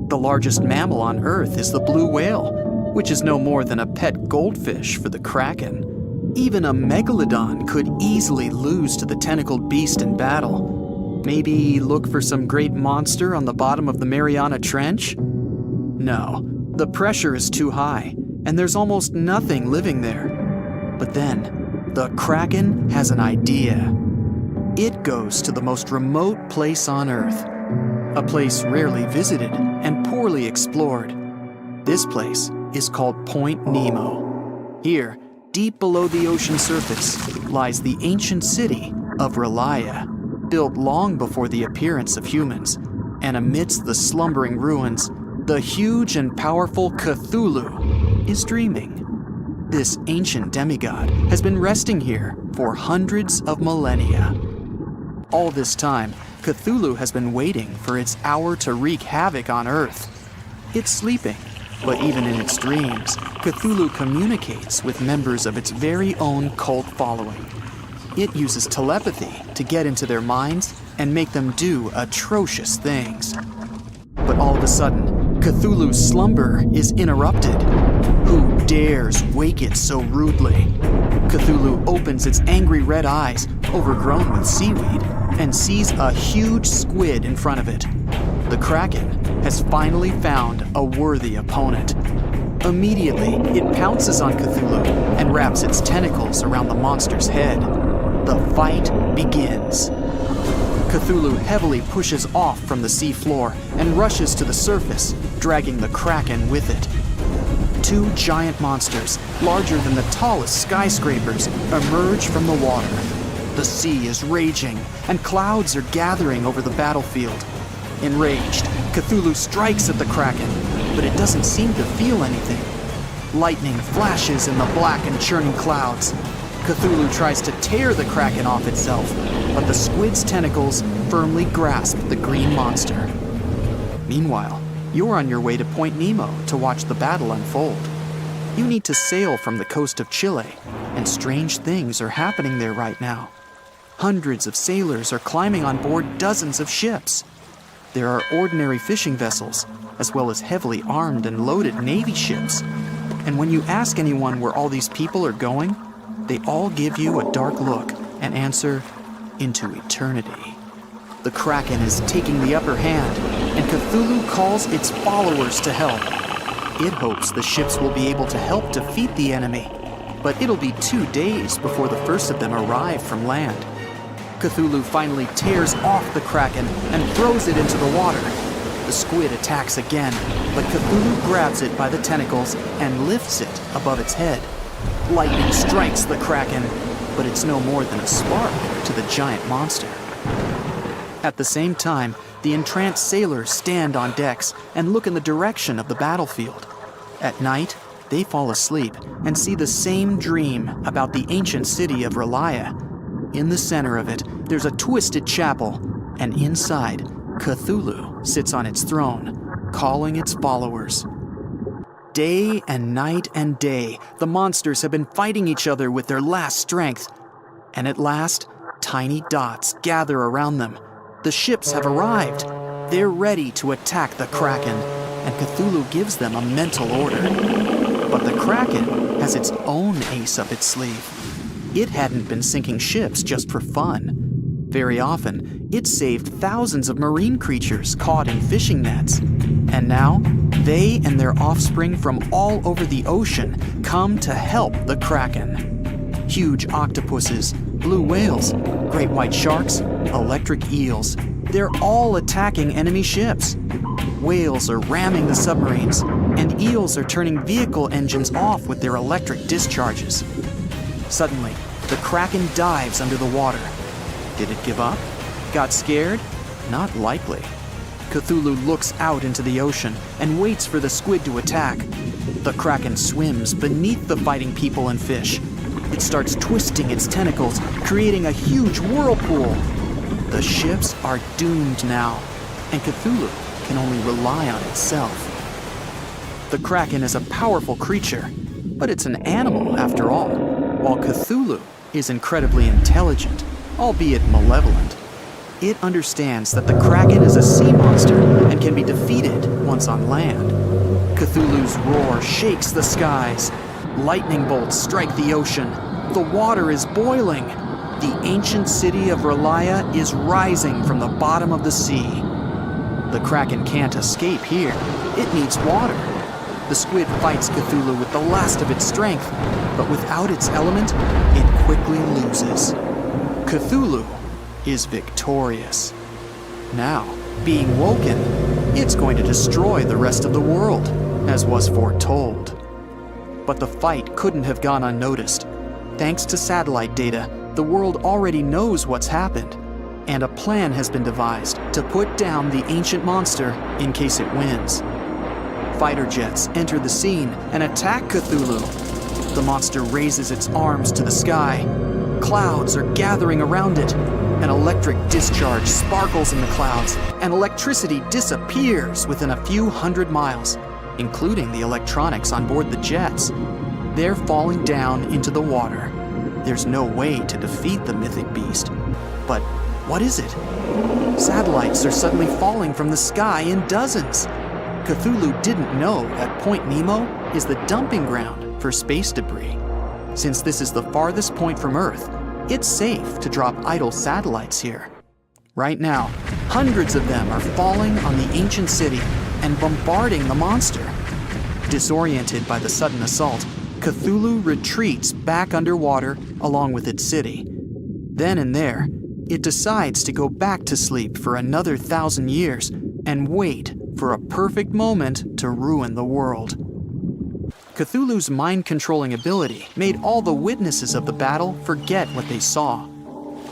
The largest mammal on Earth is the blue whale, which is no more than a pet goldfish for the Kraken. Even a megalodon could easily lose to the tentacled beast in battle. Maybe look for some great monster on the bottom of the Mariana Trench? No, the pressure is too high, and there's almost nothing living there. But then, the Kraken has an idea. It goes to the most remote place on Earth, a place rarely visited and poorly explored. This place is called Point Nemo. Here, deep below the ocean surface, lies the ancient city of Relia, built long before the appearance of humans. And amidst the slumbering ruins, the huge and powerful Cthulhu is dreaming. This ancient demigod has been resting here for hundreds of millennia. All this time, Cthulhu has been waiting for its hour to wreak havoc on Earth. It's sleeping, but even in its dreams, Cthulhu communicates with members of its very own cult following. It uses telepathy to get into their minds and make them do atrocious things. But all of a sudden, Cthulhu's slumber is interrupted. Who dares wake it so rudely? Cthulhu opens its angry red eyes, overgrown with seaweed, and sees a huge squid in front of it. The Kraken has finally found a worthy opponent. Immediately, it pounces on Cthulhu and wraps its tentacles around the monster's head. The fight begins. Cthulhu heavily pushes off from the seafloor and rushes to the surface, dragging the Kraken with it. Two giant monsters, larger than the tallest skyscrapers, emerge from the water. The sea is raging, and clouds are gathering over the battlefield. Enraged, Cthulhu strikes at the Kraken, but it doesn't seem to feel anything. Lightning flashes in the black and churning clouds. Cthulhu tries to tear the Kraken off itself, but the squid's tentacles firmly grasp the green monster. Meanwhile, you're on your way to Point Nemo to watch the battle unfold. You need to sail from the coast of Chile, and strange things are happening there right now. Hundreds of sailors are climbing on board dozens of ships. There are ordinary fishing vessels, as well as heavily armed and loaded Navy ships. And when you ask anyone where all these people are going, they all give you a dark look and answer, into eternity. The Kraken is taking the upper hand, and Cthulhu calls its followers to help. It hopes the ships will be able to help defeat the enemy, but it'll be 2 days before the first of them arrive from land. Cthulhu finally tears off the Kraken and throws it into the water. The squid attacks again, but Cthulhu grabs it by the tentacles and lifts it above its head. Lightning strikes the Kraken, but it's no more than a spark to the giant monster. At the same time, the entranced sailors stand on decks and look in the direction of the battlefield. At night, they fall asleep and see the same dream about the ancient city of Relia. In the center of it, there's a twisted chapel, and inside, Cthulhu sits on its throne, calling its followers. Day and night and day, the monsters have been fighting each other with their last strength. And at last, tiny dots gather around them. The ships have arrived. They're ready to attack the Kraken, and Cthulhu gives them a mental order. But the Kraken has its own ace up its sleeve. It hadn't been sinking ships just for fun. Very often, it saved thousands of marine creatures caught in fishing nets. And now, they and their offspring from all over the ocean come to help the Kraken. Huge octopuses, blue whales, great white sharks, electric eels. They're all attacking enemy ships. Whales are ramming the submarines, and eels are turning vehicle engines off with their electric discharges. Suddenly, the Kraken dives under the water. Did it give up? Got scared? Not likely. Cthulhu looks out into the ocean and waits for the squid to attack. The Kraken swims beneath the fighting people and fish. It starts twisting its tentacles, creating a huge whirlpool. The ships are doomed now, and Cthulhu can only rely on itself. The Kraken is a powerful creature, but it's an animal after all, while Cthulhu is incredibly intelligent, albeit malevolent. It understands that the Kraken is a sea monster and can be defeated once on land. Cthulhu's roar shakes the skies. Lightning bolts strike the ocean. The water is boiling. The ancient city of Relia is rising from the bottom of the sea. The Kraken can't escape here. It needs water. The squid fights Cthulhu with the last of its strength, but without its element, it quickly loses. Cthulhu is victorious. Now, being woken, it's going to destroy the rest of the world, as was foretold. But the fight couldn't have gone unnoticed. Thanks to satellite data, the world already knows what's happened, and a plan has been devised to put down the ancient monster in case it wins. Fighter jets enter the scene and attack Cthulhu. The monster raises its arms to the sky. Clouds are gathering around it. An electric discharge sparkles in the clouds, and electricity disappears within a few hundred miles, including the electronics on board the jets. They're falling down into the water. There's no way to defeat the mythic beast. But what is it? Satellites are suddenly falling from the sky in dozens. Cthulhu didn't know that Point Nemo is the dumping ground for space debris. Since this is the farthest point from Earth, it's safe to drop idle satellites here. Right now, Hundreds of them are falling on the ancient city and bombarding the monster. Disoriented by the sudden assault, Cthulhu retreats back underwater along with its city. Then and there, it decides to go back to sleep for another 1,000 years and wait for a perfect moment to ruin the world. Cthulhu's mind-controlling ability made all the witnesses of the battle forget what they saw.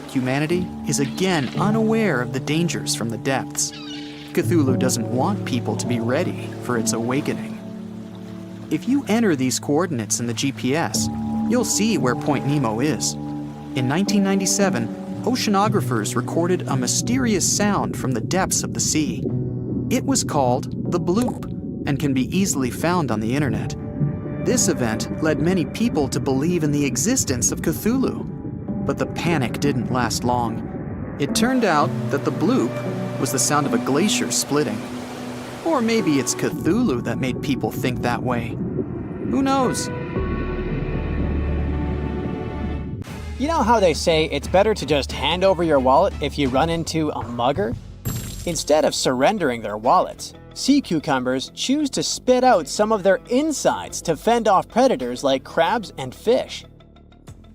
Humanity is again unaware of the dangers from the depths. Cthulhu doesn't want people to be ready for its awakening. If you enter these coordinates in the GPS, you'll see where Point Nemo is. In 1997, oceanographers recorded a mysterious sound from the depths of the sea. It was called the bloop and can be easily found on the internet. This event led many people to believe in the existence of Cthulhu. But the panic didn't last long. It turned out that the bloop was the sound of a glacier splitting. Or maybe it's Cthulhu that made people think that way. Who knows? You know how they say it's better to just hand over your wallet if you run into a mugger? Instead of surrendering their wallets, sea cucumbers choose to spit out some of their insides to fend off predators like crabs and fish.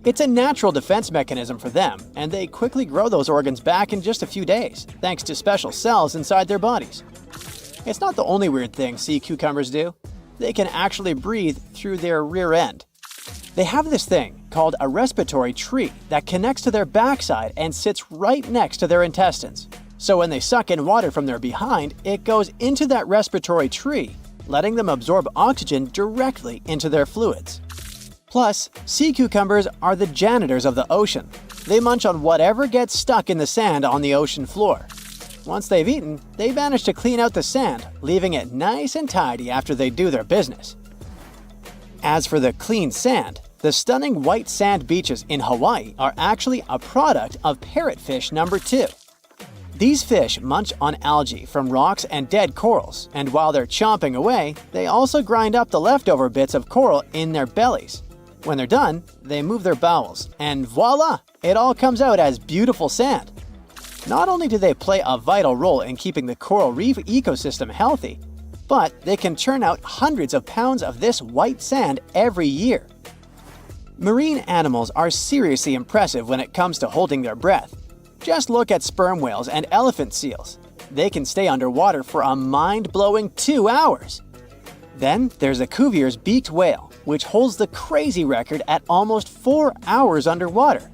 It's a natural defense mechanism for them, and they quickly grow those organs back in just a few days, thanks to special cells inside their bodies. It's not the only weird thing sea cucumbers do. They can actually breathe through their rear end. They have this thing called a respiratory tree that connects to their backside and sits right next to their intestines. So when they suck in water from their behind, it goes into that respiratory tree, letting them absorb oxygen directly into their fluids. Plus, sea cucumbers are the janitors of the ocean. They munch on whatever gets stuck in the sand on the ocean floor. Once they've eaten, they manage to clean out the sand, leaving it nice and tidy after they do their business. As for the clean sand, the stunning white sand beaches in Hawaii are actually a product of parrotfish number 2. These fish munch on algae from rocks and dead corals, and while they're chomping away, they also grind up the leftover bits of coral in their bellies. When they're done, they move their bowels, and voila! It all comes out as beautiful sand. Not only do they play a vital role in keeping the coral reef ecosystem healthy, but they can churn out hundreds of pounds of this white sand every year. Marine animals are seriously impressive when it comes to holding their breath. Just look at sperm whales and elephant seals. They can stay underwater for a mind-blowing 2 hours. Then there's a Cuvier's beaked whale, which holds the crazy record at almost 4 hours underwater.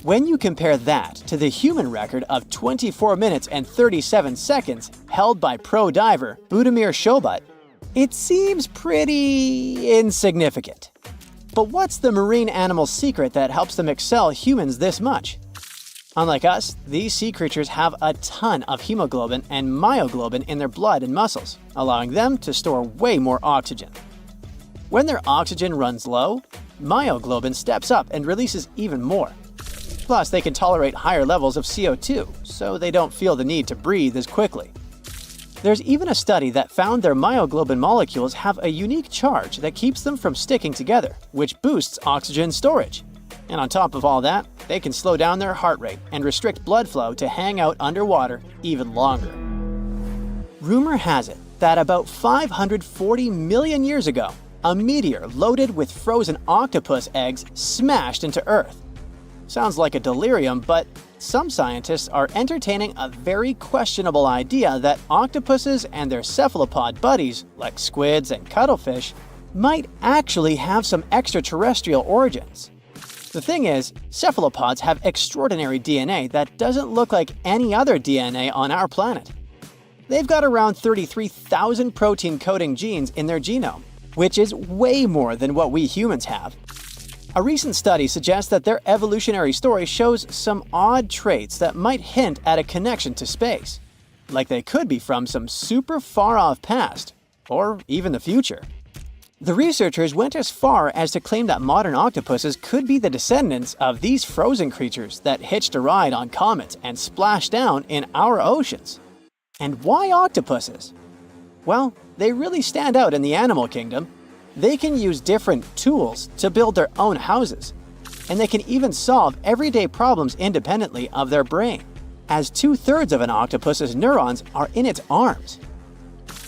When you compare that to the human record of 24 minutes and 37 seconds held by pro diver Budimir Shobat, it seems pretty insignificant. But what's the marine animal's secret that helps them excel humans this much? Unlike us, these sea creatures have a ton of hemoglobin and myoglobin in their blood and muscles, allowing them to store way more oxygen. When their oxygen runs low, myoglobin steps up and releases even more. Plus, they can tolerate higher levels of CO2, so they don't feel the need to breathe as quickly. There's even a study that found their myoglobin molecules have a unique charge that keeps them from sticking together, which boosts oxygen storage. And on top of all that, they can slow down their heart rate and restrict blood flow to hang out underwater even longer. Rumor has it that about 540 million years ago, a meteor loaded with frozen octopus eggs smashed into Earth. Sounds like a delirium, but some scientists are entertaining a very questionable idea that octopuses and their cephalopod buddies, like squids and cuttlefish, might actually have some extraterrestrial origins. The thing is, cephalopods have extraordinary DNA that doesn't look like any other DNA on our planet. They've got around 33,000 protein-coding genes in their genome, which is way more than what we humans have. A recent study suggests that their evolutionary story shows some odd traits that might hint at a connection to space, like they could be from some super far-off past, or even the future. The researchers went as far as to claim that modern octopuses could be the descendants of these frozen creatures that hitched a ride on comets and splashed down in our oceans. And why octopuses? Well, they really stand out in the animal kingdom. They can use different tools to build their own houses, and they can even solve everyday problems independently of their brain. as 2/3 of an octopus's neurons are in its arms.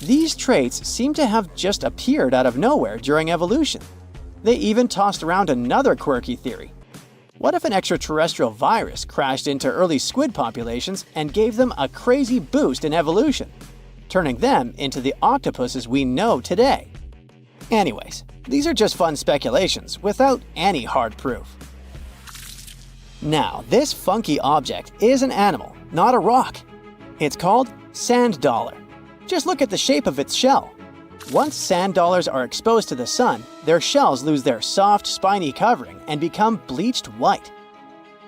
These traits seem to have just appeared out of nowhere during evolution. They even tossed around another quirky theory. What if an extraterrestrial virus crashed into early squid populations and gave them a crazy boost in evolution, turning them into the octopuses we know today? Anyways, these are just fun speculations without any hard proof. Now, this funky object is an animal, not a rock. It's called sand dollar. Just look at the shape of its shell. Once sand dollars are exposed to the sun, their shells lose their soft, spiny covering and become bleached white.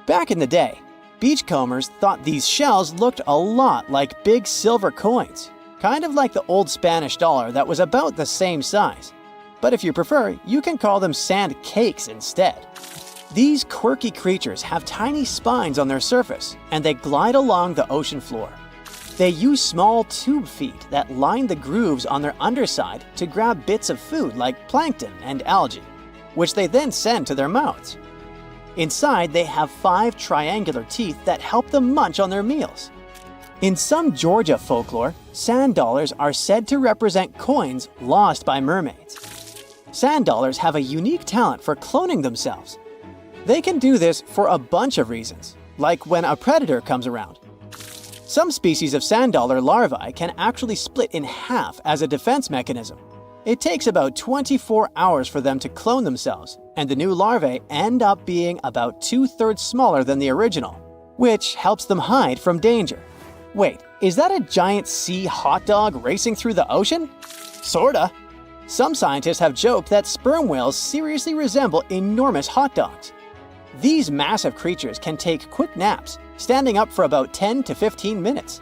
Back in the day, beachcombers thought these shells looked a lot like big silver coins, kind of like the old Spanish dollar that was about the same size. But if you prefer, you can call them sand cakes instead. These quirky creatures have tiny spines on their surface, and they glide along the ocean floor. They use small tube feet that line the grooves on their underside to grab bits of food like plankton and algae, which they then send to their mouths. Inside, they have 5 triangular teeth that help them munch on their meals. In some Georgia folklore, sand dollars are said to represent coins lost by mermaids. Sand dollars have a unique talent for cloning themselves. They can do this for a bunch of reasons, like when a predator comes around. Some species of sand dollar larvae can actually split in half as a defense mechanism. It takes about 24 hours for them to clone themselves, and the new larvae end up being about 2/3 smaller than the original, which helps them hide from danger. Wait, is that a giant sea hot dog racing through the ocean? Sorta. Some scientists have joked that sperm whales seriously resemble enormous hot dogs. These massive creatures can take quick naps, standing up for about 10 to 15 minutes.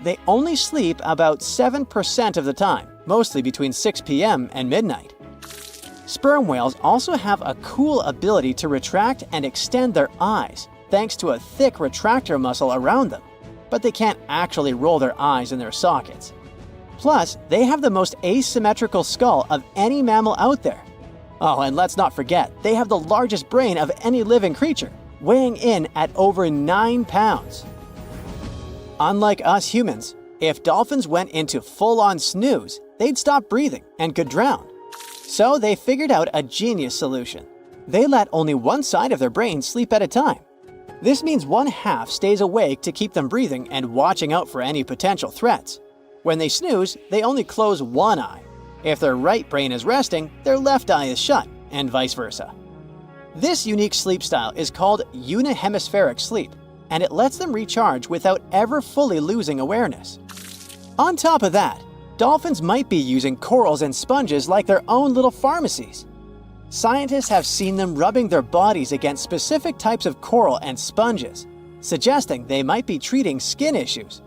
They only sleep about 7% of the time, mostly between 6 p.m. and midnight. Sperm whales also have a cool ability to retract and extend their eyes, thanks to a thick retractor muscle around them, but they can't actually roll their eyes in their sockets. Plus, they have the most asymmetrical skull of any mammal out there. Oh, and let's not forget, they have the largest brain of any living creature, weighing in at over 9 pounds. Unlike us humans, if dolphins went into full-on snooze, they'd stop breathing and could drown. So they figured out a genius solution. They let only one side of their brain sleep at a time. This means one half stays awake to keep them breathing and watching out for any potential threats. When they snooze, they only close one eye. If their right brain is resting, their left eye is shut, and vice versa. This unique sleep style is called unihemispheric sleep, and it lets them recharge without ever fully losing awareness. On top of that, dolphins might be using corals and sponges like their own little pharmacies. Scientists have seen them rubbing their bodies against specific types of coral and sponges, suggesting they might be treating skin issues.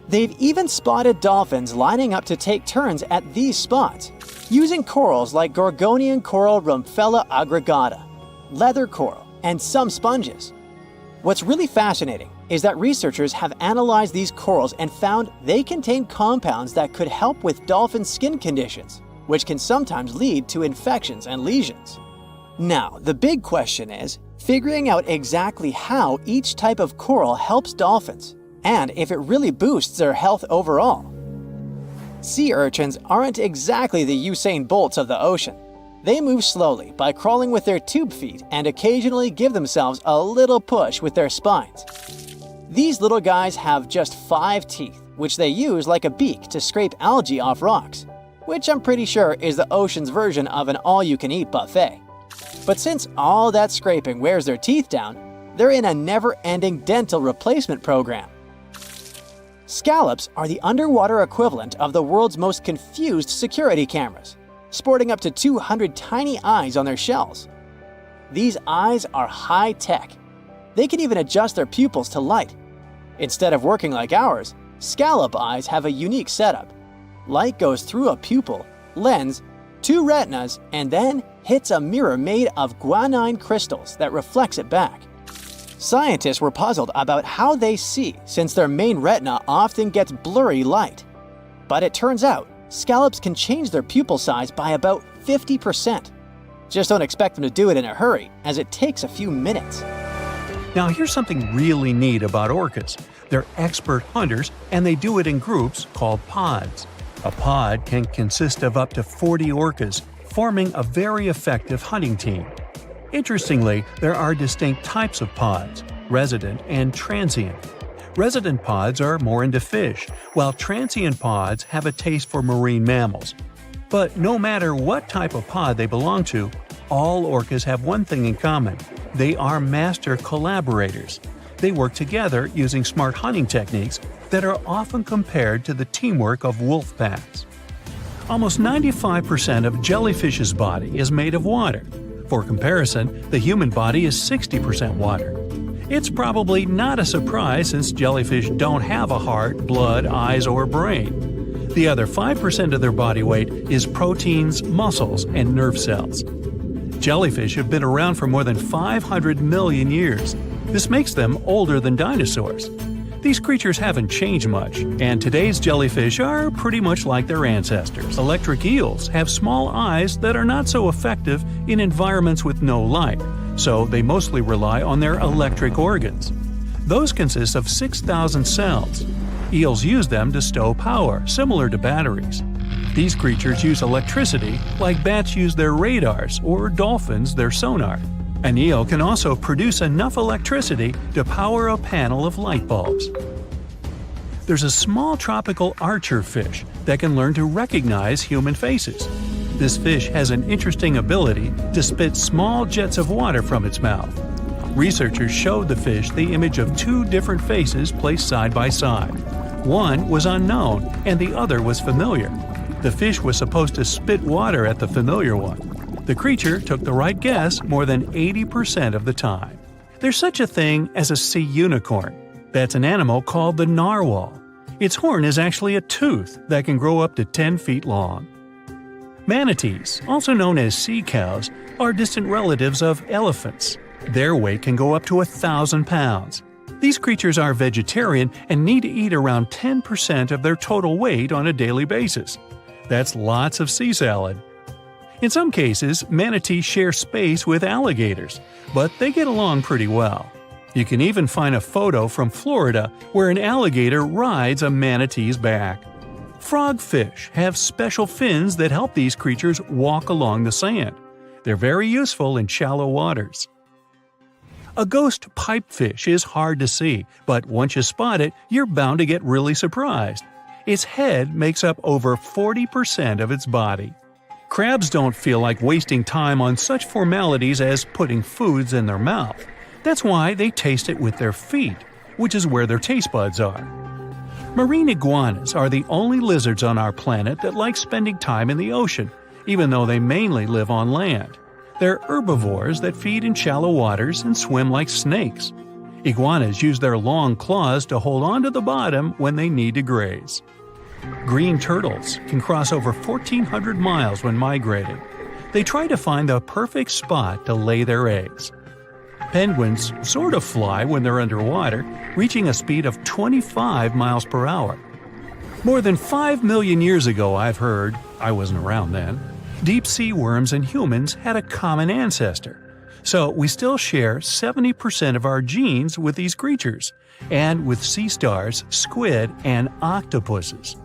They've even spotted dolphins lining up to take turns at these spots, using corals like Gorgonian coral Rumpella aggregata, leather coral, and some sponges. What's really fascinating is that researchers have analyzed these corals and found they contain compounds that could help with dolphin skin conditions, which can sometimes lead to infections and lesions. Now, the big question is figuring out exactly how each type of coral helps dolphins, and if it really boosts their health overall. Sea urchins aren't exactly the Usain Bolts of the ocean. They move slowly by crawling with their tube feet and occasionally give themselves a little push with their spines. These little guys have just 5 teeth, which they use like a beak to scrape algae off rocks, which I'm pretty sure is the ocean's version of an all-you-can-eat buffet. But since all that scraping wears their teeth down, they're in a never-ending dental replacement program. Scallops are the underwater equivalent of the world's most confused security cameras, sporting up to 200 tiny eyes on their shells. These eyes are high-tech. They can even adjust their pupils to light. Instead of working like ours, scallop eyes have a unique setup. Light goes through a pupil, lens, 2 retinas, and then hits a mirror made of guanine crystals that reflects it back. Scientists were puzzled about how they see since their main retina often gets blurry light. But it turns out, scallops can change their pupil size by about 50%. Just don't expect them to do it in a hurry, as it takes a few minutes. Now here's something really neat about orcas. They're expert hunters and they do it in groups called pods. A pod can consist of up to 40 orcas, forming a very effective hunting team. Interestingly, there are distinct types of pods: resident and transient. Resident pods are more into fish, while transient pods have a taste for marine mammals. But no matter what type of pod they belong to, all orcas have one thing in common: they are master collaborators. They work together using smart hunting techniques that are often compared to the teamwork of wolf packs. Almost 95% of jellyfish's body is made of water. For comparison, the human body is 60% water. It's probably not a surprise since jellyfish don't have a heart, blood, eyes, or brain. The other 5% of their body weight is proteins, muscles, and nerve cells. Jellyfish have been around for more than 500 million years. This makes them older than dinosaurs. These creatures haven't changed much, and today's jellyfish are pretty much like their ancestors. Electric eels have small eyes that are not so effective in environments with no light, so they mostly rely on their electric organs. Those consist of 6,000 cells. Eels use them to stow power, similar to batteries. These creatures use electricity like bats use their radars or dolphins their sonar. An eel can also produce enough electricity to power a panel of light bulbs. There's a small tropical archer fish that can learn to recognize human faces. This fish has an interesting ability to spit small jets of water from its mouth. Researchers showed the fish the image of two different faces placed side by side. One was unknown and the other was familiar. The fish was supposed to spit water at the familiar one. The creature took the right guess more than 80% of the time. There's such a thing as a sea unicorn. That's an animal called the narwhal. Its horn is actually a tooth that can grow up to 10 feet long. Manatees, also known as sea cows, are distant relatives of elephants. Their weight can go up to 1,000 pounds. These creatures are vegetarian and need to eat around 10% of their total weight on a daily basis. That's lots of sea salad. In some cases, manatees share space with alligators, but they get along pretty well. You can even find a photo from Florida where an alligator rides a manatee's back. Frogfish have special fins that help these creatures walk along the sand. They're very useful in shallow waters. A ghost pipefish is hard to see, but once you spot it, you're bound to get really surprised. Its head makes up over 40% of its body. Crabs don't feel like wasting time on such formalities as putting foods in their mouth. That's why they taste it with their feet, which is where their taste buds are. Marine iguanas are the only lizards on our planet that like spending time in the ocean, even though they mainly live on land. They're herbivores that feed in shallow waters and swim like snakes. Iguanas use their long claws to hold onto the bottom when they need to graze. Green turtles can cross over 1,400 miles when migrating. They try to find the perfect spot to lay their eggs. Penguins sort of fly when they're underwater, reaching a speed of 25 miles per hour. More than 5 million years ago, I've heard, I wasn't around then, deep-sea worms and humans had a common ancestor. So we still share 70% of our genes with these creatures, and with sea stars, squid, and octopuses.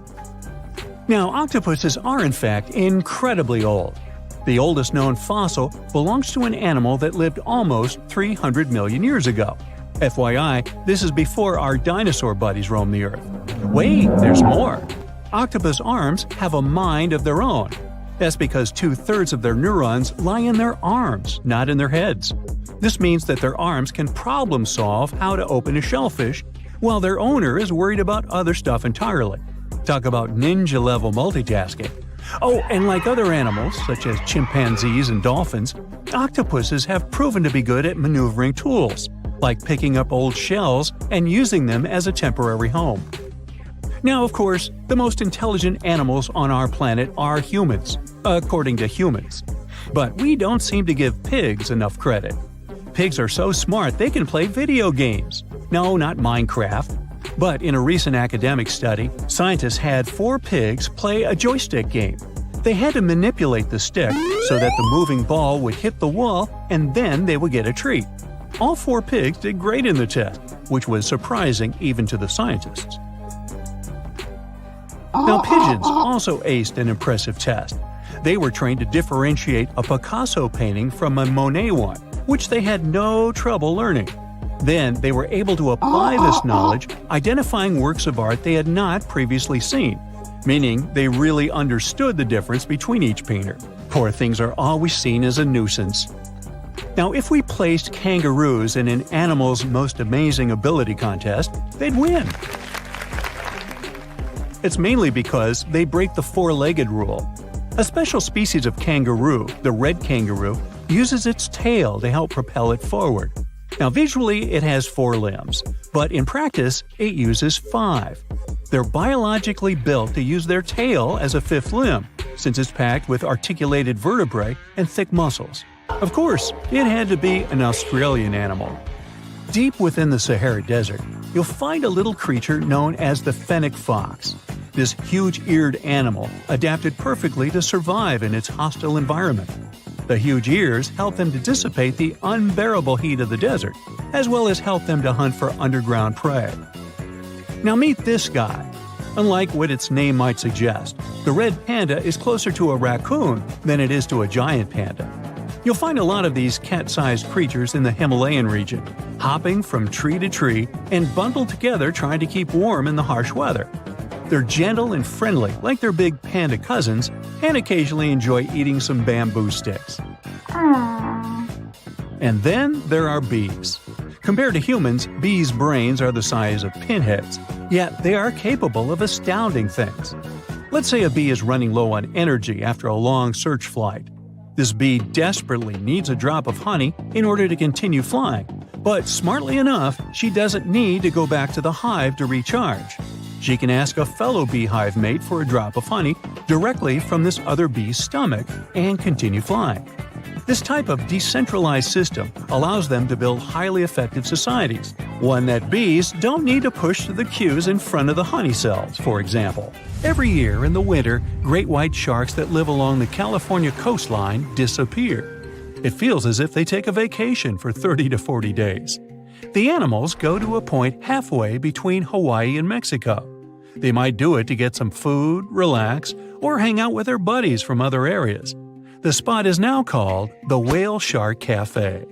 Now, octopuses are in fact incredibly old. The oldest known fossil belongs to an animal that lived almost 300 million years ago. FYI, this is before our dinosaur buddies roamed the Earth. Wait, there's more! Octopus arms have a mind of their own. That's because 2/3 of their neurons lie in their arms, not in their heads. This means that their arms can problem solve how to open a shellfish, while their owner is worried about other stuff entirely. Talk about ninja-level multitasking. Oh, and like other animals, such as chimpanzees and dolphins, octopuses have proven to be good at maneuvering tools, like picking up old shells and using them as a temporary home. Now, of course, the most intelligent animals on our planet are humans, according to humans. But we don't seem to give pigs enough credit. Pigs are so smart they can play video games. No, not Minecraft. But in a recent academic study, scientists had 4 pigs play a joystick game. They had to manipulate the stick so that the moving ball would hit the wall and then they would get a treat. All 4 pigs did great in the test, which was surprising even to the scientists. Now, pigeons also aced an impressive test. They were trained to differentiate a Picasso painting from a Monet one, which they had no trouble learning. Then they were able to apply this knowledge, identifying works of art they had not previously seen, meaning they really understood the difference between each painter. Poor things are always seen as a nuisance. Now, if we placed kangaroos in an animal's most amazing ability contest, they'd win. It's mainly because they break the 4-legged rule. A special species of kangaroo, the red kangaroo, uses its tail to help propel it forward. Now, visually, it has 4 limbs, but in practice, it uses 5. They're biologically built to use their tail as a 5th limb, since it's packed with articulated vertebrae and thick muscles. Of course, it had to be an Australian animal. Deep within the Sahara Desert, you'll find a little creature known as the fennec fox. This huge-eared animal adapted perfectly to survive in its hostile environment. The huge ears help them to dissipate the unbearable heat of the desert, as well as help them to hunt for underground prey. Now meet this guy. Unlike what its name might suggest, the red panda is closer to a raccoon than it is to a giant panda. You'll find a lot of these cat-sized creatures in the Himalayan region, hopping from tree to tree and bundled together trying to keep warm in the harsh weather. They're gentle and friendly like their big panda cousins, and occasionally enjoy eating some bamboo sticks. And then there are bees. Compared to humans, bees' brains are the size of pinheads, yet they are capable of astounding things. Let's say a bee is running low on energy after a long search flight. This bee desperately needs a drop of honey in order to continue flying, but smartly enough, she doesn't need to go back to the hive to recharge. She can ask a fellow beehive mate for a drop of honey directly from this other bee's stomach and continue flying. This type of decentralized system allows them to build highly effective societies, one that bees don't need to push the queues in front of the honey cells, for example. Every year in the winter, great white sharks that live along the California coastline disappear. It feels as if they take a vacation for 30 to 40 days. The animals go to a point halfway between Hawaii and Mexico. They might do it to get some food, relax, or hang out with their buddies from other areas. The spot is now called the Whale Shark Cafe.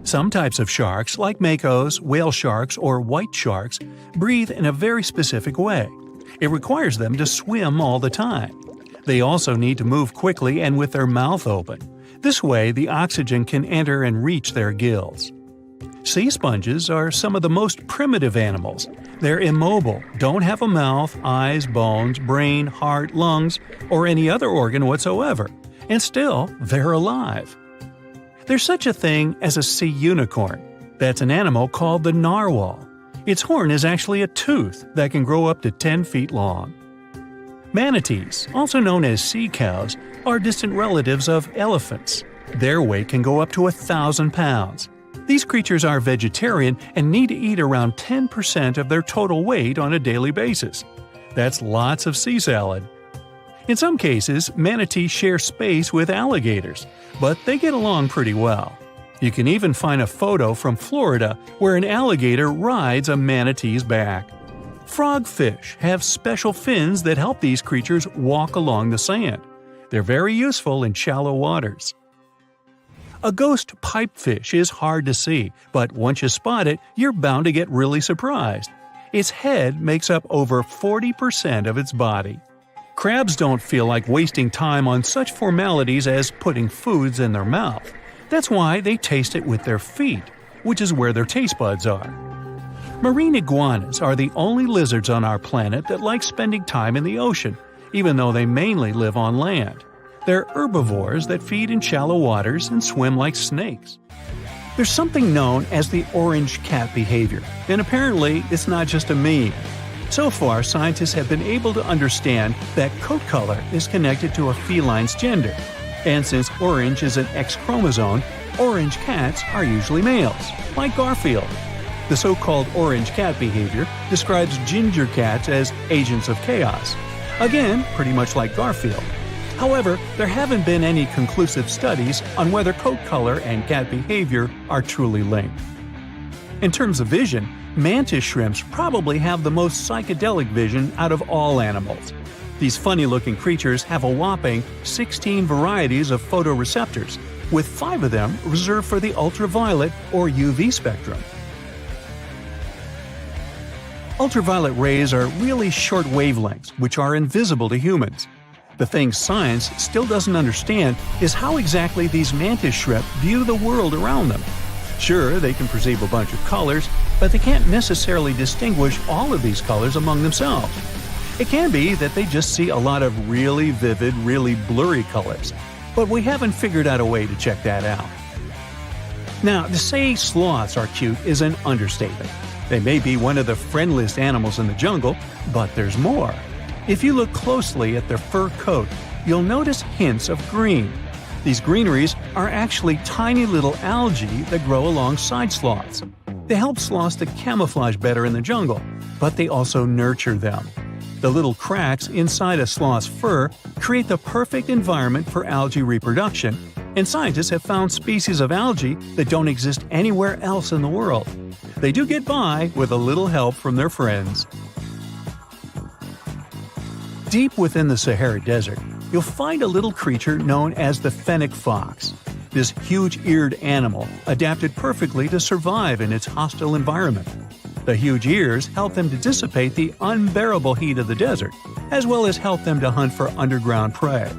Some types of sharks, like makos, whale sharks, or white sharks, breathe in a very specific way. It requires them to swim all the time. They also need to move quickly and with their mouth open. This way, the oxygen can enter and reach their gills. Sea sponges are some of the most primitive animals. They're immobile, don't have a mouth, eyes, bones, brain, heart, lungs, or any other organ whatsoever. And still, they're alive. There's such a thing as a sea unicorn. That's an animal called the narwhal. Its horn is actually a tooth that can grow up to 10 feet long. Manatees, also known as sea cows, are distant relatives of elephants. Their weight can go up to 1,000 pounds. These creatures are vegetarian and need to eat around 10% of their total weight on a daily basis. That's lots of sea salad. In some cases, manatees share space with alligators, but they get along pretty well. You can even find a photo from Florida where an alligator rides a manatee's back. Frogfish have special fins that help these creatures walk along the sand. They're very useful in shallow waters. A ghost pipefish is hard to see, but once you spot it, you're bound to get really surprised. Its head makes up over 40% of its body. Crabs don't feel like wasting time on such formalities as putting foods in their mouth. That's why they taste it with their feet, which is where their taste buds are. Marine iguanas are the only lizards on our planet that like spending time in the ocean, even though they mainly live on land. They're herbivores that feed in shallow waters and swim like snakes. There's something known as the orange cat behavior, and apparently it's not just a meme. So far, scientists have been able to understand that coat color is connected to a feline's gender. And since orange is an X chromosome, orange cats are usually males, like Garfield. The so-called orange cat behavior describes ginger cats as agents of chaos. Again, pretty much like Garfield. However, there haven't been any conclusive studies on whether coat color and cat behavior are truly linked. In terms of vision, mantis shrimps probably have the most psychedelic vision out of all animals. These funny-looking creatures have a whopping 16 varieties of photoreceptors, with 5 of them reserved for the ultraviolet or UV spectrum. Ultraviolet rays are really short wavelengths, which are invisible to humans. The thing science still doesn't understand is how exactly these mantis shrimp view the world around them. Sure, they can perceive a bunch of colors, but they can't necessarily distinguish all of these colors among themselves. It can be that they just see a lot of really vivid, really blurry colors, but we haven't figured out a way to check that out. Now, to say sloths are cute is an understatement. They may be one of the friendliest animals in the jungle, but there's more. If you look closely at their fur coat, you'll notice hints of green. These greeneries are actually tiny little algae that grow alongside sloths. They help sloths to camouflage better in the jungle, but they also nurture them. The little cracks inside a sloth's fur create the perfect environment for algae reproduction, and scientists have found species of algae that don't exist anywhere else in the world. They do get by with a little help from their friends. Deep within the Sahara Desert, you'll find a little creature known as the fennec fox. This huge-eared animal adapted perfectly to survive in its hostile environment. The huge ears help them to dissipate the unbearable heat of the desert, as well as help them to hunt for underground prey.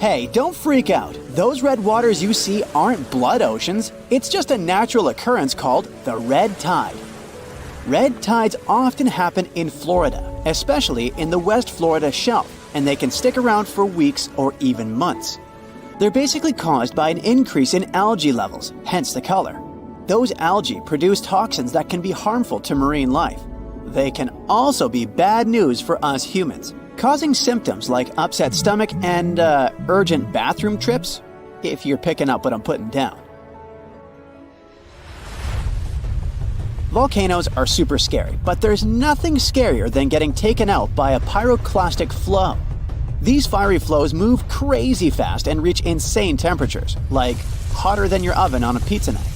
Hey, don't freak out. Those red waters you see aren't blood oceans. It's just a natural occurrence called the red tide. Red tides often happen in Florida, especially in the West Florida shelf, and they can stick around for weeks or even months. They're basically caused by an increase in algae levels, hence the color. Those algae produce toxins that can be harmful to marine life. They can also be bad news for us humans, causing symptoms like upset stomach and urgent bathroom trips, if you're picking up what I'm putting down. Volcanoes are super scary, but there's nothing scarier than getting taken out by a pyroclastic flow. These fiery flows move crazy fast and reach insane temperatures, like hotter than your oven on a pizza night.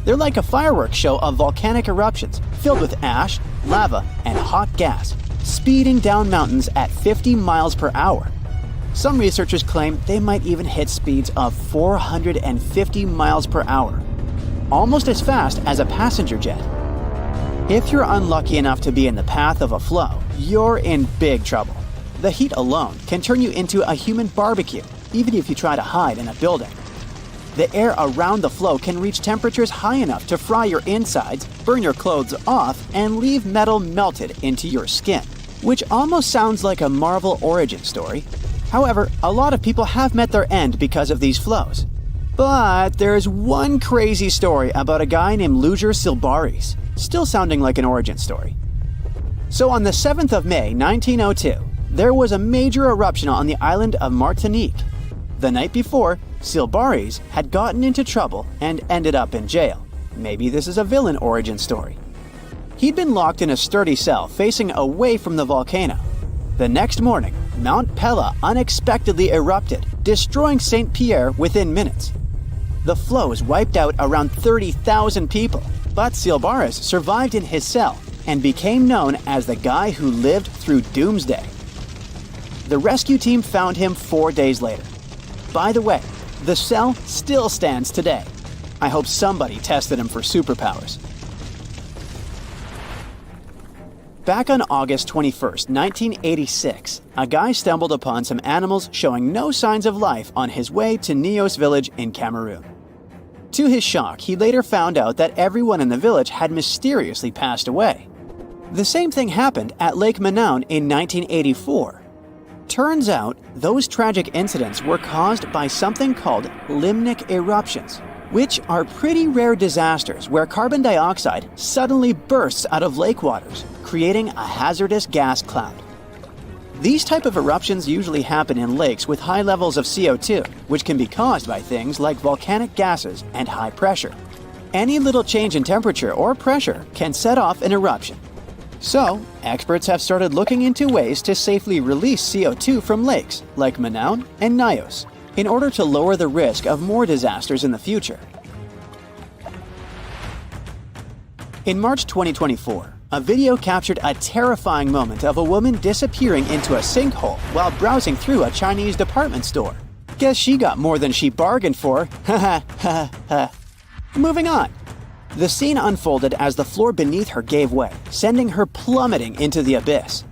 They're like a fireworks show of volcanic eruptions filled with ash, lava, and hot gas, speeding down mountains at 50 miles per hour. Some researchers claim they might even hit speeds of 450 miles per hour, almost as fast as a passenger jet. If you're unlucky enough to be in the path of a flow, you're in big trouble. The heat alone can turn you into a human barbecue, even if you try to hide in a building. The air around the flow can reach temperatures high enough to fry your insides, burn your clothes off, and leave metal melted into your skin, which almost sounds like a Marvel origin story. However, a lot of people have met their end because of these flows. But there's one crazy story about a guy named Luger Silbaris, still sounding like an origin story. So on the 7th of May, 1902, there was a major eruption on the island of Martinique. The night before, Silbaris had gotten into trouble and ended up in jail. Maybe this is a villain origin story. He'd been locked in a sturdy cell facing away from the volcano. The next morning, Mount Pella unexpectedly erupted, destroying St. Pierre within minutes. The flows wiped out around 30,000 people, but Silbaris survived in his cell and became known as the guy who lived through doomsday. The rescue team found him 4 days later. By the way, the cell still stands today. I hope somebody tested him for superpowers. Back on August 21st, 1986, a guy stumbled upon some animals showing no signs of life on his way to Nios village in Cameroon. To his shock, he later found out that everyone in the village had mysteriously passed away. The same thing happened at Lake Manaun in 1984. Turns out, those tragic incidents were caused by something called limnic eruptions, which are pretty rare disasters where carbon dioxide suddenly bursts out of lake waters, creating a hazardous gas cloud. These type of eruptions usually happen in lakes with high levels of CO2, which can be caused by things like volcanic gases and high pressure. Any little change in temperature or pressure can set off an eruption. So, experts have started looking into ways to safely release CO2 from lakes like Manaun and Nios, in order to lower the risk of more disasters in the future. In March 2024, a video captured a terrifying moment of a woman disappearing into a sinkhole while browsing through a Chinese department store. Guess she got more than she bargained for. Ha ha ha. Moving on. The scene unfolded as the floor beneath her gave way, sending her plummeting into the abyss.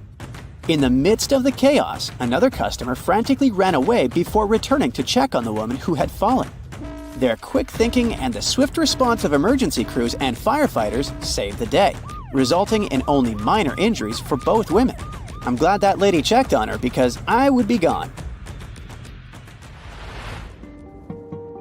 In the midst of the chaos, another customer frantically ran away before returning to check on the woman who had fallen. Their quick thinking and the swift response of emergency crews and firefighters saved the day, resulting in only minor injuries for both women. I'm glad that lady checked on her because I would be gone.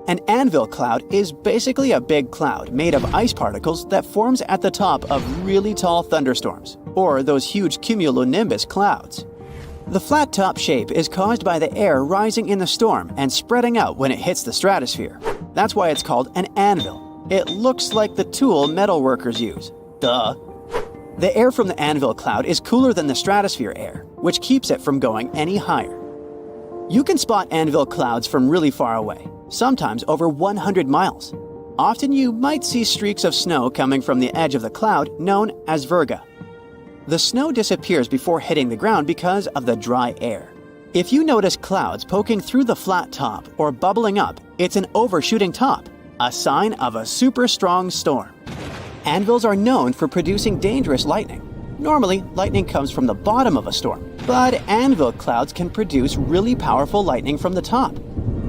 An anvil cloud is basically a big cloud made of ice particles that forms at the top of really tall thunderstorms, or those huge cumulonimbus clouds. The flat top shape is caused by the air rising in the storm and spreading out when it hits the stratosphere. That's why it's called an anvil. It looks like the tool metal workers use. Duh. The air from the anvil cloud is cooler than the stratosphere air, which keeps it from going any higher. You can spot anvil clouds from really far away, sometimes over 100 miles. Often you might see streaks of snow coming from the edge of the cloud known as virga. The snow disappears before hitting the ground because of the dry air. If you notice clouds poking through the flat top or bubbling up, it's an overshooting top, a sign of a super strong storm. Anvils are known for producing dangerous lightning. Normally, lightning comes from the bottom of a storm, but anvil clouds can produce really powerful lightning from the top.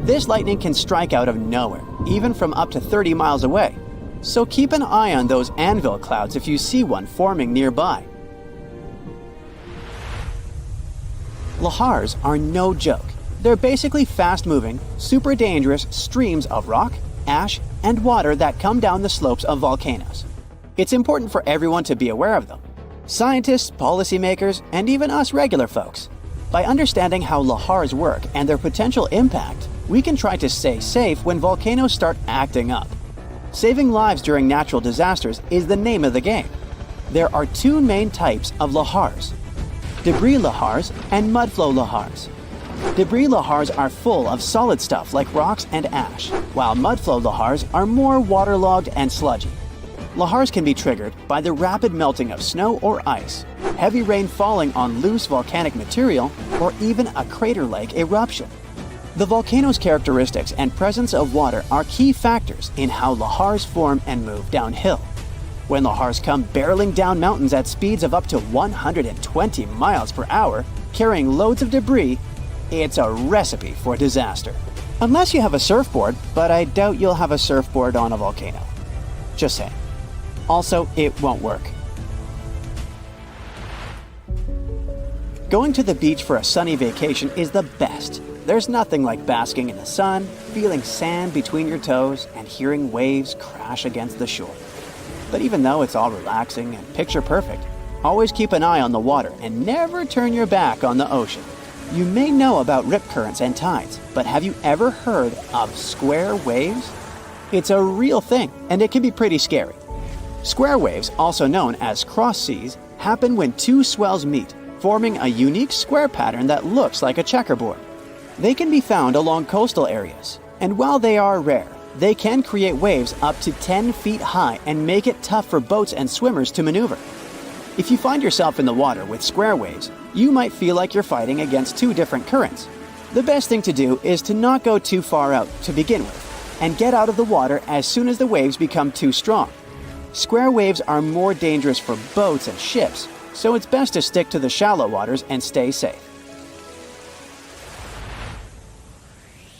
This lightning can strike out of nowhere, even from up to 30 miles away. So keep an eye on those anvil clouds if you see one forming nearby. Lahars are no joke. They're basically fast-moving, super dangerous streams of rock, ash, and water that come down the slopes of volcanoes. It's important for everyone to be aware of them. Scientists, policymakers, and even us regular folks. By understanding how lahars work and their potential impact, we can try to stay safe when volcanoes start acting up. Saving lives during natural disasters is the name of the game. There are two main types of lahars: debris lahars and mudflow lahars. Debris lahars are full of solid stuff like rocks and ash, while mudflow lahars are more waterlogged and sludgy. Lahars can be triggered by the rapid melting of snow or ice, heavy rain falling on loose volcanic material, or even a crater-like eruption. The volcano's characteristics and presence of water are key factors in how lahars form and move downhill. When lahars come barreling down mountains at speeds of up to 120 miles per hour, carrying loads of debris, it's a recipe for disaster. Unless you have a surfboard, but I doubt you'll have a surfboard on a volcano. Just saying. Also, it won't work. Going to the beach for a sunny vacation is the best. There's nothing like basking in the sun, feeling sand between your toes, and hearing waves crash against the shore. But even though it's all relaxing and picture perfect, always keep an eye on the water and never turn your back on the ocean. You may know about rip currents and tides, but have you ever heard of square waves? It's a real thing, and it can be pretty scary. Square waves, also known as cross seas, happen when two swells meet, forming a unique square pattern that looks like a checkerboard. They can be found along coastal areas, and while they are rare, they can create waves up to 10 feet high and make it tough for boats and swimmers to maneuver. If you find yourself in the water with square waves, you might feel like you're fighting against two different currents. The best thing to do is to not go too far out to begin with, and get out of the water as soon as the waves become too strong. Square waves are more dangerous for boats and ships, so it's best to stick to the shallow waters and stay safe.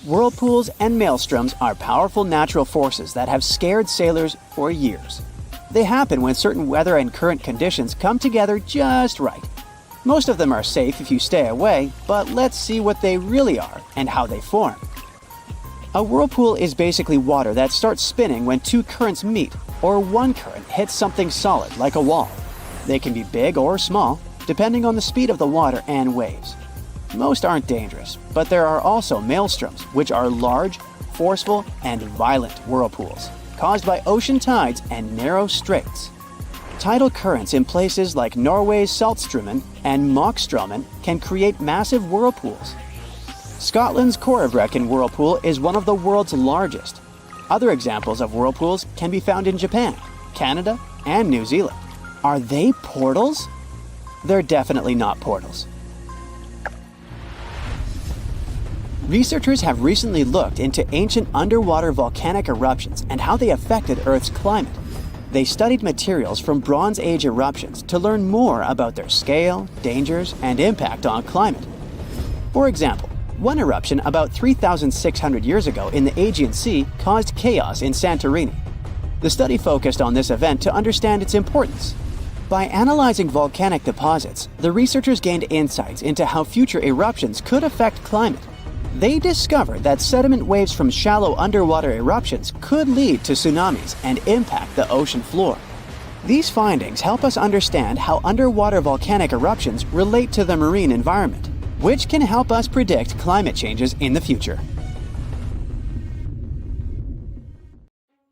Whirlpools and maelstroms are powerful natural forces that have scared sailors for years. They happen when certain weather and current conditions come together just right. Most of them are safe if you stay away, but let's see what they really are and how they form. A whirlpool is basically water that starts spinning when two currents meet, or one current hits something solid like a wall. They can be big or small, depending on the speed of the water and waves. Most aren't dangerous, but there are also maelstroms, which are large, forceful, and violent whirlpools, caused by ocean tides and narrow straits. Tidal currents in places like Norway's Saltstraumen and Moxstraumen can create massive whirlpools. Scotland's Corryvreckan whirlpool is one of the world's largest. Other examples of whirlpools can be found in Japan, Canada, and New Zealand. Are they portals? They're definitely not portals. Researchers have recently looked into ancient underwater volcanic eruptions and how they affected Earth's climate. They studied materials from Bronze Age eruptions to learn more about their scale, dangers, and impact on climate. For example, one eruption about 3,600 years ago in the Aegean Sea caused chaos in Santorini. The study focused on this event to understand its importance. By analyzing volcanic deposits, the researchers gained insights into how future eruptions could affect climate. They discovered that sediment waves from shallow underwater eruptions could lead to tsunamis and impact the ocean floor. These findings help us understand how underwater volcanic eruptions relate to the marine environment, which can help us predict climate changes in the future.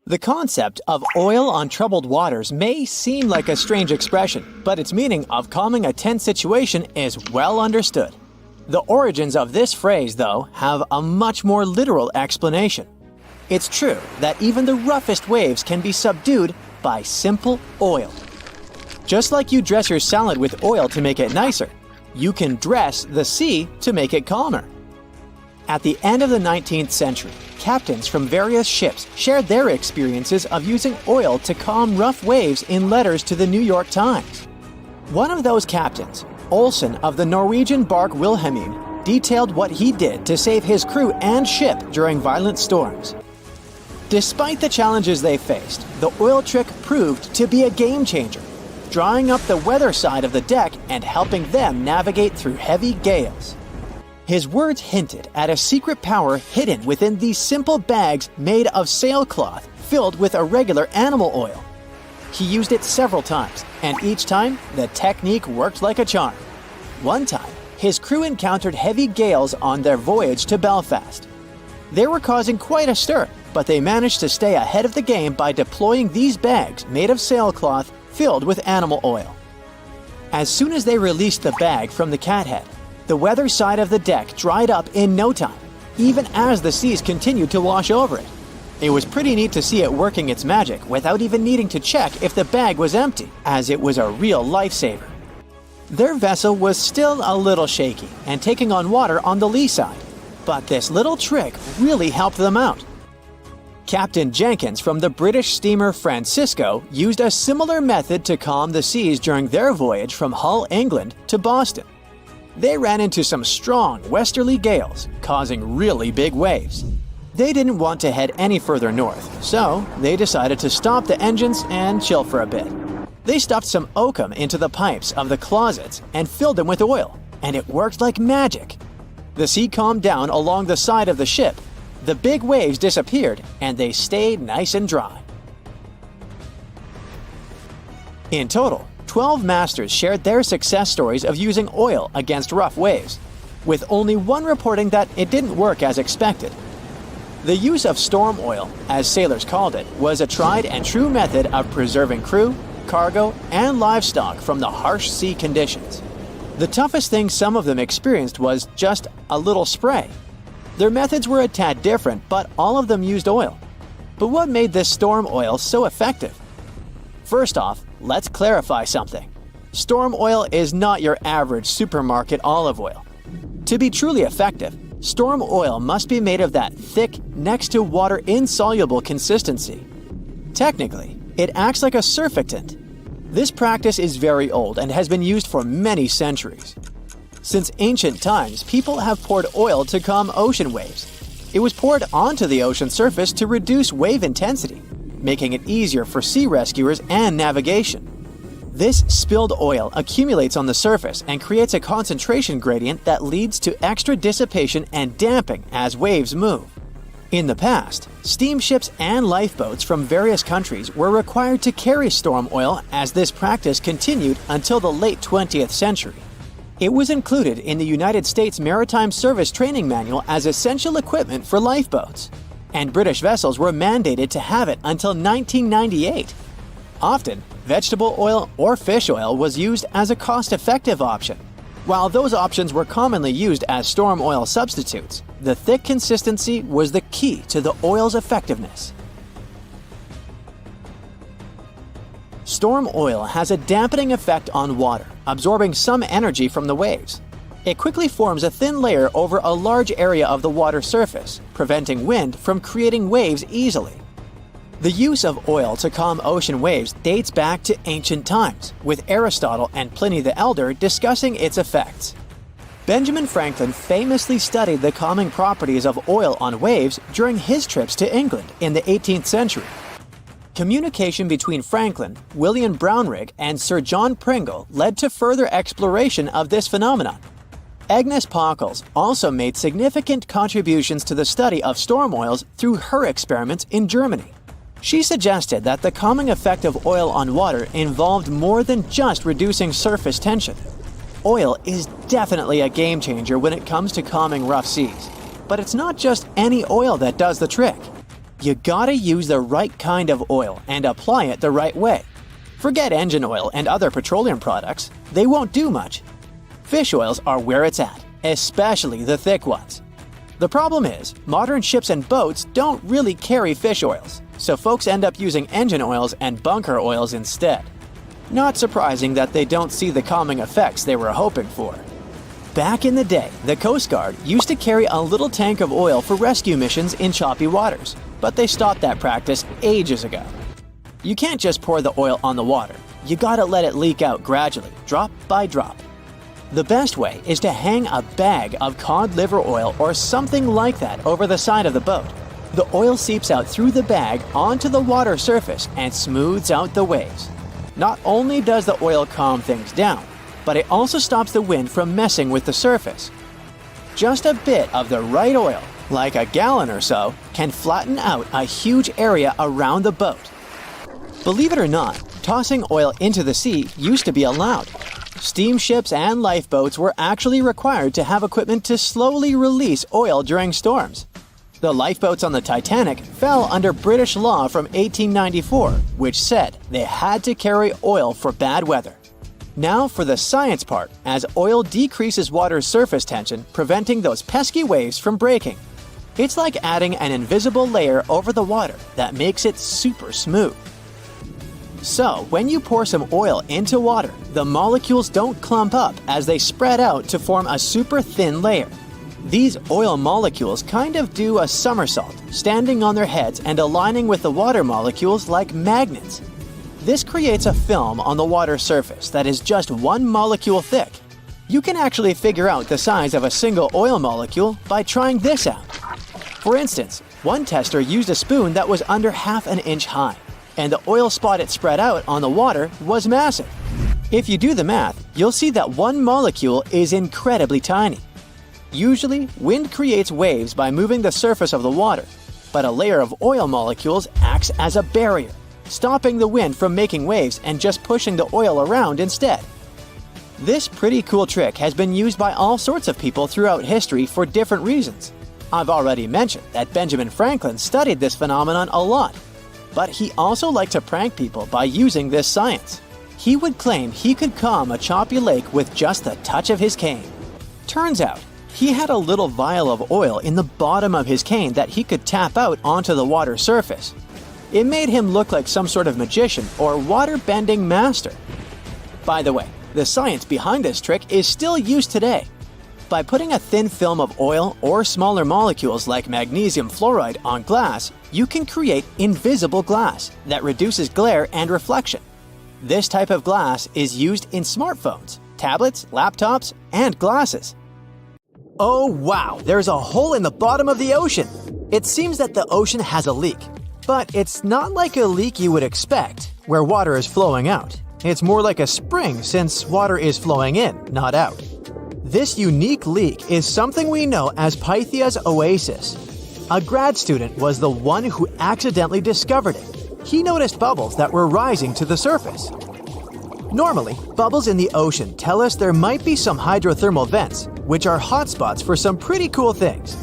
The concept of oil on troubled waters may seem like a strange expression, but its meaning of calming a tense situation is well understood. The origins of this phrase, though, have a much more literal explanation. It's true that even the roughest waves can be subdued by simple oil. Just like you dress your salad with oil to make it nicer, you can dress the sea to make it calmer. At the end of the 19th century, captains from various ships shared their experiences of using oil to calm rough waves in letters to the New York Times. One of those captains, Olsen of the Norwegian bark Wilhelmine, detailed what he did to save his crew and ship during violent storms. Despite the challenges they faced, the oil trick proved to be a game changer, drawing up the weather side of the deck and helping them navigate through heavy gales. His words hinted at a secret power hidden within these simple bags made of sailcloth filled with irregular animal oil. He used it several times, and each time, the technique worked like a charm. One time, his crew encountered heavy gales on their voyage to Belfast. They were causing quite a stir, but they managed to stay ahead of the game by deploying these bags made of sailcloth filled with animal oil. As soon as they released the bag from the cathead, the weather side of the deck dried up in no time, even as the seas continued to wash over it. It was pretty neat to see it working its magic without even needing to check if the bag was empty, as it was a real lifesaver. Their vessel was still a little shaky and taking on water on the lee side, but this little trick really helped them out. Captain Jenkins from the British steamer Francisco used a similar method to calm the seas during their voyage from Hull, England to Boston. They ran into some strong westerly gales, causing really big waves. They didn't want to head any further north, so they decided to stop the engines and chill for a bit. They stuffed some oakum into the pipes of the closets and filled them with oil, and it worked like magic. The sea calmed down along the side of the ship, the big waves disappeared, and they stayed nice and dry. In total, 12 masters shared their success stories of using oil against rough waves, with only one reporting that it didn't work as expected. The use of storm oil, as sailors called it, was a tried and true method of preserving crew, cargo, and livestock from the harsh sea conditions. The toughest thing some of them experienced was just a little spray. Their methods were a tad different, but all of them used oil. But what made this storm oil so effective? First off, let's clarify something. Storm oil is not your average supermarket olive oil. To be truly effective, storm oil must be made of that thick, next to water insoluble consistency. Technically, it acts like a surfactant. This practice is very old and has been used for many centuries. Since ancient times, people have poured oil to calm ocean waves. It was poured onto the ocean surface to reduce wave intensity, making it easier for sea rescuers and navigation. This spilled oil accumulates on the surface and creates a concentration gradient that leads to extra dissipation and damping as waves move. In the past, steamships and lifeboats from various countries were required to carry storm oil as this practice continued until the late 20th century. It was included in the United States Maritime Service Training Manual as essential equipment for lifeboats, and British vessels were mandated to have it until 1998. Often, vegetable oil or fish oil was used as a cost-effective option. While those options were commonly used as storm oil substitutes, the thick consistency was the key to the oil's effectiveness. Storm oil has a dampening effect on water, absorbing some energy from the waves. It quickly forms a thin layer over a large area of the water surface, preventing wind from creating waves easily. The use of oil to calm ocean waves dates back to ancient times, with Aristotle and Pliny the Elder discussing its effects. Benjamin Franklin famously studied the calming properties of oil on waves during his trips to England in the 18th century. Communication between Franklin, William Brownrigg, and Sir John Pringle led to further exploration of this phenomenon. Agnes Pockels also made significant contributions to the study of storm oils through her experiments in Germany. She suggested that the calming effect of oil on water involved more than just reducing surface tension. Oil is definitely a game changer when it comes to calming rough seas. But it's not just any oil that does the trick. You gotta use the right kind of oil and apply it the right way. Forget engine oil and other petroleum products, they won't do much. Fish oils are where it's at, especially the thick ones. The problem is, modern ships and boats don't really carry fish oils, so folks end up using engine oils and bunker oils instead. Not surprising that they don't see the calming effects they were hoping for. Back in the day, the Coast Guard used to carry a little tank of oil for rescue missions in choppy waters, but they stopped that practice ages ago. You can't just pour the oil on the water. You gotta let it leak out gradually, drop by drop. The best way is to hang a bag of cod liver oil or something like that over the side of the boat. The oil seeps out through the bag onto the water surface and smooths out the waves. Not only does the oil calm things down, but it also stops the wind from messing with the surface. Just a bit of the right oil, like a gallon or so, can flatten out a huge area around the boat. Believe it or not, tossing oil into the sea used to be allowed. Steamships and lifeboats were actually required to have equipment to slowly release oil during storms. The lifeboats on the Titanic fell under British law from 1894, which said they had to carry oil for bad weather. Now for the science part, as oil decreases water's surface tension, preventing those pesky waves from breaking. It's like adding an invisible layer over the water that makes it super smooth. So, when you pour some oil into water, the molecules don't clump up as they spread out to form a super thin layer. These oil molecules kind of do a somersault, standing on their heads and aligning with the water molecules like magnets. This creates a film on the water surface that is just one molecule thick. You can actually figure out the size of a single oil molecule by trying this out. For instance, one tester used a spoon that was under half an inch high, and the oil spot it spread out on the water was massive. If you do the math, you'll see that one molecule is incredibly tiny. Usually, wind creates waves by moving the surface of the water, but a layer of oil molecules acts as a barrier, stopping the wind from making waves and just pushing the oil around instead. This pretty cool trick has been used by all sorts of people throughout history for different reasons. I've already mentioned that Benjamin Franklin studied this phenomenon a lot, but he also liked to prank people by using this science. He would claim he could calm a choppy lake with just the touch of his cane. Turns out, he had a little vial of oil in the bottom of his cane that he could tap out onto the water surface. It made him look like some sort of magician or water-bending master. By the way, the science behind this trick is still used today. By putting a thin film of oil or smaller molecules like magnesium fluoride on glass, you can create invisible glass that reduces glare and reflection. This type of glass is used in smartphones, tablets, laptops, and glasses. Oh wow, there's a hole in the bottom of the ocean! It seems that the ocean has a leak. But it's not like a leak you would expect, where water is flowing out. It's more like a spring since water is flowing in, not out. This unique leak is something we know as Pythia's oasis. A grad student was the one who accidentally discovered it. He noticed bubbles that were rising to the surface. Normally, bubbles in the ocean tell us there might be some hydrothermal vents, which are hotspots for some pretty cool things.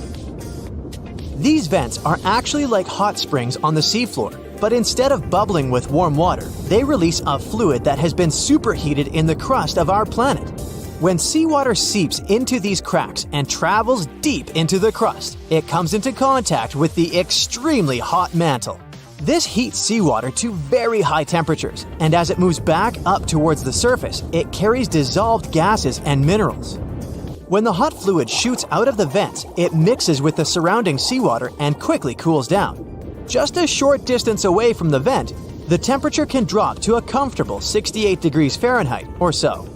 These vents are actually like hot springs on the seafloor, but instead of bubbling with warm water, they release a fluid that has been superheated in the crust of our planet. When seawater seeps into these cracks and travels deep into the crust, it comes into contact with the extremely hot mantle. This heats seawater to very high temperatures, and as it moves back up towards the surface, it carries dissolved gases and minerals. When the hot fluid shoots out of the vents, it mixes with the surrounding seawater and quickly cools down. Just a short distance away from the vent, the temperature can drop to a comfortable 68 degrees Fahrenheit or so,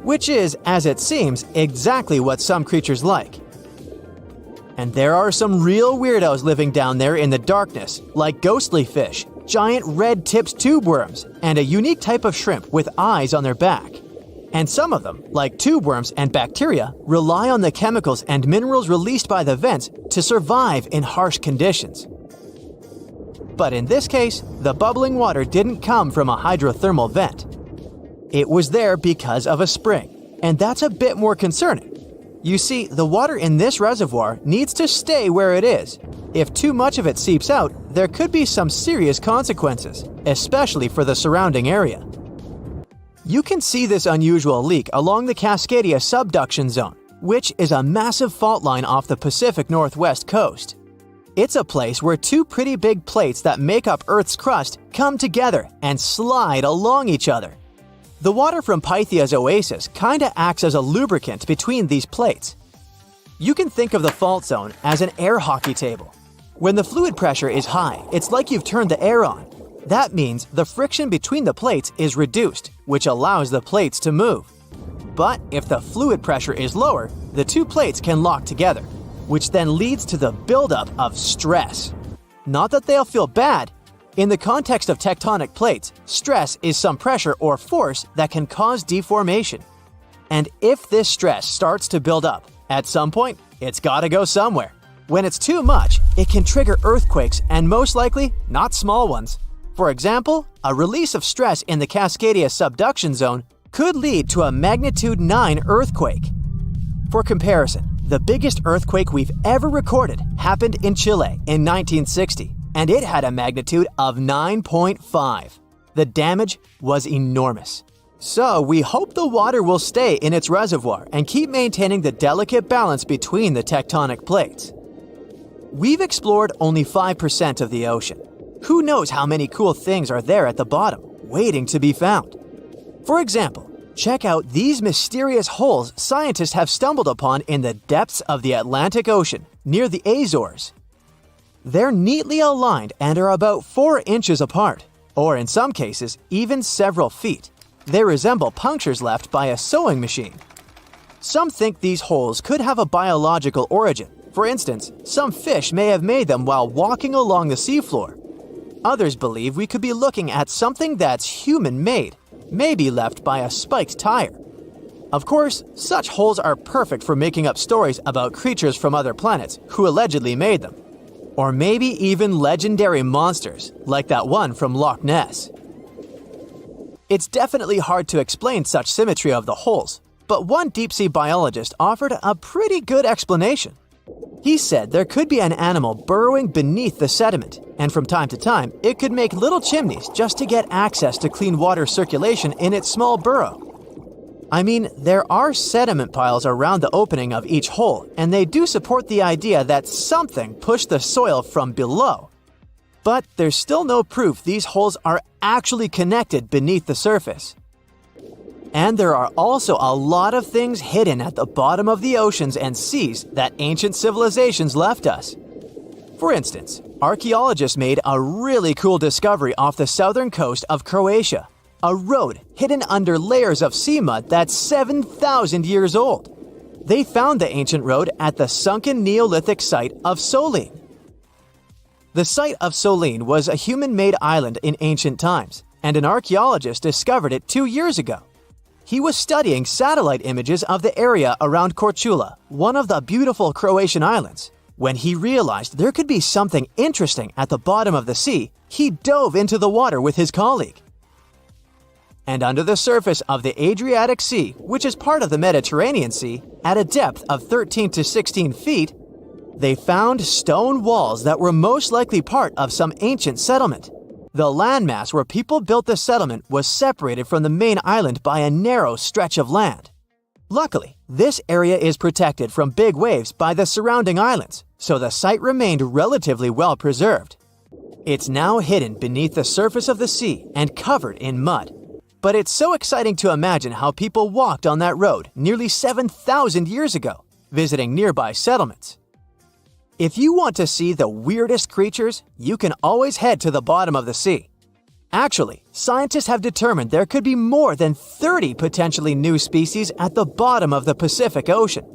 which is, as it seems, exactly what some creatures like. And there are some real weirdos living down there in the darkness, like ghostly fish, giant red-tipped tube worms, and a unique type of shrimp with eyes on their back. And some of them, like tube worms and bacteria, rely on the chemicals and minerals released by the vents to survive in harsh conditions. But in this case, the bubbling water didn't come from a hydrothermal vent. It was there because of a spring, and that's a bit more concerning. You see, the water in this reservoir needs to stay where it is. If too much of it seeps out, there could be some serious consequences, especially for the surrounding area. You can see this unusual leak along the Cascadia subduction zone, which is a massive fault line off the Pacific Northwest coast. It's a place where two pretty big plates that make up Earth's crust come together and slide along each other. The water from Pythia's oasis kinda acts as a lubricant between these plates. You can think of the fault zone as an air hockey table. When the fluid pressure is high, it's like you've turned the air on. That means the friction between the plates is reduced, which allows the plates to move. But if the fluid pressure is lower, the two plates can lock together, which then leads to the buildup of stress. Not that they'll feel bad. In the context of tectonic plates, stress is some pressure or force that can cause deformation. And if this stress starts to build up, at some point, it's gotta go somewhere. When it's too much, it can trigger earthquakes, and most likely, not small ones. For example, a release of stress in the Cascadia subduction zone could lead to a magnitude 9 earthquake. For comparison, the biggest earthquake we've ever recorded happened in Chile in 1960, and it had a magnitude of 9.5. The damage was enormous. So we hope the water will stay in its reservoir and keep maintaining the delicate balance between the tectonic plates. We've explored only 5% of the ocean. Who knows how many cool things are there at the bottom, waiting to be found? For example, check out these mysterious holes scientists have stumbled upon in the depths of the Atlantic Ocean, near the Azores. They're neatly aligned and are about 4 inches apart, or in some cases, even several feet. They resemble punctures left by a sewing machine. Some think these holes could have a biological origin. For instance, some fish may have made them while walking along the seafloor. Others believe we could be looking at something that's human-made, maybe left by a spiked tire. Of course, such holes are perfect for making up stories about creatures from other planets who allegedly made them. Or maybe even legendary monsters, like that one from Loch Ness. It's definitely hard to explain such symmetry of the holes, but one deep-sea biologist offered a pretty good explanation. He said there could be an animal burrowing beneath the sediment, and from time to time, it could make little chimneys just to get access to clean water circulation in its small burrow. I mean, there are sediment piles around the opening of each hole, and they do support the idea that something pushed the soil from below. But there's still no proof these holes are actually connected beneath the surface. And there are also a lot of things hidden at the bottom of the oceans and seas that ancient civilizations left us. For instance, archaeologists made a really cool discovery off the southern coast of Croatia, a road hidden under layers of sea mud that's 7,000 years old. They found the ancient road at the sunken Neolithic site of Solin. The site of Solin was a human-made island in ancient times, and an archaeologist discovered it 2 years ago. He was studying satellite images of the area around Korčula, one of the beautiful Croatian islands. When he realized there could be something interesting at the bottom of the sea, he dove into the water with his colleague. And under the surface of the Adriatic Sea, which is part of the Mediterranean Sea, at a depth of 13 to 16 feet, they found stone walls that were most likely part of some ancient settlement. The landmass where people built the settlement was separated from the main island by a narrow stretch of land. Luckily, this area is protected from big waves by the surrounding islands, so the site remained relatively well preserved. It's now hidden beneath the surface of the sea and covered in mud. But it's so exciting to imagine how people walked on that road nearly 7,000 years ago, visiting nearby settlements. If you want to see the weirdest creatures, you can always head to the bottom of the sea. Actually, scientists have determined there could be more than 30 potentially new species at the bottom of the Pacific Ocean.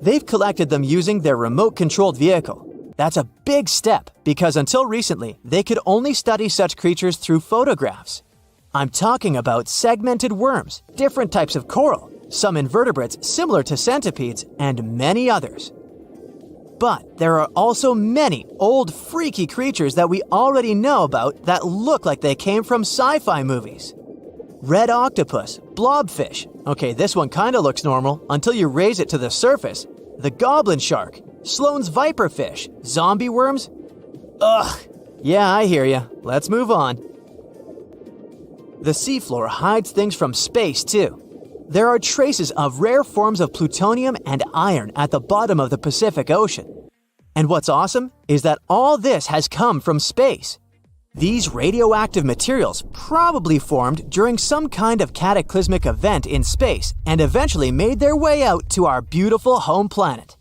They've collected them using their remote-controlled vehicle. That's a big step because until recently, they could only study such creatures through photographs. I'm talking about segmented worms, different types of coral, some invertebrates similar to centipedes, and many others. But there are also many old freaky creatures that we already know about that look like they came from sci-fi movies. Red octopus, blobfish. Okay, this one kinda looks normal until you raise it to the surface. The goblin shark, Sloane's viperfish, zombie worms. Ugh. Yeah, I hear ya. Let's move on. The seafloor hides things from space too. There are traces of rare forms of plutonium and iron at the bottom of the Pacific Ocean. And what's awesome is that all this has come from space. These radioactive materials probably formed during some kind of cataclysmic event in space and eventually made their way out to our beautiful home planet.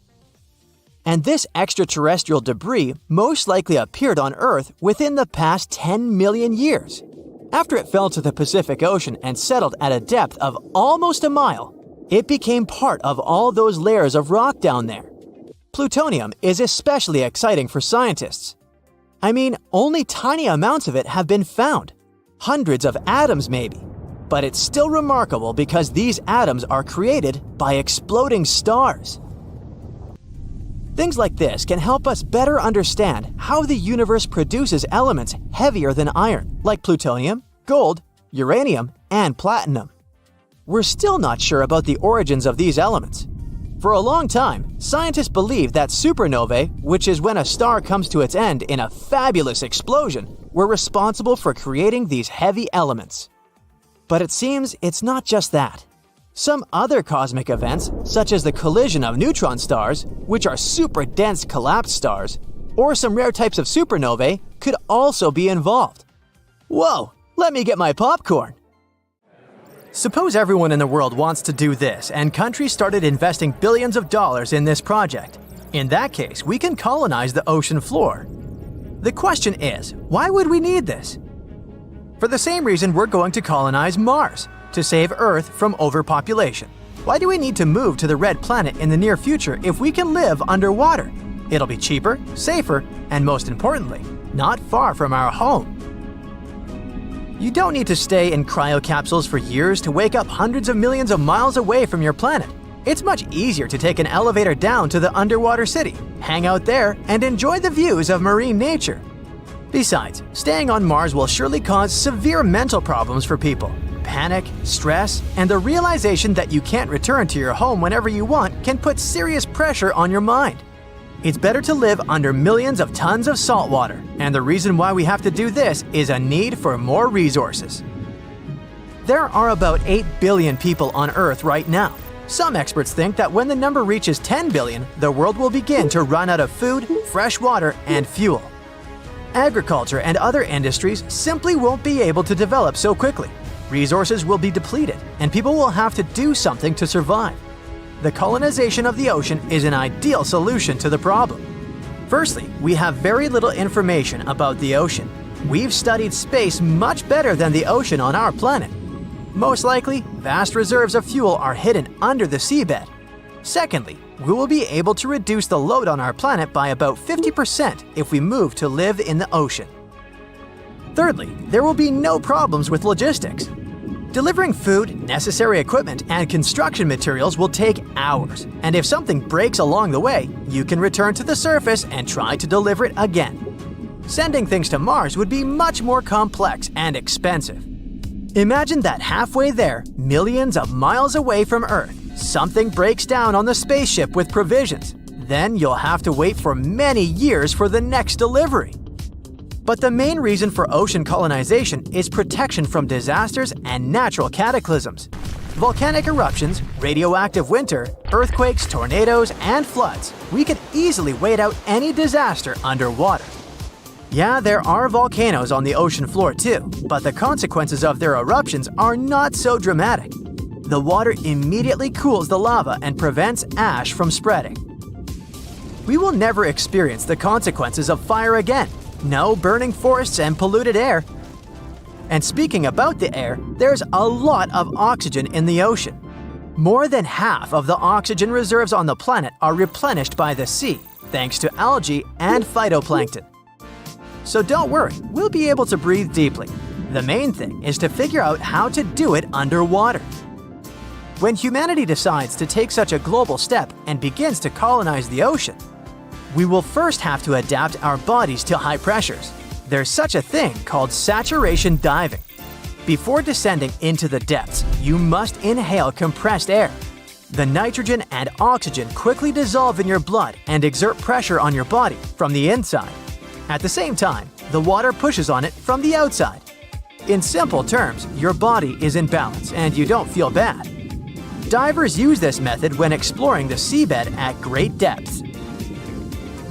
And this extraterrestrial debris most likely appeared on Earth within the past 10 million years. After it fell to the Pacific Ocean and settled at a depth of almost a mile, it became part of all those layers of rock down there. Plutonium is especially exciting for scientists. I mean, only tiny amounts of it have been found. Hundreds of atoms maybe. But it's still remarkable because these atoms are created by exploding stars. Things like this can help us better understand how the universe produces elements heavier than iron, like plutonium, gold, uranium, and platinum. We're still not sure about the origins of these elements. For a long time, scientists believed that supernovae, which is when a star comes to its end in a fabulous explosion, were responsible for creating these heavy elements. But it seems it's not just that. Some other cosmic events, such as the collision of neutron stars, which are super dense collapsed stars, or some rare types of supernovae, could also be involved. Whoa, let me get my popcorn. Suppose everyone in the world wants to do this and countries started investing billions of dollars in this project. In that case, we can colonize the ocean floor. The question is, why would we need this? For the same reason we're going to colonize Mars, to save Earth from overpopulation. Why do we need to move to the red planet in the near future if we can live underwater? It'll be cheaper, safer, and most importantly, not far from our home. You don't need to stay in cryocapsules for years to wake up hundreds of millions of miles away from your planet. It's much easier to take an elevator down to the underwater city, hang out there, and enjoy the views of marine nature. Besides, staying on Mars will surely cause severe mental problems for people. Panic, stress, and the realization that you can't return to your home whenever you want can put serious pressure on your mind. It's better to live under millions of tons of salt water, and the reason why we have to do this is a need for more resources. There are about 8 billion people on Earth right now. Some experts think that when the number reaches 10 billion, the world will begin to run out of food, fresh water, and fuel. Agriculture and other industries simply won't be able to develop so quickly. Resources will be depleted, and people will have to do something to survive. The colonization of the ocean is an ideal solution to the problem. Firstly, we have very little information about the ocean. We've studied space much better than the ocean on our planet. Most likely, vast reserves of fuel are hidden under the seabed. Secondly, we will be able to reduce the load on our planet by about 50% if we move to live in the ocean. Thirdly, there will be no problems with logistics. Delivering food, necessary equipment, and construction materials will take hours, and if something breaks along the way, you can return to the surface and try to deliver it again. Sending things to Mars would be much more complex and expensive. Imagine that halfway there, millions of miles away from Earth, something breaks down on the spaceship with provisions. Then you'll have to wait for many years for the next delivery. But the main reason for ocean colonization is protection from disasters and natural cataclysms. Volcanic eruptions, radioactive winter, earthquakes, tornadoes, and floods. We could easily wait out any disaster underwater. Yeah, there are volcanoes on the ocean floor too, but the consequences of their eruptions are not so dramatic. The water immediately cools the lava and prevents ash from spreading. We will never experience the consequences of fire again. No burning forests and polluted air. And speaking about the air, there's a lot of oxygen in the ocean. More than half of the oxygen reserves on the planet are replenished by the sea, thanks to algae and phytoplankton. So don't worry, we'll be able to breathe deeply. The main thing is to figure out how to do it underwater. When humanity decides to take such a global step and begins to colonize the ocean, we will first have to adapt our bodies to high pressures. There's such a thing called saturation diving. Before descending into the depths, you must inhale compressed air. The nitrogen and oxygen quickly dissolve in your blood and exert pressure on your body from the inside. At the same time, the water pushes on it from the outside. In simple terms, your body is in balance and you don't feel bad. Divers use this method when exploring the seabed at great depths.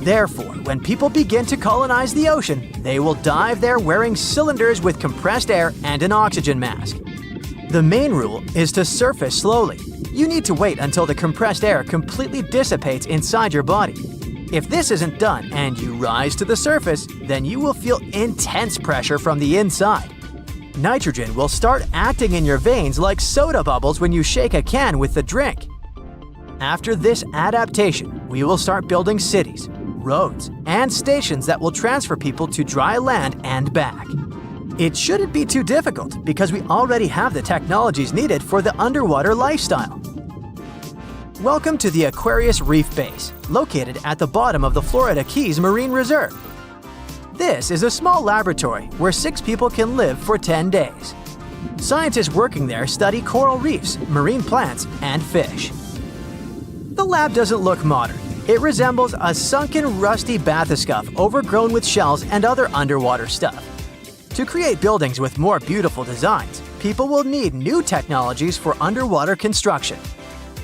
Therefore, when people begin to colonize the ocean, they will dive there wearing cylinders with compressed air and an oxygen mask. The main rule is to surface slowly. You need to wait until the compressed air completely dissipates inside your body. If this isn't done and you rise to the surface, then you will feel intense pressure from the inside. Nitrogen will start acting in your veins like soda bubbles when you shake a can with the drink. After this adaptation, we will start building cities, roads, and stations that will transfer people to dry land and back. It shouldn't be too difficult because we already have the technologies needed for the underwater lifestyle. Welcome to the Aquarius Reef Base, located at the bottom of the Florida Keys Marine Reserve. This is a small laboratory where 6 people can live for 10 days. Scientists working there study coral reefs, marine plants, and fish. The lab doesn't look modern. It resembles a sunken, rusty bathyscaphe overgrown with shells and other underwater stuff. To create buildings with more beautiful designs, people will need new technologies for underwater construction.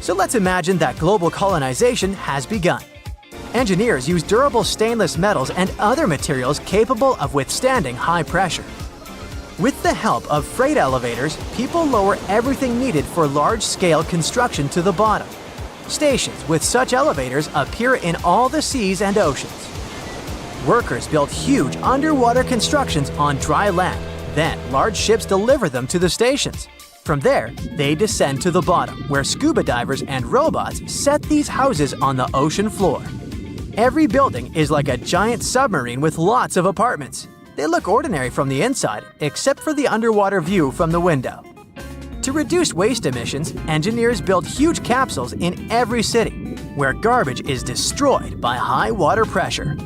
So let's imagine that global colonization has begun. Engineers use durable stainless metals and other materials capable of withstanding high pressure. With the help of freight elevators, people lower everything needed for large-scale construction to the bottom. Stations with such elevators appear in all the seas and oceans. Workers build huge underwater constructions on dry land. Then, large ships deliver them to the stations. From there, they descend to the bottom, where scuba divers and robots set these houses on the ocean floor. Every building is like a giant submarine with lots of apartments. They look ordinary from the inside, except for the underwater view from the window. To reduce waste emissions, engineers build huge capsules in every city, where garbage is destroyed by high water pressure.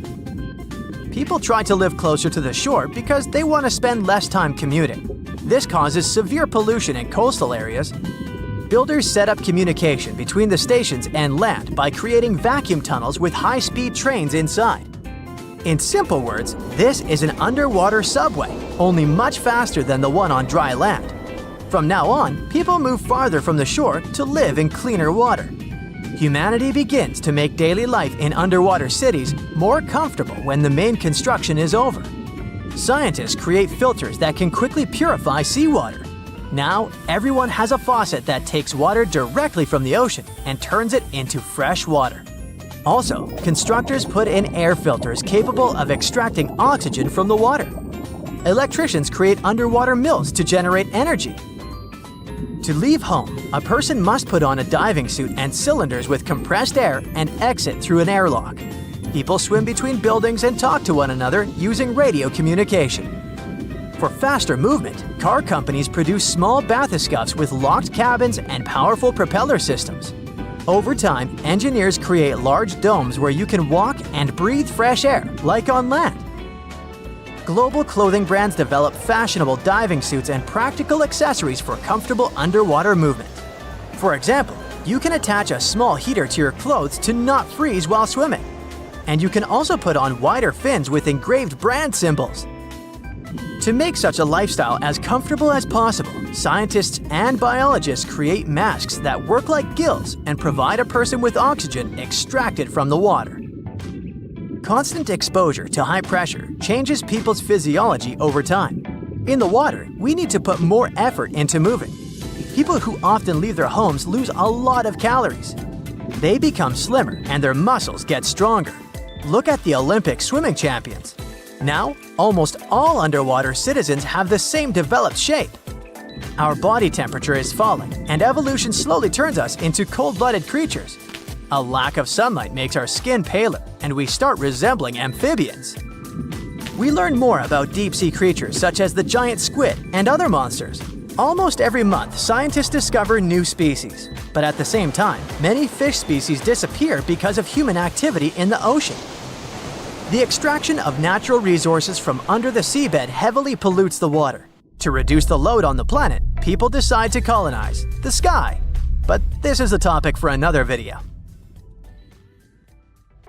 People try to live closer to the shore because they want to spend less time commuting. This causes severe pollution in coastal areas. Builders set up communication between the stations and land by creating vacuum tunnels with high-speed trains inside. In simple words, this is an underwater subway, only much faster than the one on dry land. From now on, people move farther from the shore to live in cleaner water. Humanity begins to make daily life in underwater cities more comfortable when the main construction is over. Scientists create filters that can quickly purify seawater. Now, everyone has a faucet that takes water directly from the ocean and turns it into fresh water. Also, constructors put in air filters capable of extracting oxygen from the water. Electricians create underwater mills to generate energy. To leave home, a person must put on a diving suit and cylinders with compressed air and exit through an airlock. People swim between buildings and talk to one another using radio communication. For faster movement, car companies produce small bathyscaphes with locked cabins and powerful propeller systems. Over time, engineers create large domes where you can walk and breathe fresh air, like on land. Global clothing brands develop fashionable diving suits and practical accessories for comfortable underwater movement. For example, you can attach a small heater to your clothes to not freeze while swimming. And you can also put on wider fins with engraved brand symbols. To make such a lifestyle as comfortable as possible, scientists and biologists create masks that work like gills and provide a person with oxygen extracted from the water. Constant exposure to high pressure changes people's physiology over time. In the water, we need to put more effort into moving. People who often leave their homes lose a lot of calories. They become slimmer and their muscles get stronger. Look at the Olympic swimming champions. Now, almost all underwater citizens have the same developed shape. Our body temperature is falling, and evolution slowly turns us into cold-blooded creatures. A lack of sunlight makes our skin paler, and we start resembling amphibians. We learn more about deep-sea creatures such as the giant squid and other monsters. Almost every month, scientists discover new species. But at the same time, many fish species disappear because of human activity in the ocean. The extraction of natural resources from under the seabed heavily pollutes the water. To reduce the load on the planet, people decide to colonize the sky. But this is a topic for another video.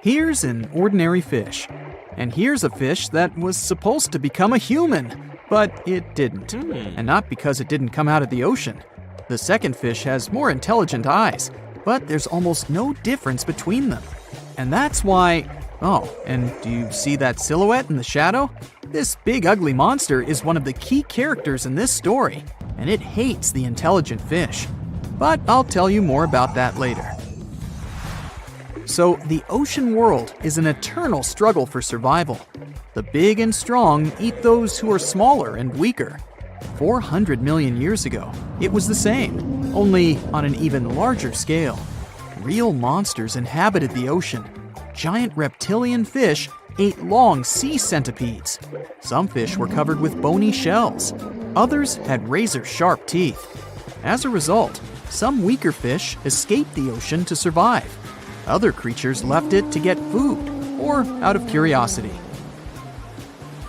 Here's an ordinary fish. And here's a fish that was supposed to become a human, but it didn't. And not because it didn't come out of the ocean. The second fish has more intelligent eyes, but there's almost no difference between them. And that's why... Oh, and do you see that silhouette in the shadow? This big ugly monster is one of the key characters in this story, and it hates the intelligent fish. But I'll tell you more about that later. So, the ocean world is an eternal struggle for survival. The big and strong eat those who are smaller and weaker. 400 million years ago, it was the same, only on an even larger scale. Real monsters inhabited the ocean. Giant reptilian fish ate long sea centipedes. Some fish were covered with bony shells. Others had razor-sharp teeth. As a result, some weaker fish escaped the ocean to survive. Other creatures left it to get food, or out of curiosity.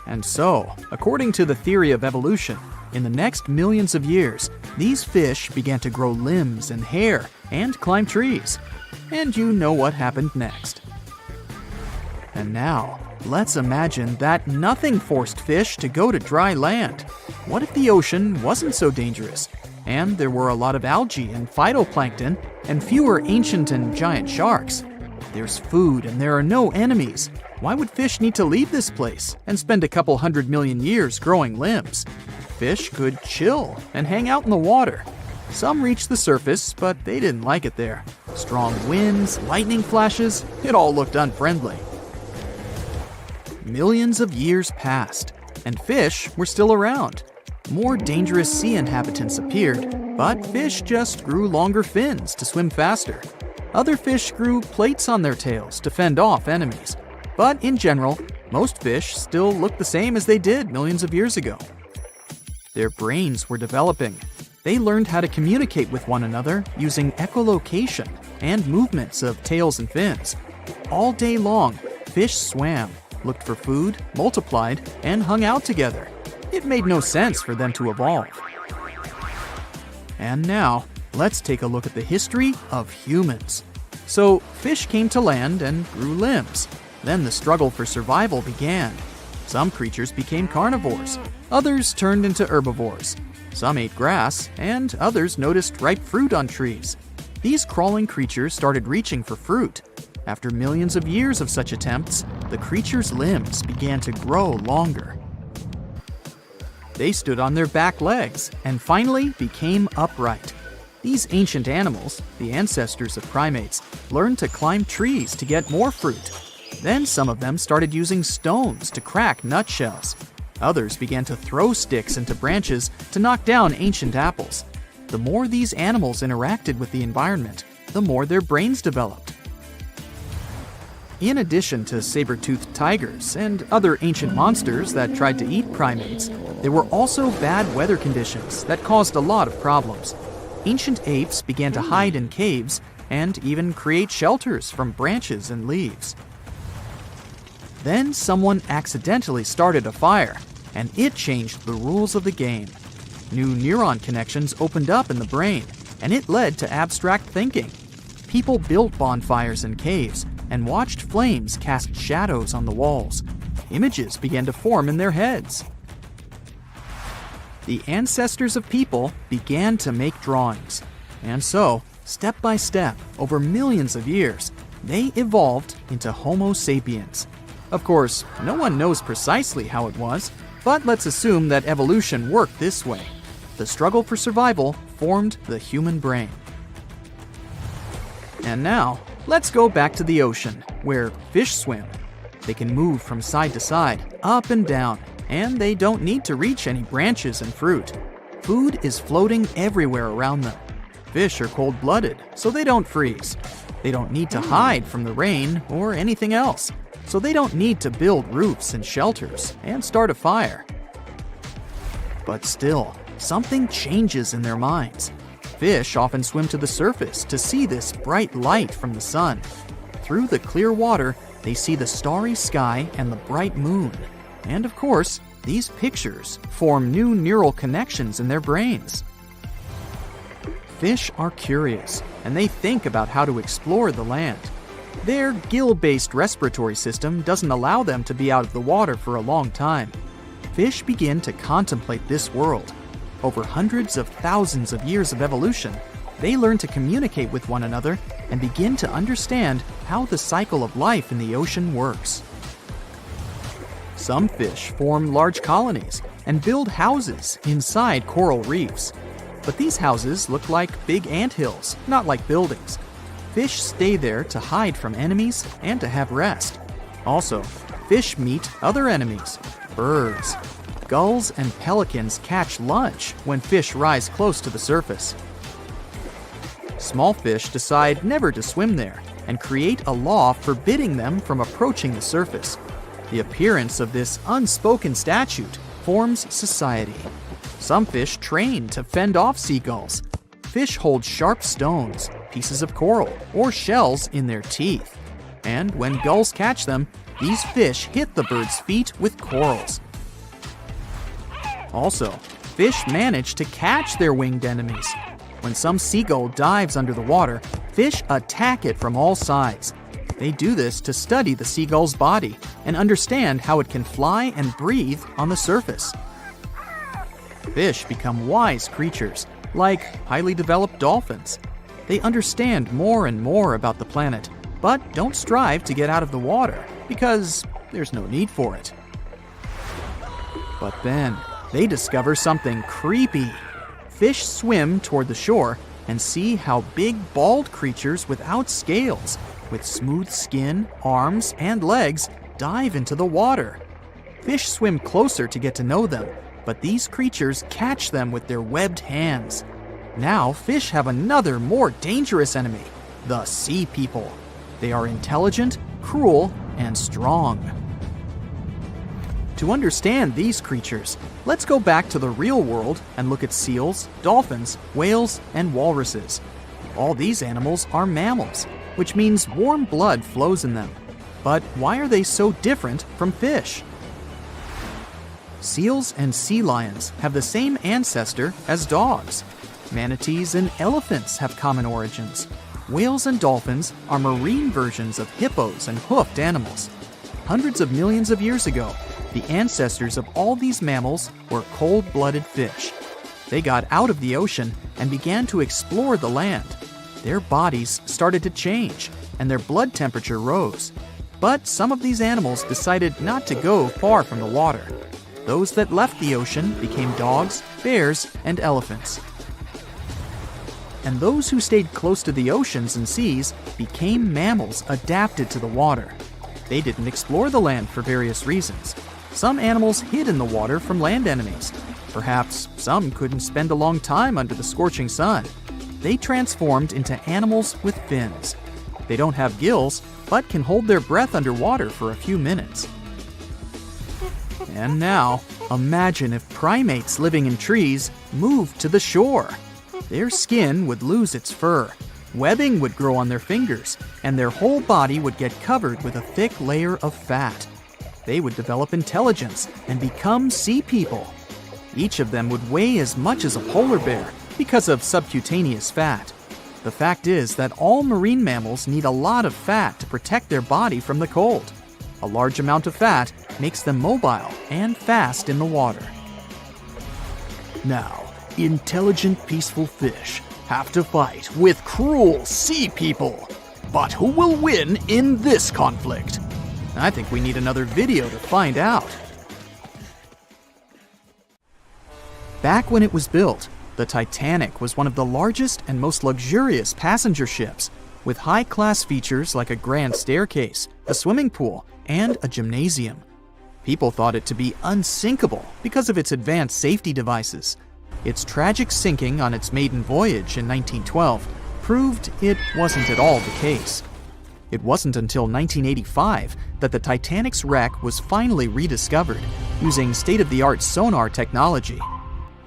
And so, according to the theory of evolution, in the next millions of years, these fish began to grow limbs and hair and climb trees. And you know what happened next. And now, let's imagine that nothing forced fish to go to dry land. What if the ocean wasn't so dangerous, and there were a lot of algae and phytoplankton, and fewer ancient and giant sharks? There's food and there are no enemies. Why would fish need to leave this place and spend a couple 100 million years growing limbs? Fish could chill and hang out in the water. Some reached the surface, but they didn't like it there. Strong winds, lightning flashes, it all looked unfriendly. Millions of years passed, and fish were still around. More dangerous sea inhabitants appeared, but fish just grew longer fins to swim faster. Other fish grew plates on their tails to fend off enemies. But in general, most fish still look the same as they did millions of years ago. Their brains were developing. They learned how to communicate with one another using echolocation and movements of tails and fins. All day long, fish swam, looked for food, multiplied, and hung out together. It made no sense for them to evolve. And now, let's take a look at the history of humans. So, fish came to land and grew limbs. Then the struggle for survival began. Some creatures became carnivores. Others turned into herbivores. Some ate grass, and others noticed ripe fruit on trees. These crawling creatures started reaching for fruit. After millions of years of such attempts, the creature's limbs began to grow longer. They stood on their back legs and finally became upright. These ancient animals, the ancestors of primates, learned to climb trees to get more fruit. Then some of them started using stones to crack nutshells. Others began to throw sticks into branches to knock down ancient apples. The more these animals interacted with the environment, the more their brains developed. In addition to saber-toothed tigers and other ancient monsters that tried to eat primates, there were also bad weather conditions that caused a lot of problems. Ancient apes began to hide in caves and even create shelters from branches and leaves. Then someone accidentally started a fire, and it changed the rules of the game. New neuron connections opened up in the brain, and it led to abstract thinking. People built bonfires in caves and watched flames cast shadows on the walls. Images began to form in their heads. the ancestors of people began to make drawings. And so, step by step, over millions of years, they evolved into Homo sapiens. Of course, no one knows precisely how it was, but let's assume that evolution worked this way. The struggle for survival formed the human brain. And now, let's go back to the ocean, where fish swim. They can move from side to side, up and down, and they don't need to reach any branches and fruit. Food is floating everywhere around them. Fish are cold-blooded, so they don't freeze. They don't need to hide from the rain or anything else, so they don't need to build roofs and shelters and start a fire. But still, something changes in their minds. Fish often swim to the surface to see this bright light from the sun. Through the clear water, they see the starry sky and the bright moon. And of course, these pictures form new neural connections in their brains. Fish are curious, and they think about how to explore the land. Their gill-based respiratory system doesn't allow them to be out of the water for a long time. Fish begin to contemplate this world. Over hundreds of thousands of years of evolution, they learn to communicate with one another and begin to understand how the cycle of life in the ocean works. Some fish form large colonies and build houses inside coral reefs. But these houses look like big anthills, not like buildings. Fish stay there to hide from enemies and to have rest. Also, fish meet other enemies, birds. Gulls and pelicans catch lunch when fish rise close to the surface. Small fish decide never to swim there and create a law forbidding them from approaching the surface. The appearance of this unspoken statute forms society. Some fish train to fend off seagulls. Fish hold sharp stones, pieces of coral, or shells in their teeth. And when gulls catch them, these fish hit the bird's feet with corals. Also, fish manage to catch their winged enemies. When some seagull dives under the water, fish attack it from all sides. They do this to study the seagull's body and understand how it can fly and breathe on the surface. Fish become wise creatures, like highly developed dolphins. They understand more and more about the planet, but don't strive to get out of the water because there's no need for it. But then, they discover something creepy. Fish swim toward the shore and see how big bald creatures without scales, with smooth skin, arms, and legs, dive into the water. Fish swim closer to get to know them, but these creatures catch them with their webbed hands. Now fish have another, more dangerous enemy, the sea people. They are intelligent, cruel, and strong. To understand these creatures, let's go back to the real world and look at seals, dolphins, whales, and walruses. All these animals are mammals, which means warm blood flows in them. But why are they so different from fish? Seals and sea lions have the same ancestor as dogs. Manatees and elephants have common origins. Whales and dolphins are marine versions of hippos and hoofed animals. Hundreds of millions of years ago, the ancestors of all these mammals were cold-blooded fish. They got out of the ocean and began to explore the land. Their bodies started to change, and their blood temperature rose. But some of these animals decided not to go far from the water. Those that left the ocean became dogs, bears, and elephants. And those who stayed close to the oceans and seas became mammals adapted to the water. They didn't explore the land for various reasons. Some animals hid in the water from land enemies. Perhaps some couldn't spend a long time under the scorching sun. They transformed into animals with fins. They don't have gills, but can hold their breath underwater for a few minutes. And now, imagine if primates living in trees moved to the shore. Their skin would lose its fur, webbing would grow on their fingers, and their whole body would get covered with a thick layer of fat. They would develop intelligence and become sea people. Each of them would weigh as much as a polar bear because of subcutaneous fat. The fact is that all marine mammals need a lot of fat to protect their body from the cold. A large amount of fat makes them mobile and fast in the water. Now, intelligent, peaceful fish have to fight with cruel sea people. But who will win in this conflict? I think we need another video to find out. Back when it was built, the Titanic was one of the largest and most luxurious passenger ships, with high-class features like a grand staircase, a swimming pool, and a gymnasium. People thought it to be unsinkable because of its advanced safety devices. Its tragic sinking on its maiden voyage in 1912 proved it wasn't at all the case. It wasn't until 1985 that the Titanic's wreck was finally rediscovered using state-of-the-art sonar technology.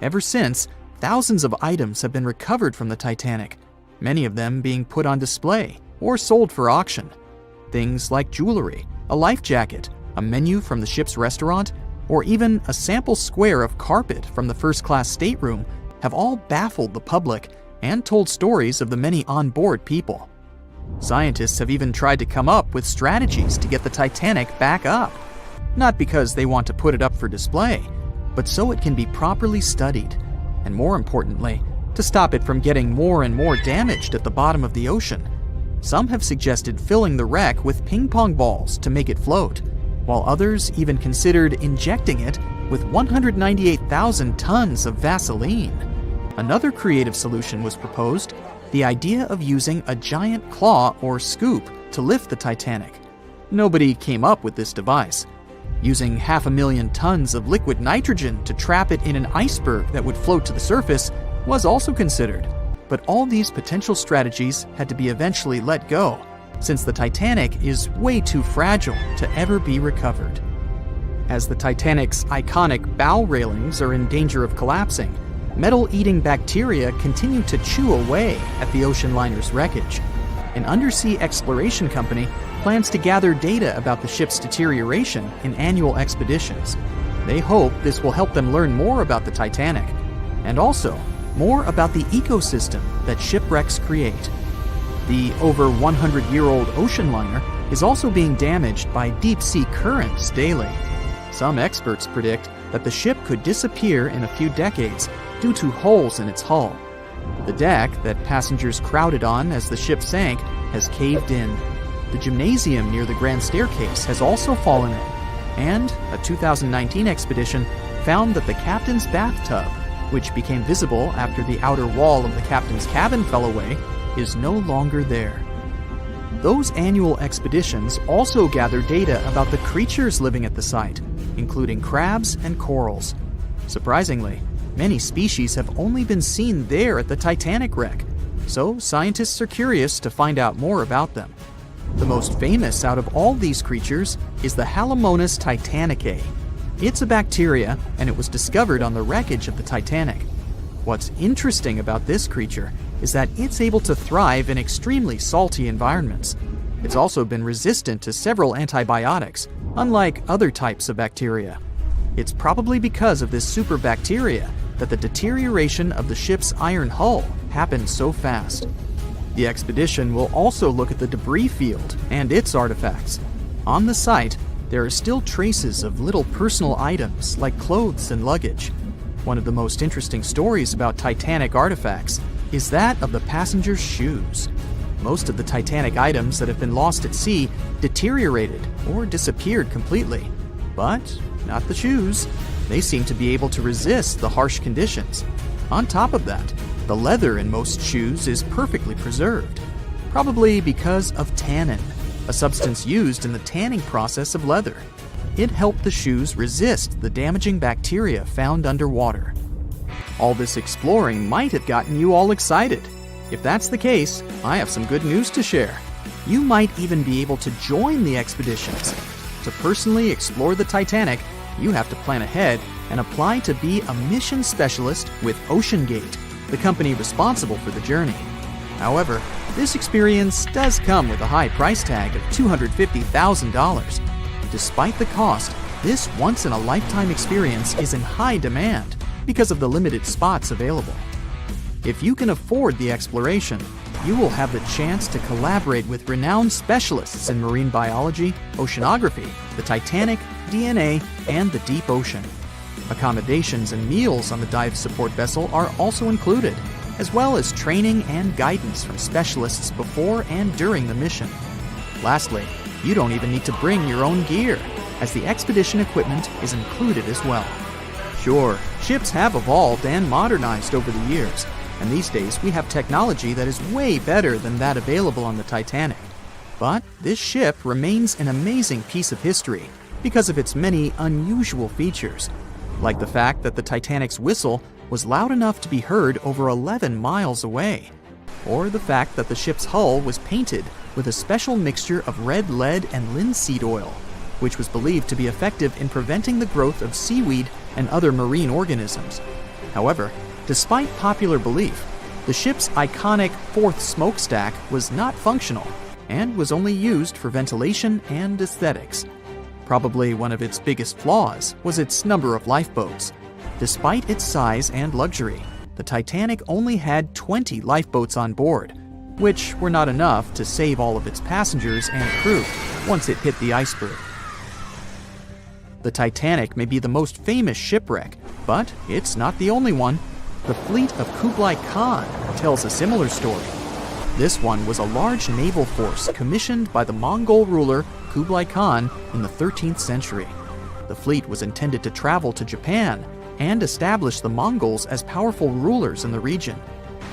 Ever since, thousands of items have been recovered from the Titanic, many of them being put on display or sold for auction. Things like jewelry, a life jacket, a menu from the ship's restaurant, or even a sample square of carpet from the first-class stateroom have all baffled the public and told stories of the many on-board people. Scientists have even tried to come up with strategies to get the Titanic back up. Not because they want to put it up for display, but so it can be properly studied, and more importantly, to stop it from getting more and more damaged at the bottom of the ocean. Some have suggested filling the wreck with ping-pong balls to make it float, while others even considered injecting it with 198,000 tons of Vaseline. Another creative solution was proposed, the idea of using a giant claw or scoop to lift the Titanic. Nobody came up with this device. Using 500,000 tons of liquid nitrogen to trap it in an iceberg that would float to the surface was also considered, but all these potential strategies had to be eventually let go, since the Titanic is way too fragile to ever be recovered. As the Titanic's iconic bow railings are in danger of collapsing, metal-eating bacteria continue to chew away at the ocean liner's wreckage. An undersea exploration company plans to gather data about the ship's deterioration in annual expeditions. They hope this will help them learn more about the Titanic, and also more about the ecosystem that shipwrecks create. The over 100-year-old ocean liner is also being damaged by deep-sea currents daily. Some experts predict that the ship could disappear in a few decades due to holes in its hull. The deck that passengers crowded on as the ship sank has caved in. The gymnasium near the grand staircase has also fallen in, and a 2019 expedition found that the captain's bathtub, which became visible after the outer wall of the captain's cabin fell away, is no longer there. Those annual expeditions also gather data about the creatures living at the site, including crabs and corals. Surprisingly, many species have only been seen there at the Titanic wreck, so scientists are curious to find out more about them. The most famous out of all these creatures is the Halomonas titanicae. It's a bacteria, and it was discovered on the wreckage of the Titanic. What's interesting about this creature is that it's able to thrive in extremely salty environments. It's also been resistant to several antibiotics, unlike other types of bacteria. It's probably because of this superbacteria that the deterioration of the ship's iron hull happened so fast. The expedition will also look at the debris field and its artifacts. On the site, there are still traces of little personal items like clothes and luggage. One of the most interesting stories about Titanic artifacts is that of the passengers' shoes. Most of the Titanic items that have been lost at sea deteriorated or disappeared completely. But not the shoes. They seem to be able to resist the harsh conditions. On top of that, the leather in most shoes is perfectly preserved, probably because of tannin, a substance used in the tanning process of leather. It helped the shoes resist the damaging bacteria found underwater. All this exploring might have gotten you all excited. If that's the case, I have some good news to share. You might even be able to join the expeditions. To personally explore the Titanic, you have to plan ahead and apply to be a mission specialist with OceanGate, the company responsible for the journey. However, this experience does come with a high price tag of $250,000. Despite the cost, this once-in-a-lifetime experience is in high demand because of the limited spots available. If you can afford the exploration, you will have the chance to collaborate with renowned specialists in marine biology, oceanography, the Titanic, DNA, and the deep ocean. Accommodations and meals on the dive support vessel are also included, as well as training and guidance from specialists before and during the mission. Lastly, you don't even need to bring your own gear, as the expedition equipment is included as well. Sure, ships have evolved and modernized over the years, and these days we have technology that is way better than that available on the Titanic. But this ship remains an amazing piece of history because of its many unusual features, like the fact that the Titanic's whistle was loud enough to be heard over 11 miles away, or the fact that the ship's hull was painted with a special mixture of red lead and linseed oil, which was believed to be effective in preventing the growth of seaweed and other marine organisms. However, despite popular belief, the ship's iconic fourth smokestack was not functional and was only used for ventilation and aesthetics. Probably one of its biggest flaws was its number of lifeboats. Despite its size and luxury, the Titanic only had 20 lifeboats on board, which were not enough to save all of its passengers and crew once it hit the iceberg. The Titanic may be the most famous shipwreck, but it's not the only one. The fleet of Kublai Khan tells a similar story. This one was a large naval force commissioned by the Mongol ruler Kublai Khan in the 13th century. The fleet was intended to travel to Japan and establish the Mongols as powerful rulers in the region.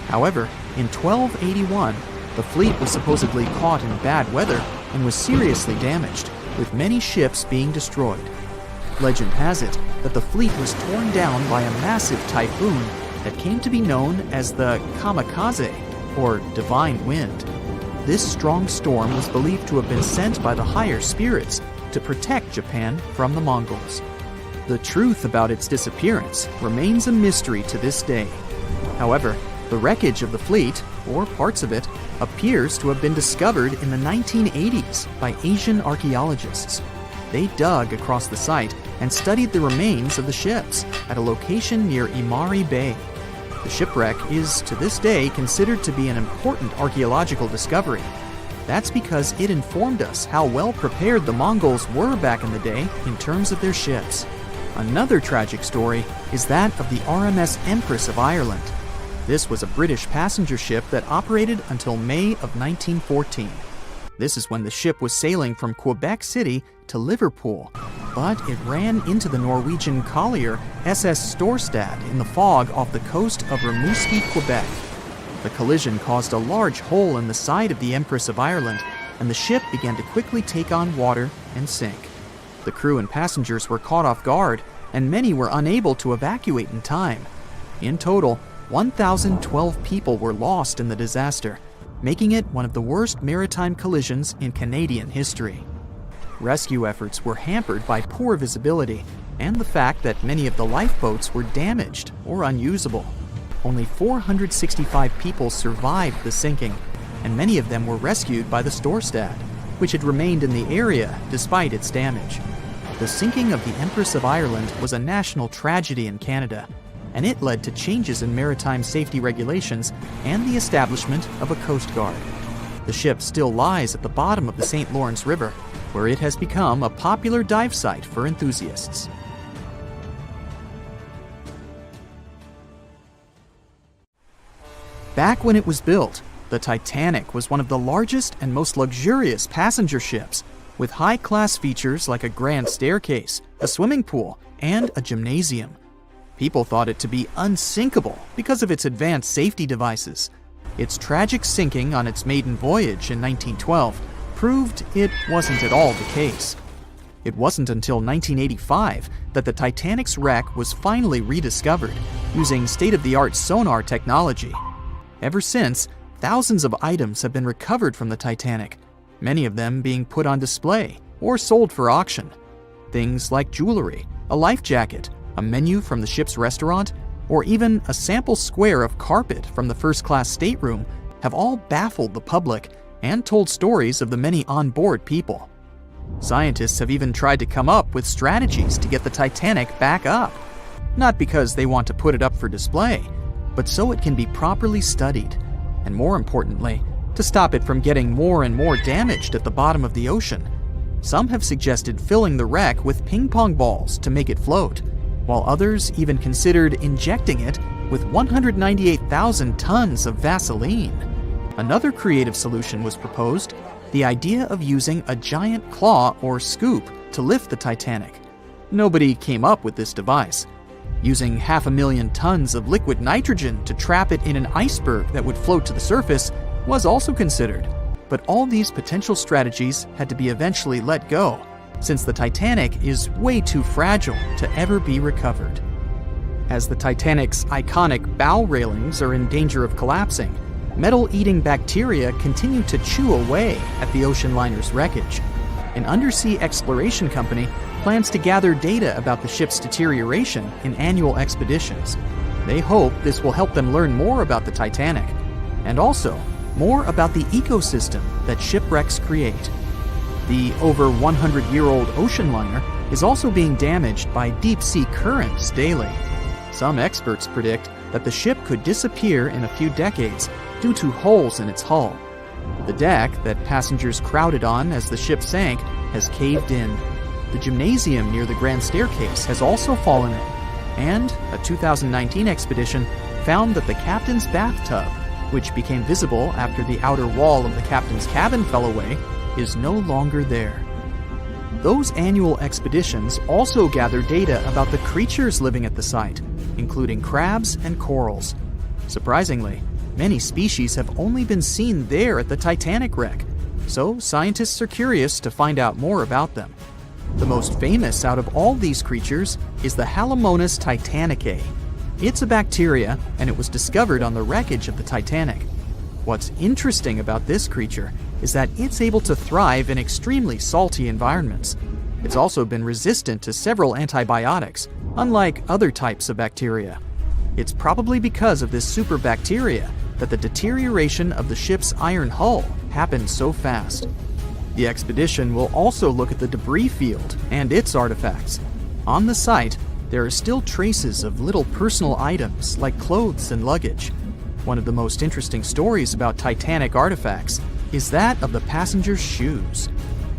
However, in 1281, the fleet was supposedly caught in bad weather and was seriously damaged, with many ships being destroyed. Legend has it that the fleet was torn down by a massive typhoon that came to be known as the kamikaze, or divine wind. This strong storm was believed to have been sent by the higher spirits to protect Japan from the Mongols. The truth about its disappearance remains a mystery to this day. However, the wreckage of the fleet, or parts of it, appears to have been discovered in the 1980s by Asian archaeologists. They dug across the site and studied the remains of the ships at a location near Imari Bay. The shipwreck is, to this day, considered to be an important archaeological discovery. That's because it informed us how well prepared the Mongols were back in the day in terms of their ships. Another tragic story is that of the RMS Empress of Ireland. This was a British passenger ship that operated until May of 1914. This is when the ship was sailing from Quebec City to Liverpool, but it ran into the Norwegian collier SS Storstad in the fog off the coast of Rimouski, Quebec. The collision caused a large hole in the side of the Empress of Ireland, and the ship began to quickly take on water and sink. The crew and passengers were caught off guard, and many were unable to evacuate in time. In total, 1,012 people were lost in the disaster, making it one of the worst maritime collisions in Canadian history. Rescue efforts were hampered by poor visibility and the fact that many of the lifeboats were damaged or unusable. Only 465 people survived the sinking, and many of them were rescued by the Storstad, which had remained in the area despite its damage. The sinking of the Empress of Ireland was a national tragedy in Canada, and it led to changes in maritime safety regulations and the establishment of a Coast Guard. The ship still lies at the bottom of the St. Lawrence River, where it has become a popular dive site for enthusiasts. Back when it was built, the Titanic was one of the largest and most luxurious passenger ships, with high-class features like a grand staircase, a swimming pool, and a gymnasium. People thought it to be unsinkable because of its advanced safety devices. Its tragic sinking on its maiden voyage in 1912 proved it wasn't at all the case. It wasn't until 1985 that the Titanic's wreck was finally rediscovered using state-of-the-art sonar technology. Ever since, thousands of items have been recovered from the Titanic, many of them being put on display or sold for auction. Things like jewelry, a life jacket, a menu from the ship's restaurant, or even a sample square of carpet from the first-class stateroom have all baffled the public and told stories of the many on-board people. Scientists have even tried to come up with strategies to get the Titanic back up, not because they want to put it up for display, but so it can be properly studied, and more importantly, to stop it from getting more and more damaged at the bottom of the ocean. Some have suggested filling the wreck with ping pong balls to make it float. while others even considered injecting it with 198,000 tons of Vaseline. Another creative solution was proposed, the idea of using a giant claw or scoop to lift the Titanic. Nobody came up with this device. Using 500,000 tons of liquid nitrogen to trap it in an iceberg that would float to the surface was also considered, but all these potential strategies had to be eventually let go, since the Titanic is way too fragile to ever be recovered. As the Titanic's iconic bow railings are in danger of collapsing, metal-eating bacteria continue to chew away at the ocean liner's wreckage. An undersea exploration company plans to gather data about the ship's deterioration in annual expeditions. They hope this will help them learn more about the Titanic, and also more about the ecosystem that shipwrecks create. The over 100-year-old ocean liner is also being damaged by deep-sea currents daily. Some experts predict that the ship could disappear in a few decades due to holes in its hull. The deck that passengers crowded on as the ship sank has caved in. The gymnasium near the grand staircase has also fallen in, and a 2019 expedition found that the captain's bathtub, which became visible after the outer wall of the captain's cabin fell away, is no longer there. Those annual expeditions also gather data about the creatures living at the site, including crabs and corals. Surprisingly, many species have only been seen there at the Titanic wreck, so scientists are curious to find out more about them. The most famous out of all these creatures is the Halomonas titanicae. It's a bacteria, and it was discovered on the wreckage of the Titanic. What's interesting about this creature is that it's able to thrive in extremely salty environments. It's also been resistant to several antibiotics, unlike other types of bacteria. It's probably because of this superbacteria that the deterioration of the ship's iron hull happened so fast. The expedition will also look at the debris field and its artifacts. On the site, there are still traces of little personal items like clothes and luggage. One of the most interesting stories about Titanic artifacts is that of the passengers' shoes.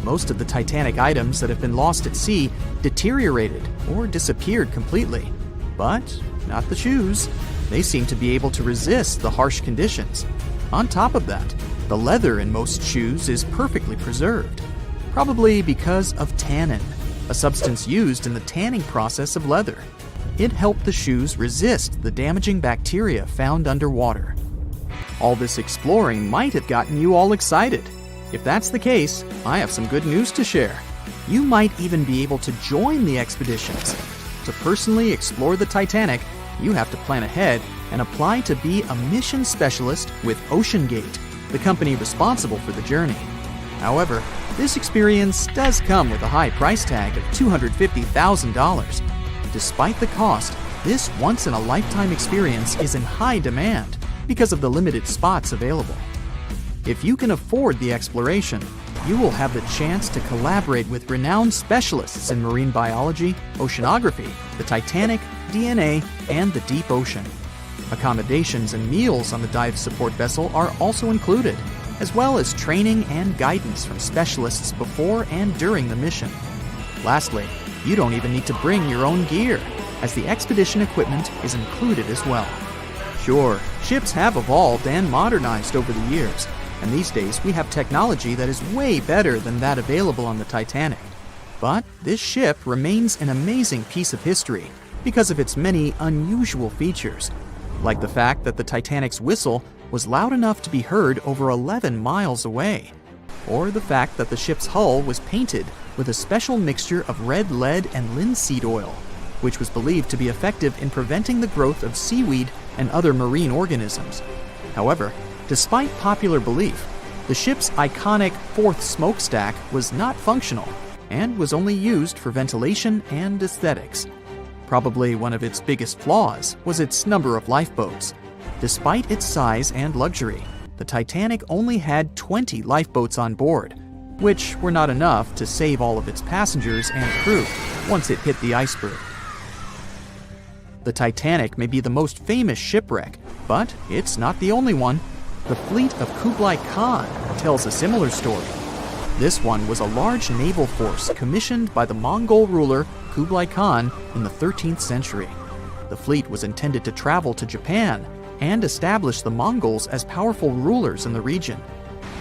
Most of the Titanic items that have been lost at sea deteriorated or disappeared completely. But not the shoes. They seem to be able to resist the harsh conditions. On top of that, the leather in most shoes is perfectly preserved, probably because of tannin, a substance used in the tanning process of leather. It helped the shoes resist the damaging bacteria found underwater. All this exploring might have gotten you all excited. If that's the case, I have some good news to share. You might even be able to join the expeditions. To personally explore the Titanic, you have to plan ahead and apply to be a mission specialist with OceanGate, the company responsible for the journey. However, this experience does come with a high price tag of $250,000. Despite the cost, this once-in-a-lifetime experience is in high demand because of the limited spots available. If you can afford the exploration, you will have the chance to collaborate with renowned specialists in marine biology, oceanography, the Titanic, DNA, and the deep ocean. Accommodations and meals on the dive support vessel are also included, as well as training and guidance from specialists before and during the mission. Lastly, you don't even need to bring your own gear, as the expedition equipment is included as well. Sure, ships have evolved and modernized over the years, and these days we have technology that is way better than that available on the Titanic. But this ship remains an amazing piece of history because of its many unusual features, like the fact that the Titanic's whistle was loud enough to be heard over 11 miles away, or the fact that the ship's hull was painted with a special mixture of red lead and linseed oil, which was believed to be effective in preventing the growth of seaweed and other marine organisms. However, despite popular belief, the ship's iconic fourth smokestack was not functional and was only used for ventilation and aesthetics. Probably one of its biggest flaws was its number of lifeboats. Despite its size and luxury, the Titanic only had 20 lifeboats on board, which were not enough to save all of its passengers and crew once it hit the iceberg. The Titanic may be the most famous shipwreck, but it's not the only one. The fleet of Kublai Khan tells a similar story. This one was a large naval force commissioned by the Mongol ruler Kublai Khan in the 13th century. The fleet was intended to travel to Japan and establish the Mongols as powerful rulers in the region.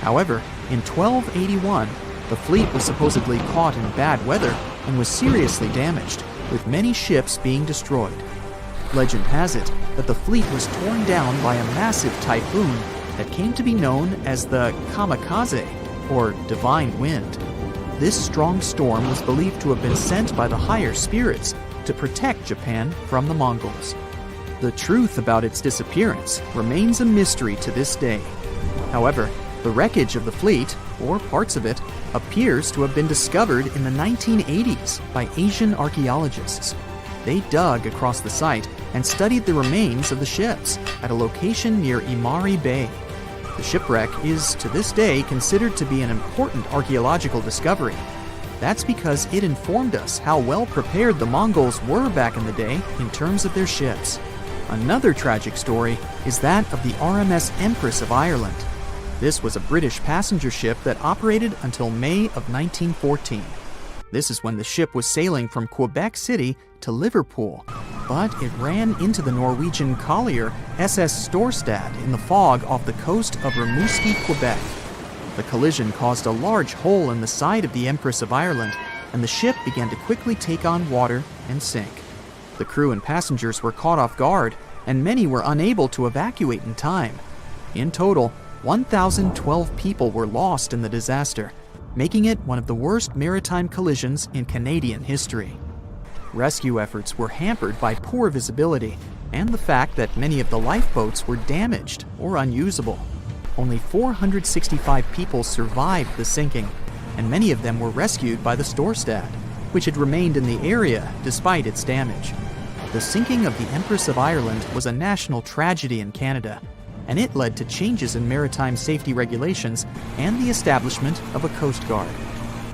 However, in 1281, the fleet was supposedly caught in bad weather and was seriously damaged, with many ships being destroyed. Legend has it that the fleet was torn down by a massive typhoon that came to be known as the kamikaze, or divine wind. This strong storm was believed to have been sent by the higher spirits to protect Japan from the Mongols. The truth about its disappearance remains a mystery to this day. However, the wreckage of the fleet, or parts of it, appears to have been discovered in the 1980s by Asian archaeologists. They dug across the site and studied the remains of the ships at a location near Imari Bay. The shipwreck is, to this day, considered to be an important archaeological discovery. That's because it informed us how well prepared the Mongols were back in the day in terms of their ships. Another tragic story is that of the RMS Empress of Ireland. This was a British passenger ship that operated until May of 1914. This is when the ship was sailing from Quebec City to Liverpool, but it ran into the Norwegian collier SS Storstad in the fog off the coast of Rimouski, Quebec. The collision caused a large hole in the side of the Empress of Ireland, and the ship began to quickly take on water and sink. The crew and passengers were caught off guard, and many were unable to evacuate in time. In total, 1,012 people were lost in the disaster, making it one of the worst maritime collisions in Canadian history. Rescue efforts were hampered by poor visibility and the fact that many of the lifeboats were damaged or unusable. Only 465 people survived the sinking, and many of them were rescued by the Storstad, which had remained in the area despite its damage. The sinking of the Empress of Ireland was a national tragedy in Canada, and it led to changes in maritime safety regulations and the establishment of a Coast Guard.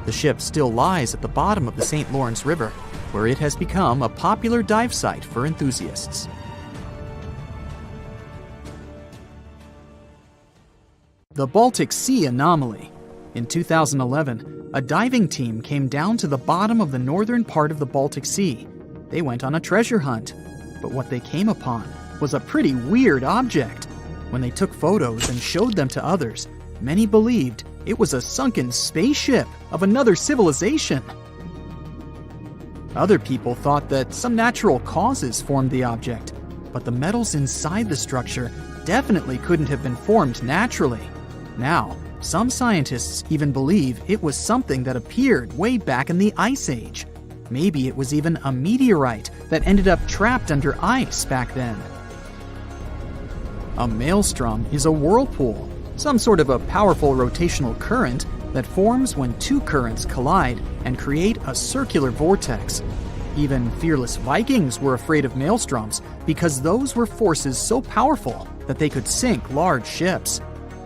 The ship still lies at the bottom of the St. Lawrence River, where it has become a popular dive site for enthusiasts. The Baltic Sea Anomaly. In 2011, a diving team came down to the bottom of the northern part of the Baltic Sea. They went on a treasure hunt, but what they came upon was a pretty weird object. When they took photos and showed them to others, many believed it was a sunken spaceship of another civilization. Other people thought that some natural causes formed the object, but the metals inside the structure definitely couldn't have been formed naturally. Now, some scientists even believe it was something that appeared way back in the Ice Age. Maybe it was even a meteorite that ended up trapped under ice back then. A maelstrom is a whirlpool, some sort of a powerful rotational current that forms when two currents collide and create a circular vortex. Even fearless Vikings were afraid of maelstroms because those were forces so powerful that they could sink large ships.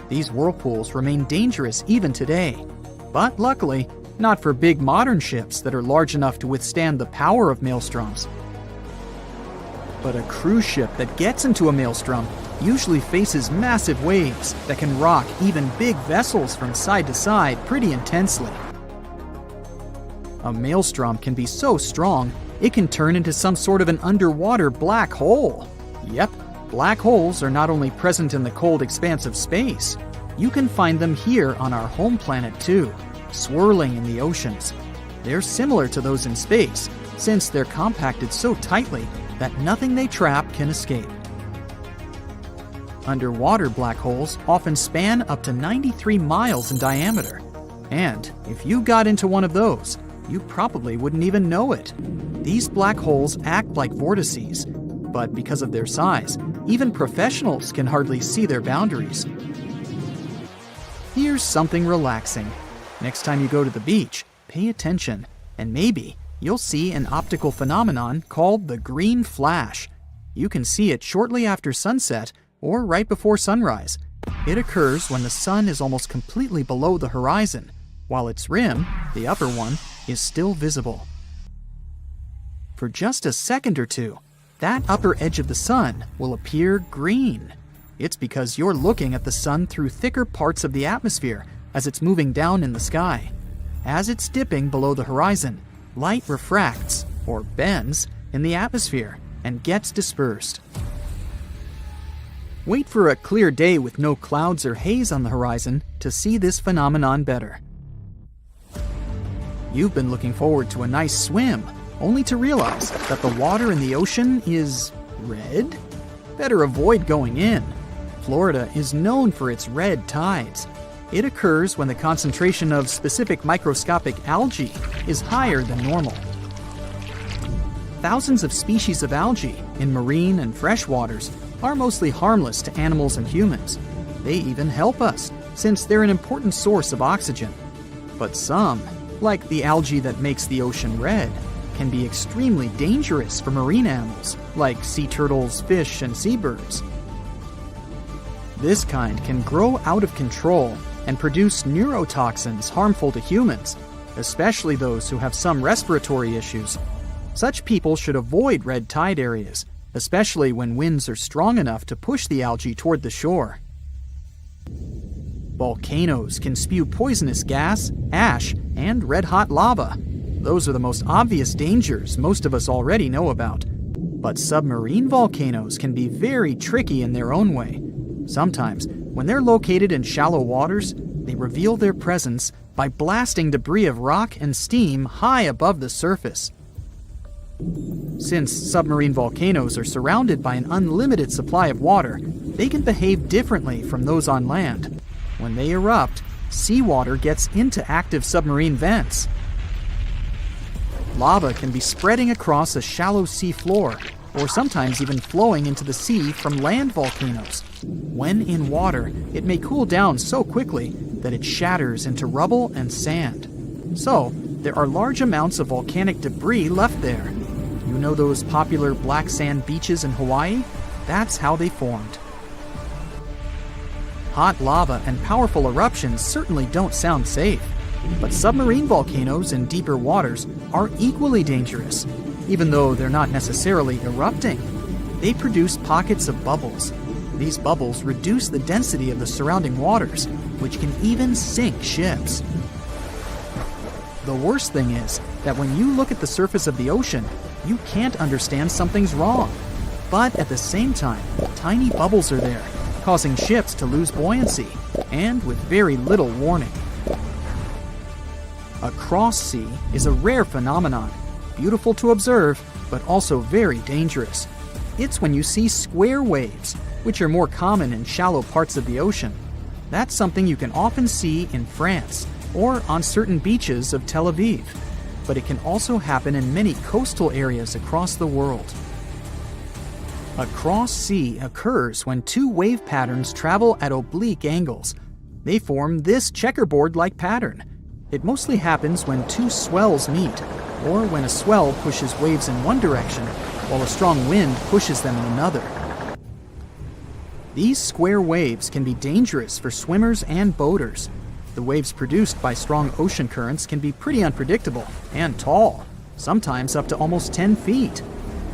These whirlpools remain dangerous even today, but luckily, not for big modern ships that are large enough to withstand the power of maelstroms. But a cruise ship that gets into a maelstrom usually faces massive waves that can rock even big vessels from side to side pretty intensely. A maelstrom can be so strong, it can turn into some sort of an underwater black hole. Yep, black holes are not only present in the cold expanse of space, you can find them here on our home planet too, swirling in the oceans. They're similar to those in space, since they're compacted so tightly that nothing they trap can escape. Underwater black holes often span up to 93 miles in diameter. And if you got into one of those, you probably wouldn't even know it. These black holes act like vortices, but because of their size, even professionals can hardly see their boundaries. Here's something relaxing. Next time you go to the beach, pay attention, and maybe you'll see an optical phenomenon called the green flash. You can see it shortly after sunset or right before sunrise. It occurs when the sun is almost completely below the horizon, while its rim, the upper one, is still visible. For just a second or two, that upper edge of the sun will appear green. It's because you're looking at the sun through thicker parts of the atmosphere as it's moving down in the sky. As it's dipping below the horizon, light refracts, or bends, in the atmosphere and gets dispersed. Wait for a clear day with no clouds or haze on the horizon to see this phenomenon better. You've been looking forward to a nice swim, only to realize that the water in the ocean is red? Better avoid going in. Florida is known for its red tides. It occurs when the concentration of specific microscopic algae is higher than normal. Thousands of species of algae in marine and fresh waters are mostly harmless to animals and humans. They even help us, since they're an important source of oxygen. But some, like the algae that makes the ocean red, can be extremely dangerous for marine animals, like sea turtles, fish, and seabirds. This kind can grow out of control and produce neurotoxins harmful to humans, especially those who have some respiratory issues. Such people should avoid red tide areas, especially when winds are strong enough to push the algae toward the shore. Volcanoes can spew poisonous gas, ash, and red-hot lava. Those are the most obvious dangers most of us already know about. But submarine volcanoes can be very tricky in their own way. Sometimes, when they're located in shallow waters, they reveal their presence by blasting debris of rock and steam high above the surface. Since submarine volcanoes are surrounded by an unlimited supply of water, they can behave differently from those on land. When they erupt, seawater gets into active submarine vents. Lava can be spreading across a shallow sea floor, or sometimes even flowing into the sea from land volcanoes. When in water, it may cool down so quickly that it shatters into rubble and sand. So, there are large amounts of volcanic debris left there. You know those popular black sand beaches in Hawaii? That's how they formed. Hot lava and powerful eruptions certainly don't sound safe, but submarine volcanoes in deeper waters are equally dangerous. Even though they're not necessarily erupting, they produce pockets of bubbles. These bubbles reduce the density of the surrounding waters, which can even sink ships. The worst thing is that when you look at the surface of the ocean, you can't understand something's wrong. But at the same time, tiny bubbles are there, causing ships to lose buoyancy, and with very little warning. A cross sea is a rare phenomenon, beautiful to observe, but also very dangerous. It's when you see square waves, which are more common in shallow parts of the ocean. That's something you can often see in France or on certain beaches of Tel Aviv, but it can also happen in many coastal areas across the world. A cross sea occurs when two wave patterns travel at oblique angles. They form this checkerboard-like pattern. It mostly happens when two swells meet, or when a swell pushes waves in one direction, while a strong wind pushes them in another. These square waves can be dangerous for swimmers and boaters. The waves produced by strong ocean currents can be pretty unpredictable and tall, sometimes up to almost 10 feet.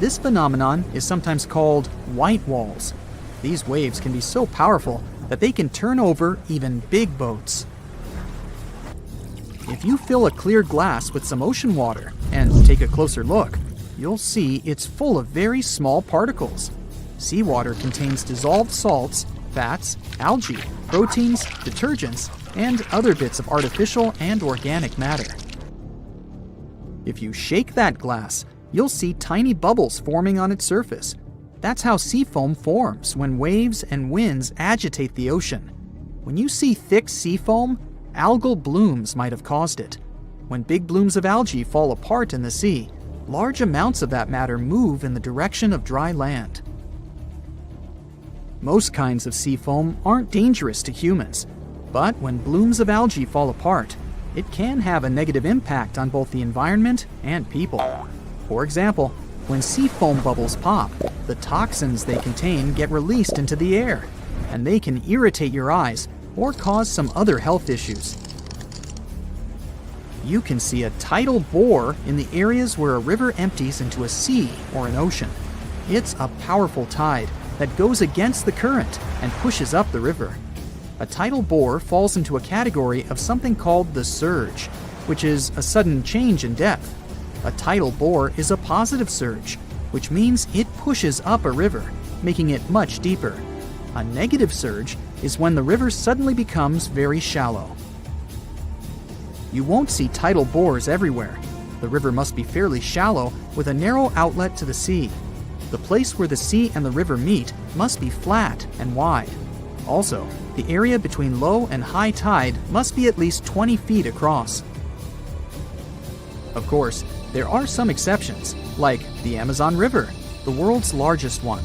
This phenomenon is sometimes called white walls. These waves can be so powerful that they can turn over even big boats. If you fill a clear glass with some ocean water and take a closer look, you'll see it's full of very small particles. Seawater contains dissolved salts, fats, algae, proteins, detergents, and other bits of artificial and organic matter. If you shake that glass, you'll see tiny bubbles forming on its surface. That's how sea foam forms when waves and winds agitate the ocean. When you see thick sea foam, algal blooms might have caused it. When big blooms of algae fall apart in the sea, large amounts of that matter move in the direction of dry land. Most kinds of sea foam aren't dangerous to humans, but when blooms of algae fall apart, it can have a negative impact on both the environment and people. For example, when sea foam bubbles pop, the toxins they contain get released into the air, and they can irritate your eyes or cause some other health issues. You can see a tidal bore in the areas where a river empties into a sea or an ocean. It's a powerful tide that goes against the current and pushes up the river. A tidal bore falls into a category of something called the surge, which is a sudden change in depth. A tidal bore is a positive surge, which means it pushes up a river, making it much deeper. A negative surge is when the river suddenly becomes very shallow. You won't see tidal bores everywhere. The river must be fairly shallow with a narrow outlet to the sea. The place where the sea and the river meet must be flat and wide. Also, the area between low and high tide must be at least 20 feet across. Of course, there are some exceptions, like the Amazon River, the world's largest one.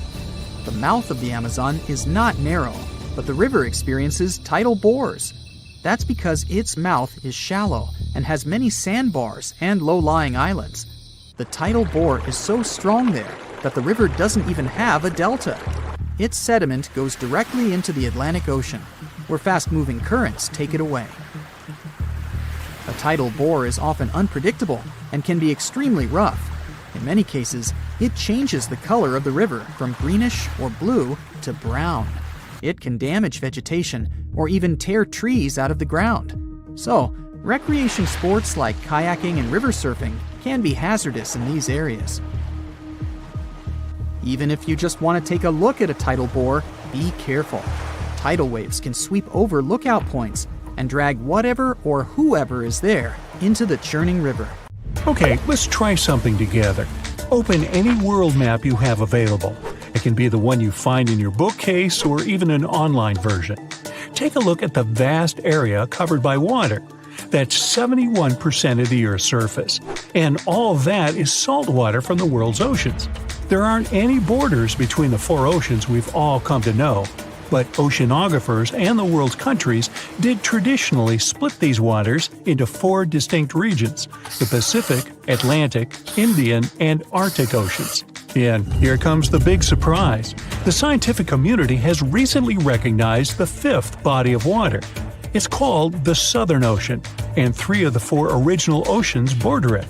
The mouth of the Amazon is not narrow, but the river experiences tidal bores. That's because its mouth is shallow and has many sandbars and low-lying islands. The tidal bore is so strong there that the river doesn't even have a delta. Its sediment goes directly into the Atlantic Ocean, where fast-moving currents take it away. A tidal bore is often unpredictable and can be extremely rough. In many cases, it changes the color of the river from greenish or blue to brown. It can damage vegetation or even tear trees out of the ground. So, recreation sports like kayaking and river surfing can be hazardous in these areas. Even if you just want to take a look at a tidal bore, be careful. Tidal waves can sweep over lookout points and drag whatever or whoever is there into the churning river. Okay, let's try something together. Open any world map you have available. It can be the one you find in your bookcase or even an online version. Take a look at the vast area covered by water. That's 71% of the Earth's surface. And all that is salt water from the world's oceans. There aren't any borders between the four oceans we've all come to know, but oceanographers and the world's countries did traditionally split these waters into four distinct regions: the Pacific, Atlantic, Indian, and Arctic Oceans. And here comes the big surprise. The scientific community has recently recognized the fifth body of water. It's called the Southern Ocean, and three of the four original oceans border it.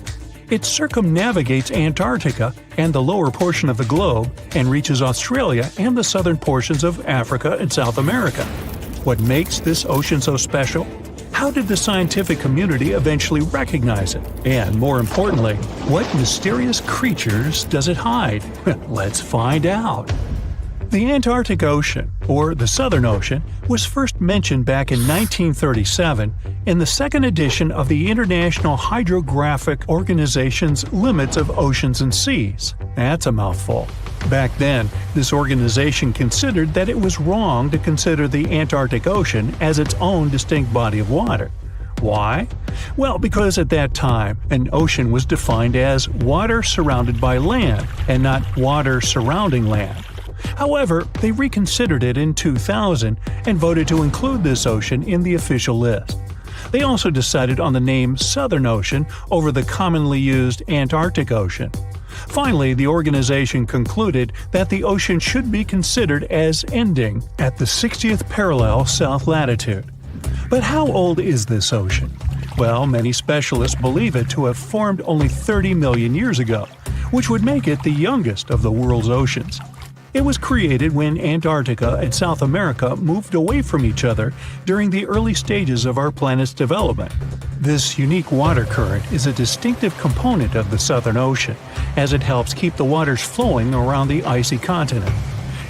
It circumnavigates Antarctica and the lower portion of the globe and reaches Australia and the southern portions of Africa and South America. What makes this ocean so special? How did the scientific community eventually recognize it? And more importantly, what mysterious creatures does it hide? Let's find out. The Antarctic Ocean, or the Southern Ocean, was first mentioned back in 1937 in the second edition of the International Hydrographic Organization's Limits of Oceans and Seas. That's a mouthful. Back then, this organization considered that it was wrong to consider the Antarctic Ocean as its own distinct body of water. Why? Well, because at that time, an ocean was defined as water surrounded by land and not water surrounding land. However, they reconsidered it in 2000 and voted to include this ocean in the official list. They also decided on the name Southern Ocean over the commonly used Antarctic Ocean. Finally, the organization concluded that the ocean should be considered as ending at the 60th parallel south latitude. But how old is this ocean? Well, many specialists believe it to have formed only 30 million years ago, which would make it the youngest of the world's oceans. It was created when Antarctica and South America moved away from each other during the early stages of our planet's development. This unique water current is a distinctive component of the Southern Ocean, as it helps keep the waters flowing around the icy continent.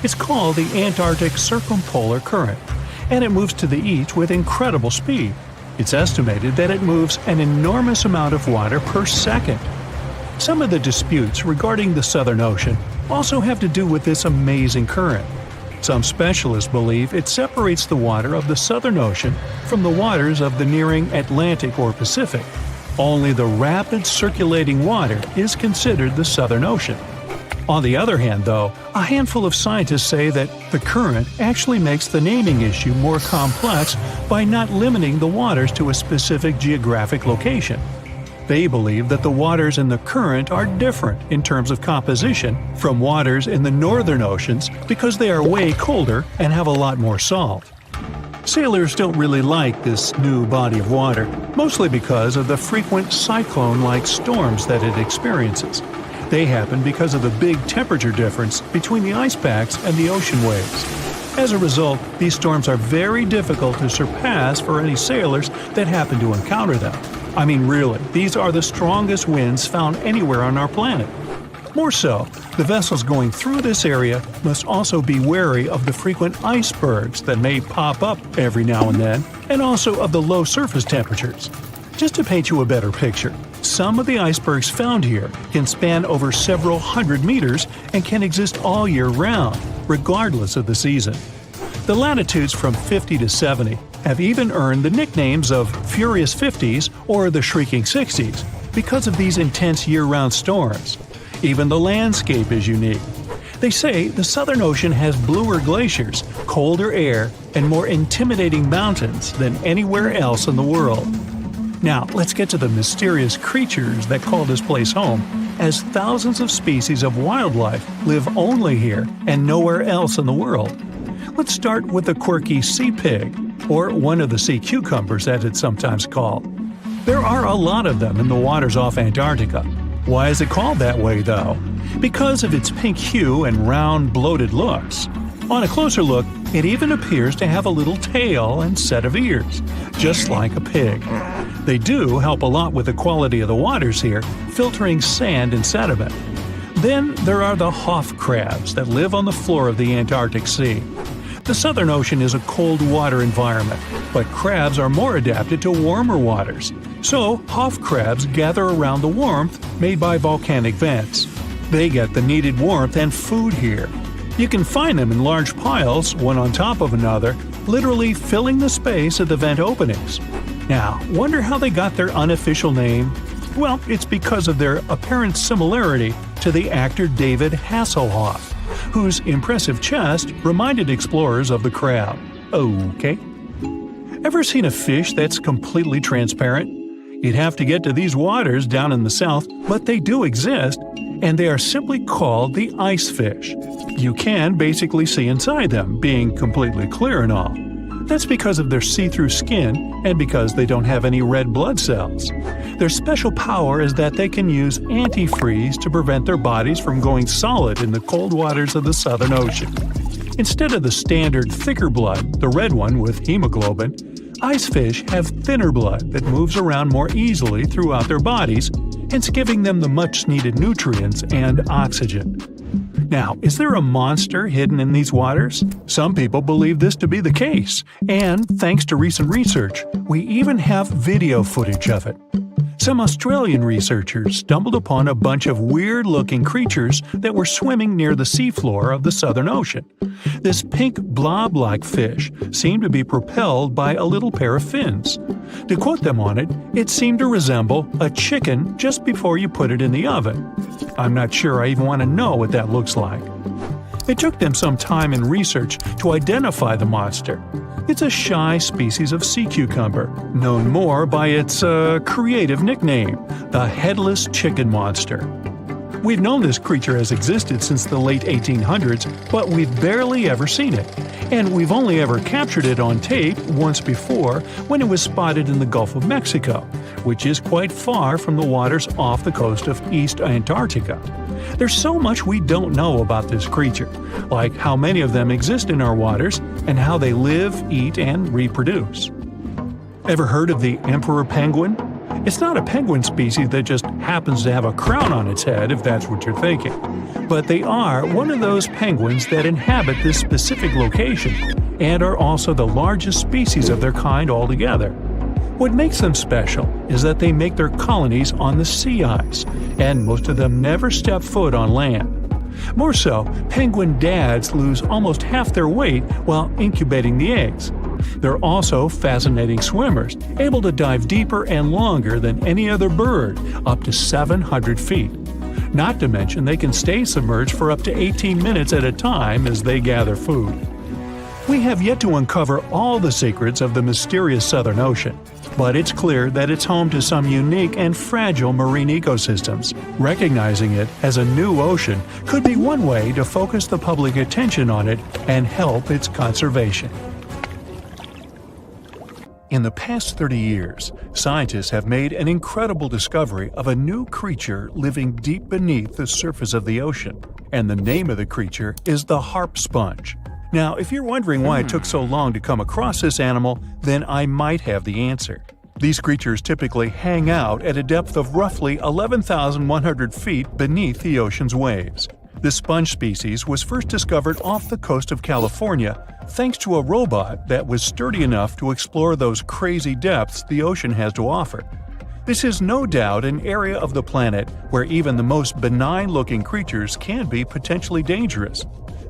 It's called the Antarctic Circumpolar Current, and it moves to the east with incredible speed. It's estimated that it moves an enormous amount of water per second. Some of the disputes regarding the Southern Ocean also have to do with this amazing current. Some specialists believe it separates the water of the Southern Ocean from the waters of the nearing Atlantic or Pacific. Only the rapid circulating water is considered the Southern Ocean. On the other hand, though, a handful of scientists say that the current actually makes the naming issue more complex by not limiting the waters to a specific geographic location. They believe that the waters in the current are different in terms of composition from waters in the northern oceans because they are way colder and have a lot more salt. Sailors don't really like this new body of water, mostly because of the frequent cyclone-like storms that it experiences. They happen because of the big temperature difference between the ice packs and the ocean waves. As a result, these storms are very difficult to surpass for any sailors that happen to encounter them. I mean, really, these are the strongest winds found anywhere on our planet. More so, the vessels going through this area must also be wary of the frequent icebergs that may pop up every now and then, and also of the low surface temperatures. Just to paint you a better picture, some of the icebergs found here can span over several hundred meters and can exist all year round, regardless of the season. The latitudes from 50 to 70 have even earned the nicknames of Furious 50s or the Shrieking 60s because of these intense year-round storms. Even the landscape is unique. They say the Southern Ocean has bluer glaciers, colder air, and more intimidating mountains than anywhere else in the world. Now, let's get to the mysterious creatures that call this place home, as thousands of species of wildlife live only here and nowhere else in the world. Let's start with the quirky sea pig, or one of the sea cucumbers as it's sometimes called. There are a lot of them in the waters off Antarctica. Why is it called that way, though? Because of its pink hue and round, bloated looks. On a closer look, it even appears to have a little tail and set of ears, just like a pig. They do help a lot with the quality of the waters here, filtering sand and sediment. Then there are the Hoff crabs that live on the floor of the Antarctic Sea. The Southern Ocean is a cold water environment, but crabs are more adapted to warmer waters. So, Hoff crabs gather around the warmth made by volcanic vents. They get the needed warmth and food here. You can find them in large piles, one on top of another, literally filling the space at the vent openings. Now, wonder how they got their unofficial name? Well, it's because of their apparent similarity to the actor David Hasselhoff, whose impressive chest reminded explorers of the crab. Okay. Ever seen a fish that's completely transparent? You'd have to get to these waters down in the south, but they do exist, and they are simply called the ice fish. You can basically see inside them, being completely clear and all. That's because of their see-through skin and because they don't have any red blood cells. Their special power is that they can use antifreeze to prevent their bodies from going solid in the cold waters of the Southern Ocean. Instead of the standard thicker blood, the red one with hemoglobin, ice fish have thinner blood that moves around more easily throughout their bodies, hence giving them the much-needed nutrients and oxygen. Now, is there a monster hidden in these waters? Some people believe this to be the case, and thanks to recent research, we even have video footage of it. Some Australian researchers stumbled upon a bunch of weird-looking creatures that were swimming near the seafloor of the Southern Ocean. This pink blob-like fish seemed to be propelled by a little pair of fins. To quote them on it, it seemed to resemble a chicken just before you put it in the oven. I'm not sure I even want to know what that looks like. It took them some time and research to identify the monster. It's a shy species of sea cucumber, known more by its creative nickname, the headless chicken monster. We've known this creature has existed since the late 1800s, but we've barely ever seen it. And we've only ever captured it on tape once before when it was spotted in the Gulf of Mexico, which is quite far from the waters off the coast of East Antarctica. There's so much we don't know about this creature, like how many of them exist in our waters and how they live, eat, and reproduce. Ever heard of the emperor penguin? It's not a penguin species that just happens to have a crown on its head, if that's what you're thinking. But they are one of those penguins that inhabit this specific location and are also the largest species of their kind altogether. What makes them special is that they make their colonies on the sea ice, and most of them never step foot on land. More so, penguin dads lose almost half their weight while incubating the eggs. They're also fascinating swimmers, able to dive deeper and longer than any other bird, up to 700 feet. Not to mention they can stay submerged for up to 18 minutes at a time as they gather food. We have yet to uncover all the secrets of the mysterious Southern Ocean, but it's clear that it's home to some unique and fragile marine ecosystems. Recognizing it as a new ocean could be one way to focus the public attention on it and help its conservation. In the past 30 years, scientists have made an incredible discovery of a new creature living deep beneath the surface of the ocean, and the name of the creature is the harp sponge. Now, if you're wondering why it took so long to come across this animal, then I might have the answer. These creatures typically hang out at a depth of roughly 11,100 feet beneath the ocean's waves. This sponge species was first discovered off the coast of California thanks to a robot that was sturdy enough to explore those crazy depths the ocean has to offer. This is no doubt an area of the planet where even the most benign-looking creatures can be potentially dangerous.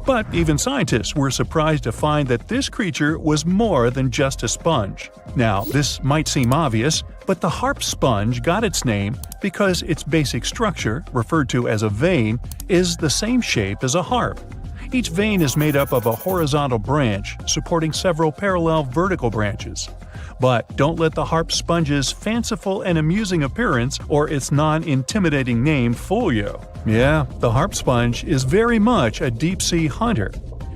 But even scientists were surprised to find that this creature was more than just a sponge. Now, this might seem obvious, but the harp sponge got its name because its basic structure, referred to as a vein, is the same shape as a harp. Each vein is made up of a horizontal branch supporting several parallel vertical branches. But don't let the harp sponge's fanciful and amusing appearance or its non-intimidating name fool you. Yeah, the harp sponge is very much a deep-sea hunter.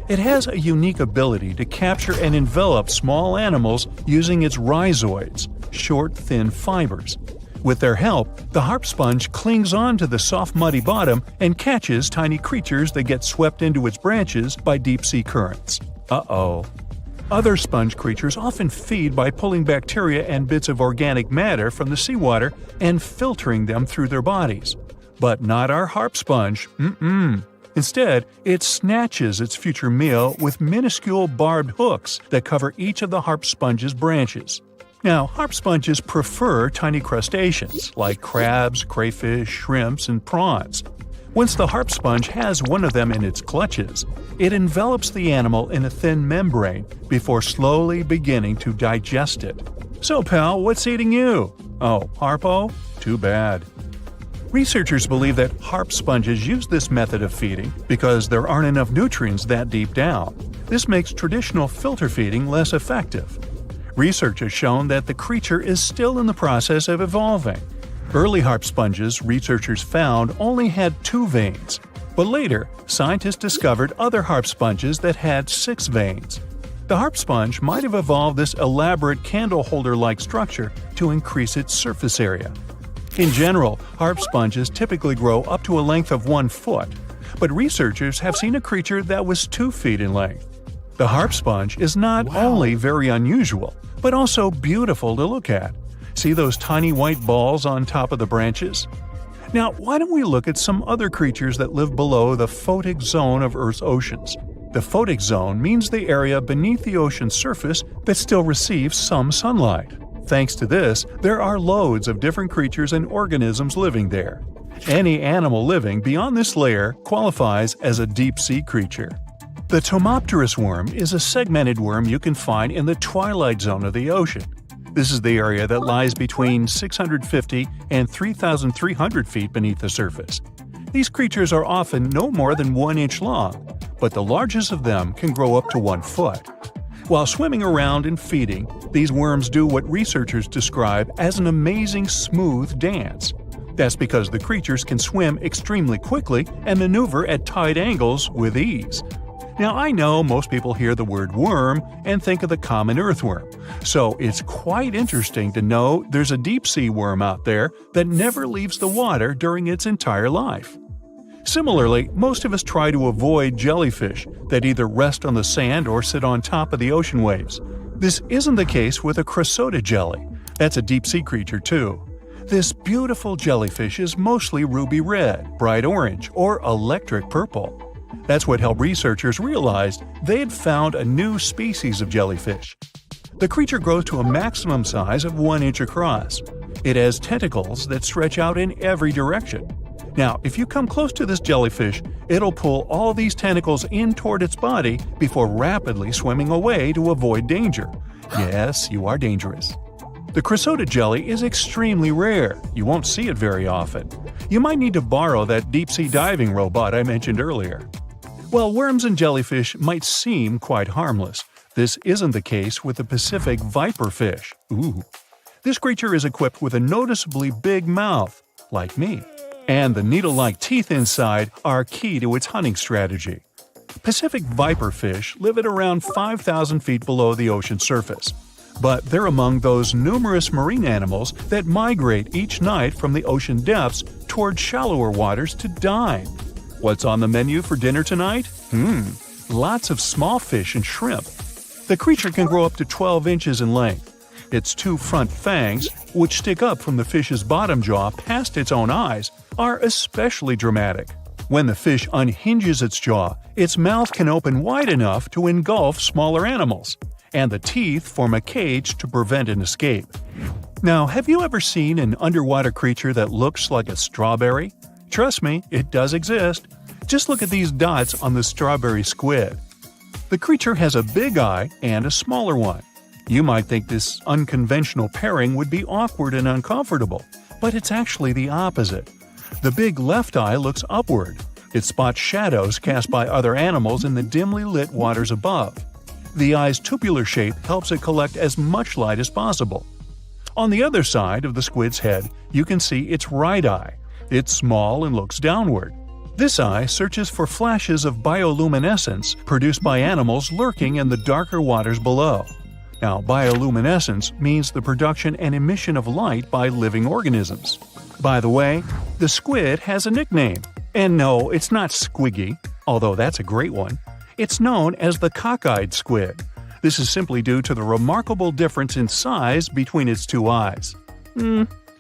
It has a unique ability to capture and envelop small animals using its rhizoids, short, thin fibers. With their help, the harp sponge clings on to the soft, muddy bottom and catches tiny creatures that get swept into its branches by deep-sea currents. Uh-oh. Other sponge creatures often feed by pulling bacteria and bits of organic matter from the seawater and filtering them through their bodies. But not our harp sponge. Instead, it snatches its future meal with minuscule barbed hooks that cover each of the harp sponge's branches. Now, harp sponges prefer tiny crustaceans like crabs, crayfish, shrimps, and prawns. Once the harp sponge has one of them in its clutches, it envelops the animal in a thin membrane before slowly beginning to digest it. So, pal, what's eating you? Oh, Harpo? Too bad. Researchers believe that harp sponges use this method of feeding because there aren't enough nutrients that deep down. This makes traditional filter feeding less effective. Research has shown that the creature is still in the process of evolving. Early harp sponges, researchers found, only had 2 veins, but later, scientists discovered other harp sponges that had 6 veins. The harp sponge might have evolved this elaborate candle holder-like structure to increase its surface area. In general, harp sponges typically grow up to a length of 1 foot, but researchers have seen a creature that was 2 feet in length. The harp sponge is not only very unusual, but also beautiful to look at. See those tiny white balls on top of the branches? Now, why don't we look at some other creatures that live below the photic zone of Earth's oceans? The photic zone means the area beneath the ocean's surface that still receives some sunlight. Thanks to this, there are loads of different creatures and organisms living there. Any animal living beyond this layer qualifies as a deep-sea creature. The Tomopterus worm is a segmented worm you can find in the twilight zone of the ocean. This is the area that lies between 650 and 3,300 feet beneath the surface. These creatures are often no more than 1 inch long, but the largest of them can grow up to 1 foot. While swimming around and feeding, these worms do what researchers describe as an amazing smooth dance. That's because the creatures can swim extremely quickly and maneuver at tight angles with ease. Now, I know most people hear the word worm and think of the common earthworm, so it's quite interesting to know there's a deep-sea worm out there that never leaves the water during its entire life. Similarly, most of us try to avoid jellyfish that either rest on the sand or sit on top of the ocean waves. This isn't the case with a chrysota jelly. That's a deep-sea creature too. This beautiful jellyfish is mostly ruby red, bright orange, or electric purple. That's what helped researchers realize they had found a new species of jellyfish. The creature grows to a maximum size of 1 inch across. It has tentacles that stretch out in every direction. Now, if you come close to this jellyfish, it'll pull all these tentacles in toward its body before rapidly swimming away to avoid danger. Yes, you are dangerous. The chrysota jelly is extremely rare. You won't see it very often. You might need to borrow that deep-sea diving robot I mentioned earlier. While worms and jellyfish might seem quite harmless, this isn't the case with the Pacific viperfish. Ooh. This creature is equipped with a noticeably big mouth, like me, and the needle-like teeth inside are key to its hunting strategy. Pacific viperfish live at around 5,000 feet below the ocean surface, but they're among those numerous marine animals that migrate each night from the ocean depths toward shallower waters to dine. What's on the menu for dinner tonight? lots of small fish and shrimp. The creature can grow up to 12 inches in length. Its two front fangs, which stick up from the fish's bottom jaw past its own eyes, are especially dramatic. When the fish unhinges its jaw, its mouth can open wide enough to engulf smaller animals, and the teeth form a cage to prevent an escape. Now, have you ever seen an underwater creature that looks like a strawberry? Trust me, it does exist. Just look at these dots on the strawberry squid. The creature has a big eye and a smaller one. You might think this unconventional pairing would be awkward and uncomfortable, but it's actually the opposite. The big left eye looks upward. It spots shadows cast by other animals in the dimly lit waters above. The eye's tubular shape helps it collect as much light as possible. On the other side of the squid's head, you can see its right eye. It's small and looks downward. This eye searches for flashes of bioluminescence produced by animals lurking in the darker waters below. Now, bioluminescence means the production and emission of light by living organisms. By the way, the squid has a nickname. And no, it's not Squiggy, although that's a great one. It's known as the cockeyed squid. This is simply due to the remarkable difference in size between its two eyes.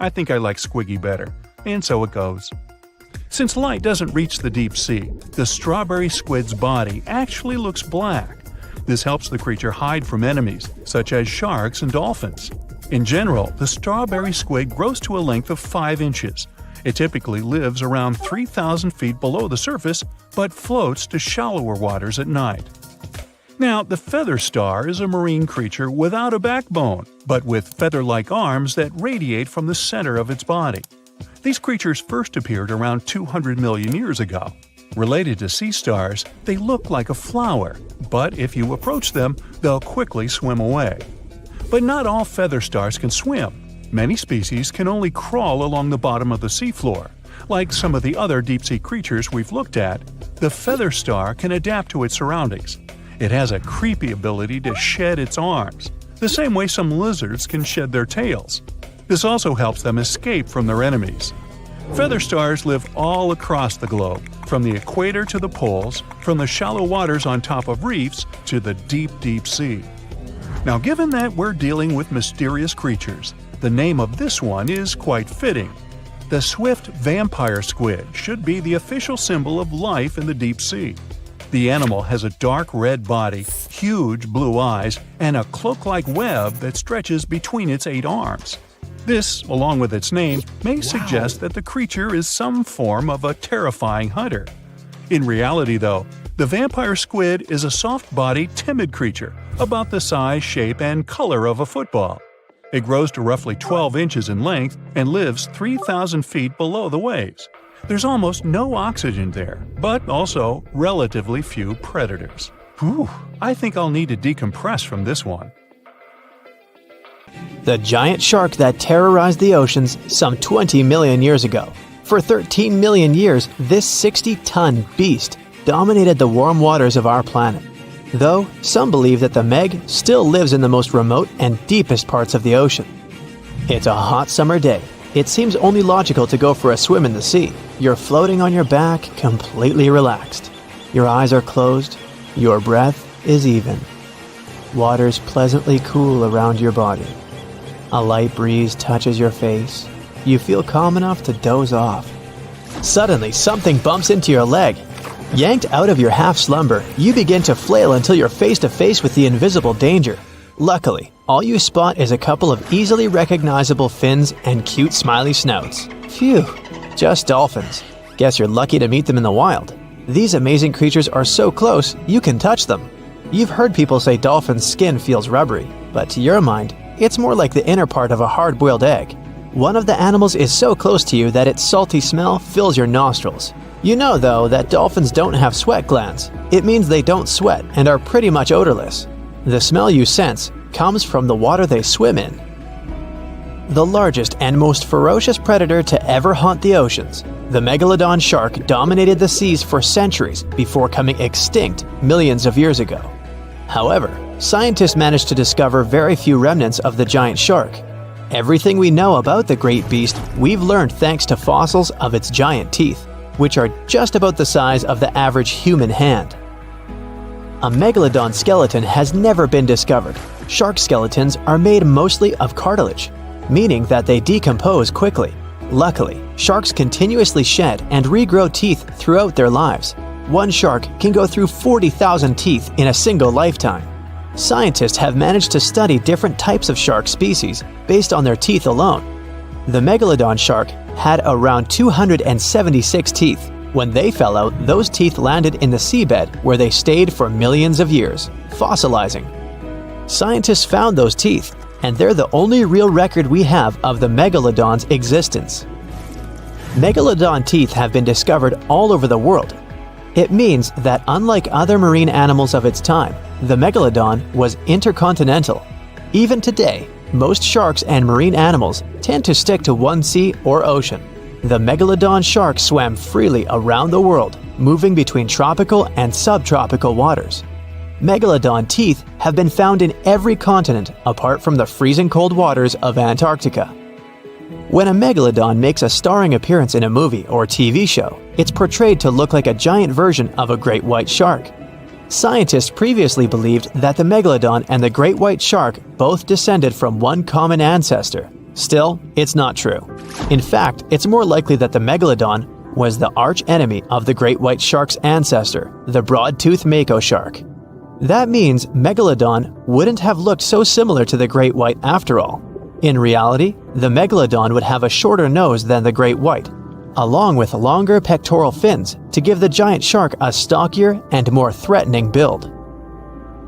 I think I like Squiggy better, and so it goes. Since light doesn't reach the deep sea, the strawberry squid's body actually looks black. This helps the creature hide from enemies, such as sharks and dolphins. In general, the strawberry squid grows to a length of 5 inches. It typically lives around 3,000 feet below the surface, but floats to shallower waters at night. Now, the feather star is a marine creature without a backbone, but with feather-like arms that radiate from the center of its body. These creatures first appeared around 200 million years ago. Related to sea stars, they look like a flower, but if you approach them, they'll quickly swim away. But not all feather stars can swim. Many species can only crawl along the bottom of the seafloor. Like some of the other deep-sea creatures we've looked at, the feather star can adapt to its surroundings. It has a creepy ability to shed its arms, the same way some lizards can shed their tails. This also helps them escape from their enemies. Feather stars live all across the globe, from the equator to the poles, from the shallow waters on top of reefs to the deep, deep sea. Now, given that we're dealing with mysterious creatures, the name of this one is quite fitting. The swift vampire squid should be the official symbol of life in the deep sea. The animal has a dark red body, huge blue eyes, and a cloak-like web that stretches between its 8 arms. This, along with its name, may suggest that the creature is some form of a terrifying hunter. In reality, though, the vampire squid is a soft-bodied, timid creature, about the size, shape, and color of a football. It grows to roughly 12 inches in length and lives 3,000 feet below the waves. There's almost no oxygen there, but also relatively few predators. Whew, I think I'll need to decompress from this one. The giant shark that terrorized the oceans some 20 million years ago. For 13 million years, this 60-ton beast dominated the warm waters of our planet. Though, some believe that the Meg still lives in the most remote and deepest parts of the ocean. It's a hot summer day. It seems only logical to go for a swim in the sea. You're floating on your back, completely relaxed. Your eyes are closed. Your breath is even. Water's pleasantly cool around your body. A light breeze touches your face. You feel calm enough to doze off. Suddenly, something bumps into your leg. Yanked out of your half-slumber, you begin to flail until you're face-to-face with the invisible danger. Luckily, all you spot is a couple of easily recognizable fins and cute smiley snouts. Phew, just dolphins. Guess you're lucky to meet them in the wild. These amazing creatures are so close, you can touch them. You've heard people say dolphins' skin feels rubbery, but to your mind, it's more like the inner part of a hard-boiled egg. One of the animals is so close to you that its salty smell fills your nostrils. You know, though, that dolphins don't have sweat glands. It means they don't sweat and are pretty much odorless. The smell you sense comes from the water they swim in. The largest and most ferocious predator to ever haunt the oceans, the megalodon shark dominated the seas for centuries before coming extinct millions of years ago. However, scientists managed to discover very few remnants of the giant shark. Everything we know about the great beast we've learned thanks to fossils of its giant teeth, which are just about the size of the average human hand. A megalodon skeleton has never been discovered. Shark skeletons are made mostly of cartilage, meaning that they decompose quickly. Luckily, sharks continuously shed and regrow teeth throughout their lives. One shark can go through 40,000 teeth in a single lifetime. Scientists have managed to study different types of shark species based on their teeth alone. The megalodon shark had around 276 teeth. When they fell out, those teeth landed in the seabed where they stayed for millions of years, fossilizing. Scientists found those teeth, and they're the only real record we have of the megalodon's existence. Megalodon teeth have been discovered all over the world. It means that unlike other marine animals of its time, the megalodon was intercontinental. Even today, most sharks and marine animals tend to stick to one sea or ocean. The megalodon shark swam freely around the world, moving between tropical and subtropical waters. Megalodon teeth have been found in every continent apart from the freezing cold waters of Antarctica. When a megalodon makes a starring appearance in a movie or TV show, it's portrayed to look like a giant version of a great white shark. Scientists previously believed that the megalodon and the great white shark both descended from one common ancestor. Still, it's not true. In fact, it's more likely that the megalodon was the arch enemy of the great white shark's ancestor, the broad-toothed mako shark. That means megalodon wouldn't have looked so similar to the great white after all. In reality, the megalodon would have a shorter nose than the great white, along with longer pectoral fins to give the giant shark a stockier and more threatening build.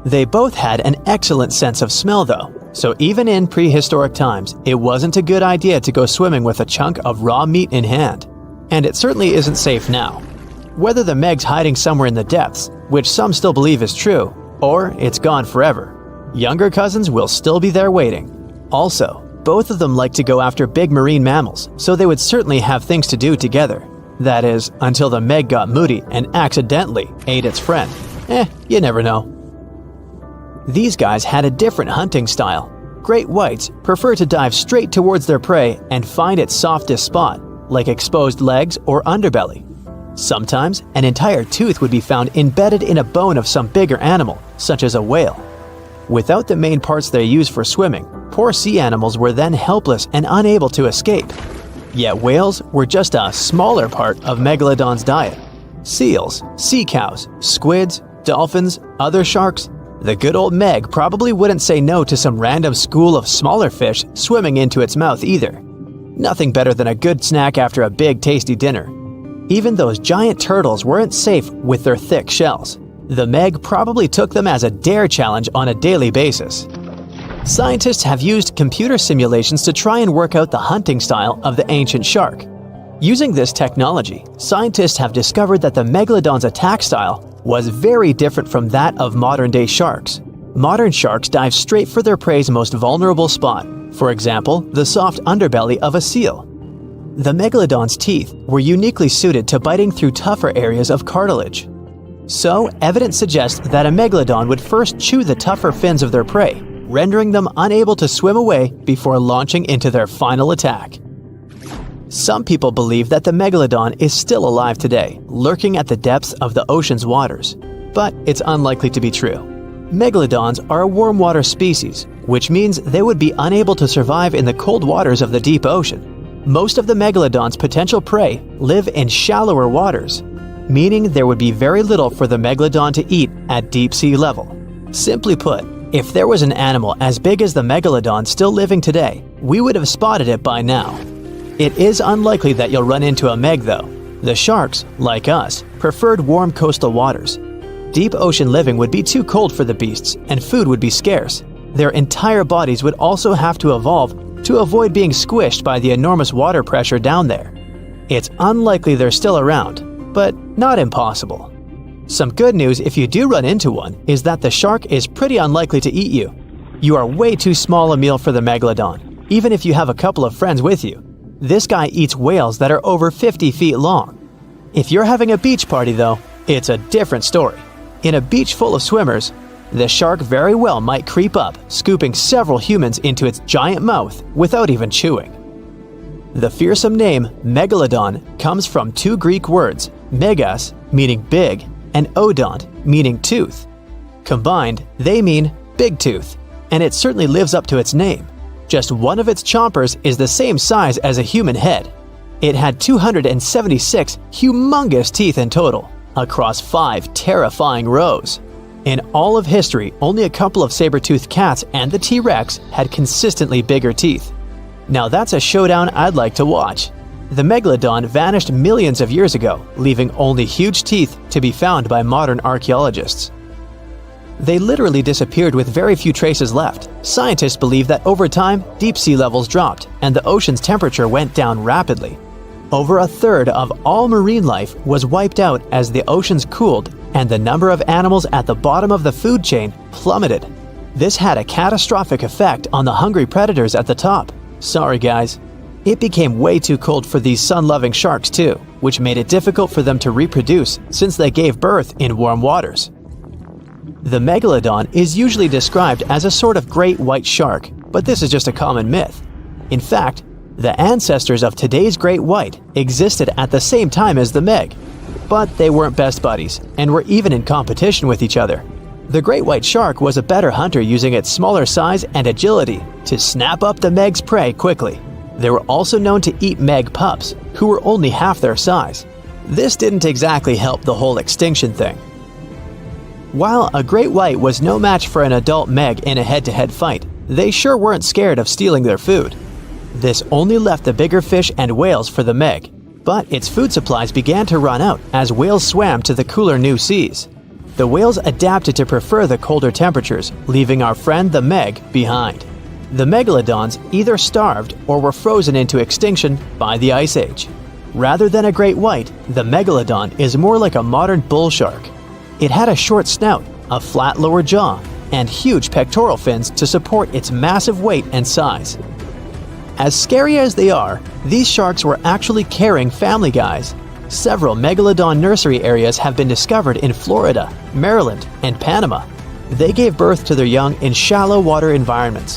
They both had an excellent sense of smell though, so even in prehistoric times, it wasn't a good idea to go swimming with a chunk of raw meat in hand. And it certainly isn't safe now. Whether the Meg's hiding somewhere in the depths, which some still believe is true, or it's gone forever, younger cousins will still be there waiting. Also, both of them like to go after big marine mammals, so they would certainly have things to do together. That is, until the Meg got moody and accidentally ate its friend. You never know. These guys had a different hunting style. Great whites prefer to dive straight towards their prey and find its softest spot, like exposed legs or underbelly. Sometimes, an entire tooth would be found embedded in a bone of some bigger animal, such as a whale. Without the main parts they use for swimming, poor sea animals were then helpless and unable to escape. Yet whales were just a smaller part of megalodon's diet. Seals, sea cows, squids, dolphins, other sharks. The good old Meg probably wouldn't say no to some random school of smaller fish swimming into its mouth either. Nothing better than a good snack after a big tasty dinner. Even those giant turtles weren't safe with their thick shells. The Meg probably took them as a dare challenge on a daily basis. Scientists have used computer simulations to try and work out the hunting style of the ancient shark. Using this technology, scientists have discovered that the megalodon's attack style was very different from that of modern-day sharks. Modern sharks dive straight for their prey's most vulnerable spot, for example, the soft underbelly of a seal. The megalodon's teeth were uniquely suited to biting through tougher areas of cartilage. So, evidence suggests that a megalodon would first chew the tougher fins of their prey, rendering them unable to swim away before launching into their final attack. Some people believe that the megalodon is still alive today, lurking at the depths of the ocean's waters. But it's unlikely to be true. Megalodons are a warm water species, which means they would be unable to survive in the cold waters of the deep ocean. Most of the megalodon's potential prey live in shallower waters, meaning there would be very little for the megalodon to eat at deep sea level. Simply put, if there was an animal as big as the megalodon still living today, we would have spotted it by now. It is unlikely that you'll run into a Meg though. The sharks, like us, preferred warm coastal waters. Deep ocean living would be too cold for the beasts, and food would be scarce. Their entire bodies would also have to evolve to avoid being squished by the enormous water pressure down there. It's unlikely they're still around, but not impossible. Some good news if you do run into one is that the shark is pretty unlikely to eat you. You are way too small a meal for the megalodon, even if you have a couple of friends with you. This guy eats whales that are over 50 feet long. If you're having a beach party though, it's a different story. In a beach full of swimmers, the shark very well might creep up, scooping several humans into its giant mouth without even chewing. The fearsome name megalodon comes from two Greek words, megas, meaning big, and odont, meaning tooth. Combined, they mean big tooth, and it certainly lives up to its name. Just one of its chompers is the same size as a human head. It had 276 humongous teeth in total, across 5 terrifying rows. In all of history, only a couple of saber-toothed cats and the T-Rex had consistently bigger teeth. Now that's a showdown I'd like to watch. The megalodon vanished millions of years ago, leaving only huge teeth to be found by modern archaeologists. They literally disappeared with very few traces left. Scientists believe that over time, deep sea levels dropped and the ocean's temperature went down rapidly. Over a third of all marine life was wiped out as the oceans cooled and the number of animals at the bottom of the food chain plummeted. This had a catastrophic effect on the hungry predators at the top. Sorry guys. It became way too cold for these sun-loving sharks too, which made it difficult for them to reproduce since they gave birth in warm waters. The megalodon is usually described as a sort of great white shark, but this is just a common myth. In fact, the ancestors of today's great white existed at the same time as the meg, but they weren't best buddies and were even in competition with each other. The great white shark was a better hunter using its smaller size and agility to snap up the meg's prey quickly. They were also known to eat meg pups, who were only half their size. This didn't exactly help the whole extinction thing. While a great white was no match for an adult meg in a head-to-head fight, they sure weren't scared of stealing their food. This only left the bigger fish and whales for the meg, but its food supplies began to run out as whales swam to the cooler new seas. The whales adapted to prefer the colder temperatures, leaving our friend the meg behind. The megalodons either starved or were frozen into extinction by the Ice Age. Rather than a great white, the megalodon is more like a modern bull shark. It had a short snout, a flat lower jaw, and huge pectoral fins to support its massive weight and size. As scary as they are, these sharks were actually caring family guys. Several megalodon nursery areas have been discovered in Florida, Maryland, and Panama. They gave birth to their young in shallow water environments.